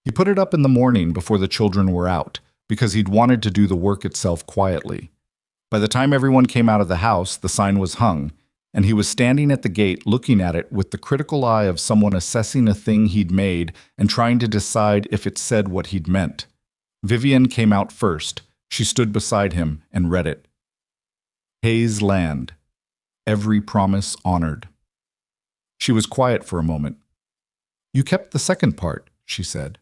He put it up in the morning before the children were out, because he'd wanted to do the work itself quietly. By the time everyone came out of the house, the sign was hung, and he was standing at the gate looking at it with the critical eye of someone assessing a thing he'd made and trying to decide if it said what he'd meant. Vivienne came out first. She stood beside him and read it. Hayes Land. Every promise honored. She was quiet for a moment. You kept the second part, she said.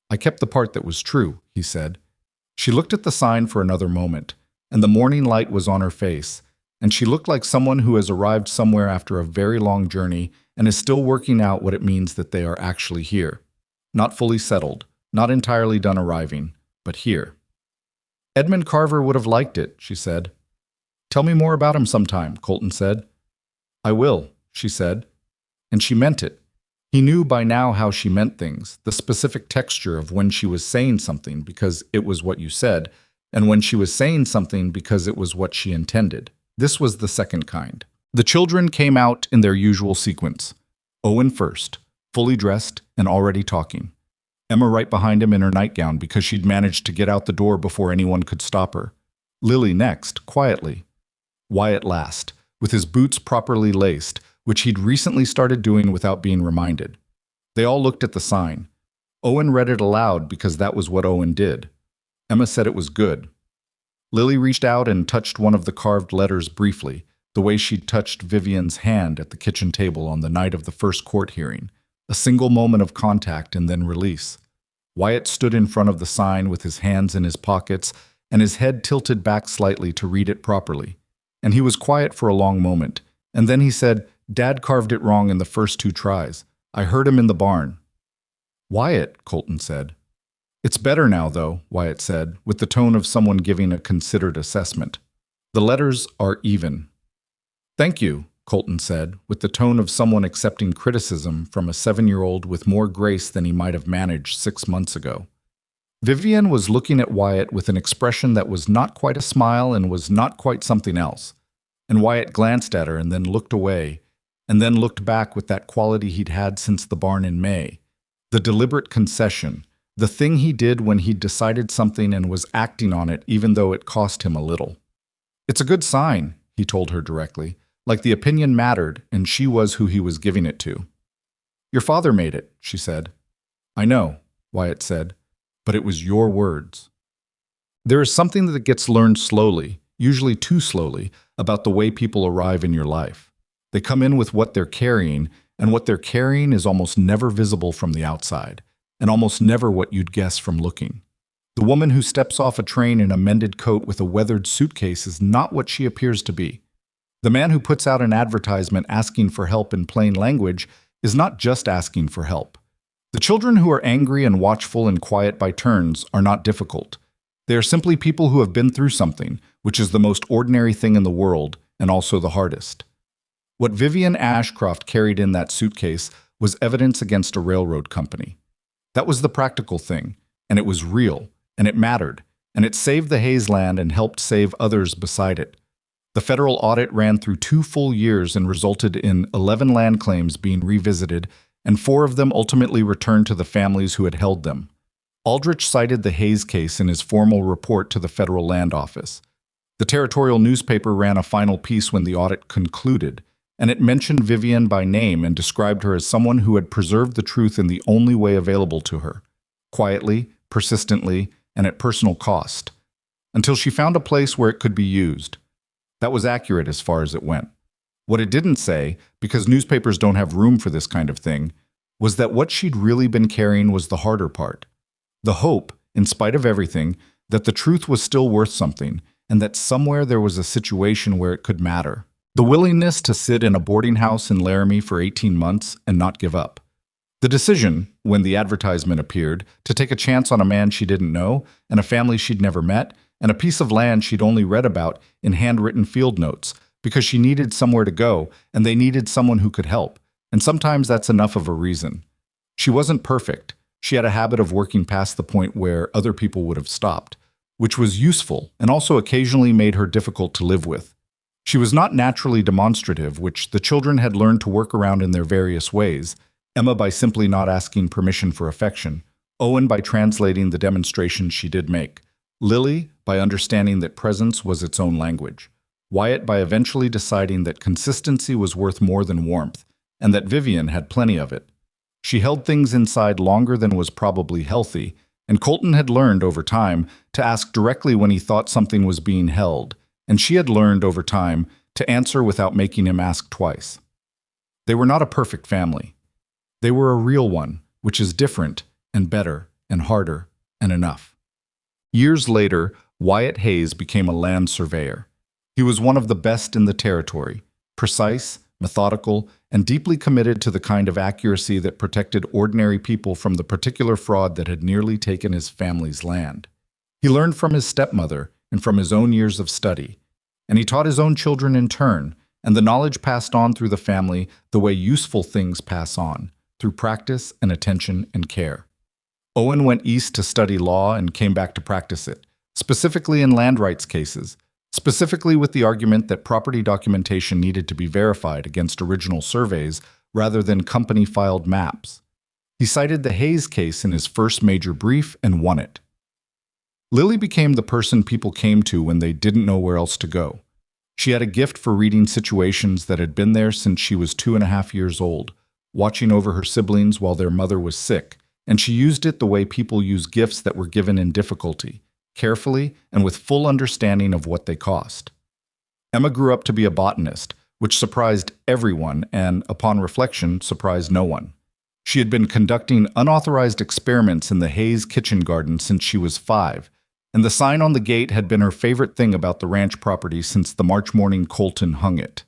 I kept the part that was true, he said. She looked at the sign for another moment, and the morning light was on her face, and she looked like someone who has arrived somewhere after a very long journey and is still working out what it means that they are actually here. Not fully settled, not entirely done arriving, but here. Edmund Carver would have liked it, she said. Tell me more about him sometime, Colton said. I will, she said. And she meant it. He knew by now how she meant things, the specific texture of when she was saying something because it was what you said, and when she was saying something because it was what she intended. This was the second kind. The children came out in their usual sequence. Owen first, fully dressed and already talking. Emma right behind him in her nightgown because she'd managed to get out the door before anyone could stop her. Lily next, quietly. Wyatt last, with his boots properly laced, which he'd recently started doing without being reminded. They all looked at the sign. Owen read it aloud because that was what Owen did. Emma said it was good. Lily reached out and touched one of the carved letters briefly, the way she'd touched Vivienne's hand at the kitchen table on the night of the first court hearing. A single moment of contact and then release. Wyatt stood in front of the sign with his hands in his pockets and his head tilted back slightly to read it properly. And he was quiet for a long moment. And then he said, "Dad carved it wrong in the first 2 tries. I heard him in the barn." "Wyatt," Colton said. "It's better now, though," Wyatt said, with the tone of someone giving a considered assessment. "The letters are even." "Thank you," Colton said, with the tone of someone accepting criticism from a 7-year-old with more grace than he might have managed 6 months ago. Vivienne was looking at Wyatt with an expression that was not quite a smile and was not quite something else. And Wyatt glanced at her and then looked away, and then looked back with that quality he'd had since the barn in May. The deliberate concession, the thing he did when he'd decided something and was acting on it even though it cost him a little. "It's a good sign," he told her directly, like the opinion mattered and she was who he was giving it to. "Your father made it," she said. "I know," Wyatt said, "but it was your words." There is something that gets learned slowly, usually too slowly, about the way people arrive in your life. They come in with what they're carrying, and what they're carrying is almost never visible from the outside, and almost never what you'd guess from looking. The woman who steps off a train in a mended coat with a weathered suitcase is not what she appears to be. The man who puts out an advertisement asking for help in plain language is not just asking for help. The children who are angry and watchful and quiet by turns are not difficult. They are simply people who have been through something, which is the most ordinary thing in the world, and also the hardest. What Vivienne Ashcroft carried in that suitcase was evidence against a railroad company. That was the practical thing, and it was real, and it mattered, and it saved the Hayes land and helped save others beside it. The federal audit ran through 2 full years and resulted in 11 land claims being revisited, and 4 of them ultimately returned to the families who had held them. Aldrich cited the Hayes case in his formal report to the Federal Land Office. The territorial newspaper ran a final piece when the audit concluded, and it mentioned Vivienne by name and described her as someone who had preserved the truth in the only way available to her, quietly, persistently, and at personal cost, until she found a place where it could be used. That was accurate as far as it went. What it didn't say, because newspapers don't have room for this kind of thing, was that what she'd really been carrying was the harder part. The hope, in spite of everything, that the truth was still worth something, and that somewhere there was a situation where it could matter. The willingness to sit in a boarding house in Laramie for 18 months and not give up. The decision, when the advertisement appeared, to take a chance on a man she didn't know, and a family she'd never met, and a piece of land she'd only read about in handwritten field notes, because she needed somewhere to go, and they needed someone who could help. And sometimes that's enough of a reason. She wasn't perfect. She had a habit of working past the point where other people would have stopped, which was useful and also occasionally made her difficult to live with. She was not naturally demonstrative, which the children had learned to work around in their various ways, Emma by simply not asking permission for affection, Owen by translating the demonstrations she did make, Lily by understanding that presence was its own language, Wyatt by eventually deciding that consistency was worth more than warmth, and that Vivienne had plenty of it. She held things inside longer than was probably healthy, and Colton had learned over time to ask directly when he thought something was being held, and she had learned over time to answer without making him ask twice. They were not a perfect family. They were a real one, which is different and better and harder and enough. Years later, Wyatt Hayes became a land surveyor. He was one of the best in the territory, precise, methodical, and deeply committed to the kind of accuracy that protected ordinary people from the particular fraud that had nearly taken his family's land. He learned from his stepmother and from his own years of study, and he taught his own children in turn, and the knowledge passed on through the family the way useful things pass on, through practice and attention and care. Owen went east to study law and came back to practice it, specifically in land rights cases, specifically with the argument that property documentation needed to be verified against original surveys rather than company-filed maps. He cited the Hayes case in his first major brief and won it. Lily became the person people came to when they didn't know where else to go. She had a gift for reading situations that had been there since she was 2.5 years old, watching over her siblings while their mother was sick, and she used it the way people use gifts that were given in difficulty, carefully and with full understanding of what they cost. Emma grew up to be a botanist, which surprised everyone and, upon reflection, surprised no one. She had been conducting unauthorized experiments in the Hayes kitchen garden since she was 5, and the sign on the gate had been her favorite thing about the ranch property since the March morning Colton hung it.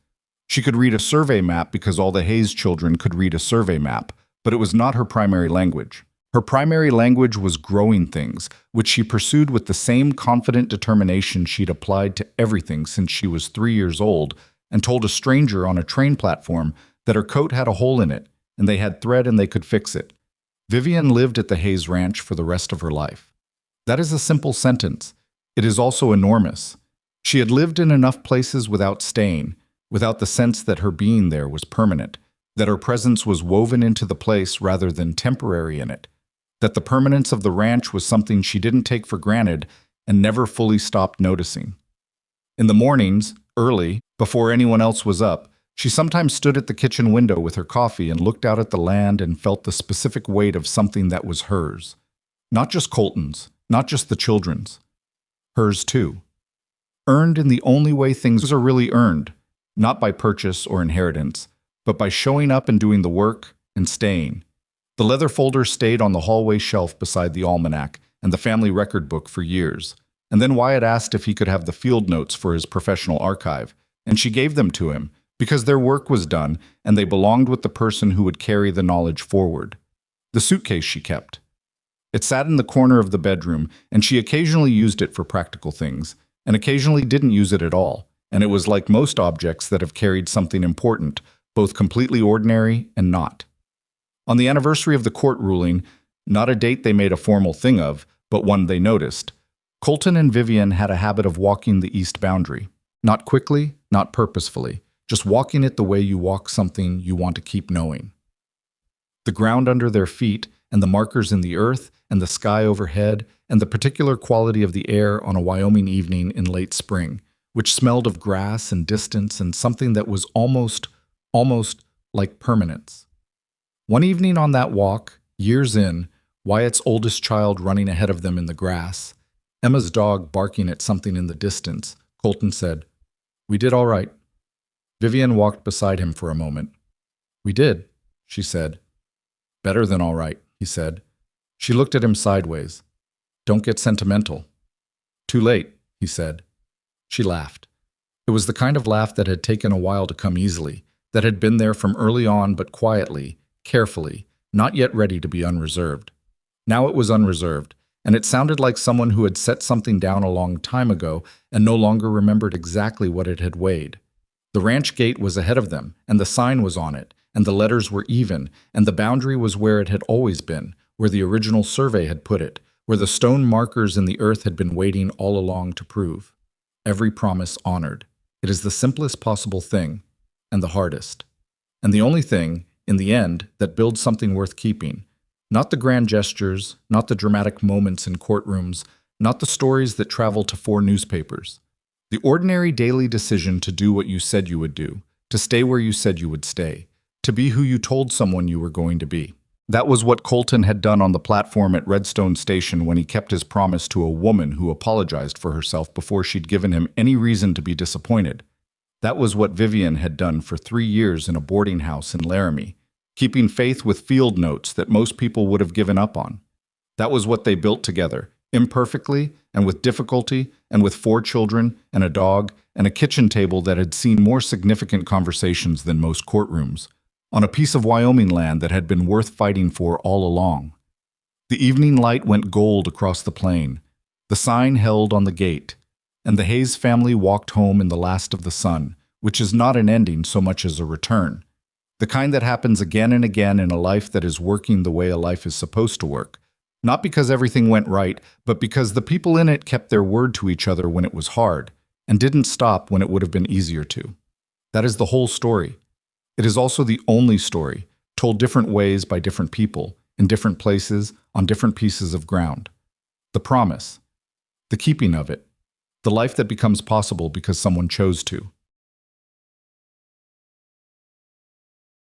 She could read a survey map because all the Hayes children could read a survey map, but it was not her primary language. Her primary language was growing things, which she pursued with the same confident determination she'd applied to everything since she was 3 years old, and told a stranger on a train platform that her coat had a hole in it, and they had thread and they could fix it. Vivienne lived at the Hayes Ranch for the rest of her life. That is a simple sentence. It is also enormous. She had lived in enough places without staying, without the sense that her being there was permanent, that her presence was woven into the place rather than temporary in it, that the permanence of the ranch was something she didn't take for granted and never fully stopped noticing. In the mornings, early, before anyone else was up, she sometimes stood at the kitchen window with her coffee and looked out at the land and felt the specific weight of something that was hers. Not just Colton's, not just the children's. Hers too. Earned in the only way things are really earned, not by purchase or inheritance, but by showing up and doing the work and staying. The leather folder stayed on the hallway shelf beside the almanac and the family record book for years, and then Wyatt asked if he could have the field notes for his professional archive, and she gave them to him because their work was done and they belonged with the person who would carry the knowledge forward. The suitcase she kept. It sat in the corner of the bedroom, and she occasionally used it for practical things, and occasionally didn't use it at all, and it was like most objects that have carried something important, both completely ordinary and not. On the anniversary of the court ruling, not a date they made a formal thing of, but one they noticed, Colton and Vivienne had a habit of walking the east boundary. Not quickly, not purposefully, just walking it the way you walk something you want to keep knowing. The ground under their feet, and the markers in the earth, and the sky overhead, and the particular quality of the air on a Wyoming evening in late spring, which smelled of grass and distance and something that was almost like permanence. One evening on that walk, years in, Wyatt's oldest child running ahead of them in the grass, Emma's dog barking at something in the distance, Colton said, "We did all right." Vivienne walked beside him for a moment. "We did," she said. "Better than all right," he said. She looked at him sideways. "Don't get sentimental." "Too late," he said. She laughed. It was the kind of laugh that had taken a while to come easily, that had been there from early on but quietly, carefully, not yet ready to be unreserved. Now it was unreserved, and it sounded like someone who had set something down a long time ago and no longer remembered exactly what it had weighed. The ranch gate was ahead of them, and the sign was on it, and the letters were even, and the boundary was where it had always been, where the original survey had put it, where the stone markers in the earth had been waiting all along to prove. Every promise honored. It is the simplest possible thing, and the hardest. And the only thing, in the end, that builds something worth keeping. Not the grand gestures, not the dramatic moments in courtrooms, not the stories that travel to 4 newspapers. The ordinary daily decision to do what you said you would do, to stay where you said you would stay, to be who you told someone you were going to be. That was what Colton had done on the platform at Redstone Station when he kept his promise to a woman who apologized for herself before she'd given him any reason to be disappointed. That was what Vivienne had done for 3 years in a boarding house in Laramie, keeping faith with field notes that most people would have given up on. That was what they built together, imperfectly and with difficulty and with 4 children and a dog and a kitchen table that had seen more significant conversations than most courtrooms, on a piece of Wyoming land that had been worth fighting for all along. The evening light went gold across the plain. The sign held on the gate, and the Hayes family walked home in the last of the sun, which is not an ending so much as a return. The kind that happens again and again in a life that is working the way a life is supposed to work. Not because everything went right, but because the people in it kept their word to each other when it was hard, and didn't stop when it would have been easier to. That is the whole story. It is also the only story, told different ways by different people, in different places, on different pieces of ground. The promise, the keeping of it, the life that becomes possible because someone chose to.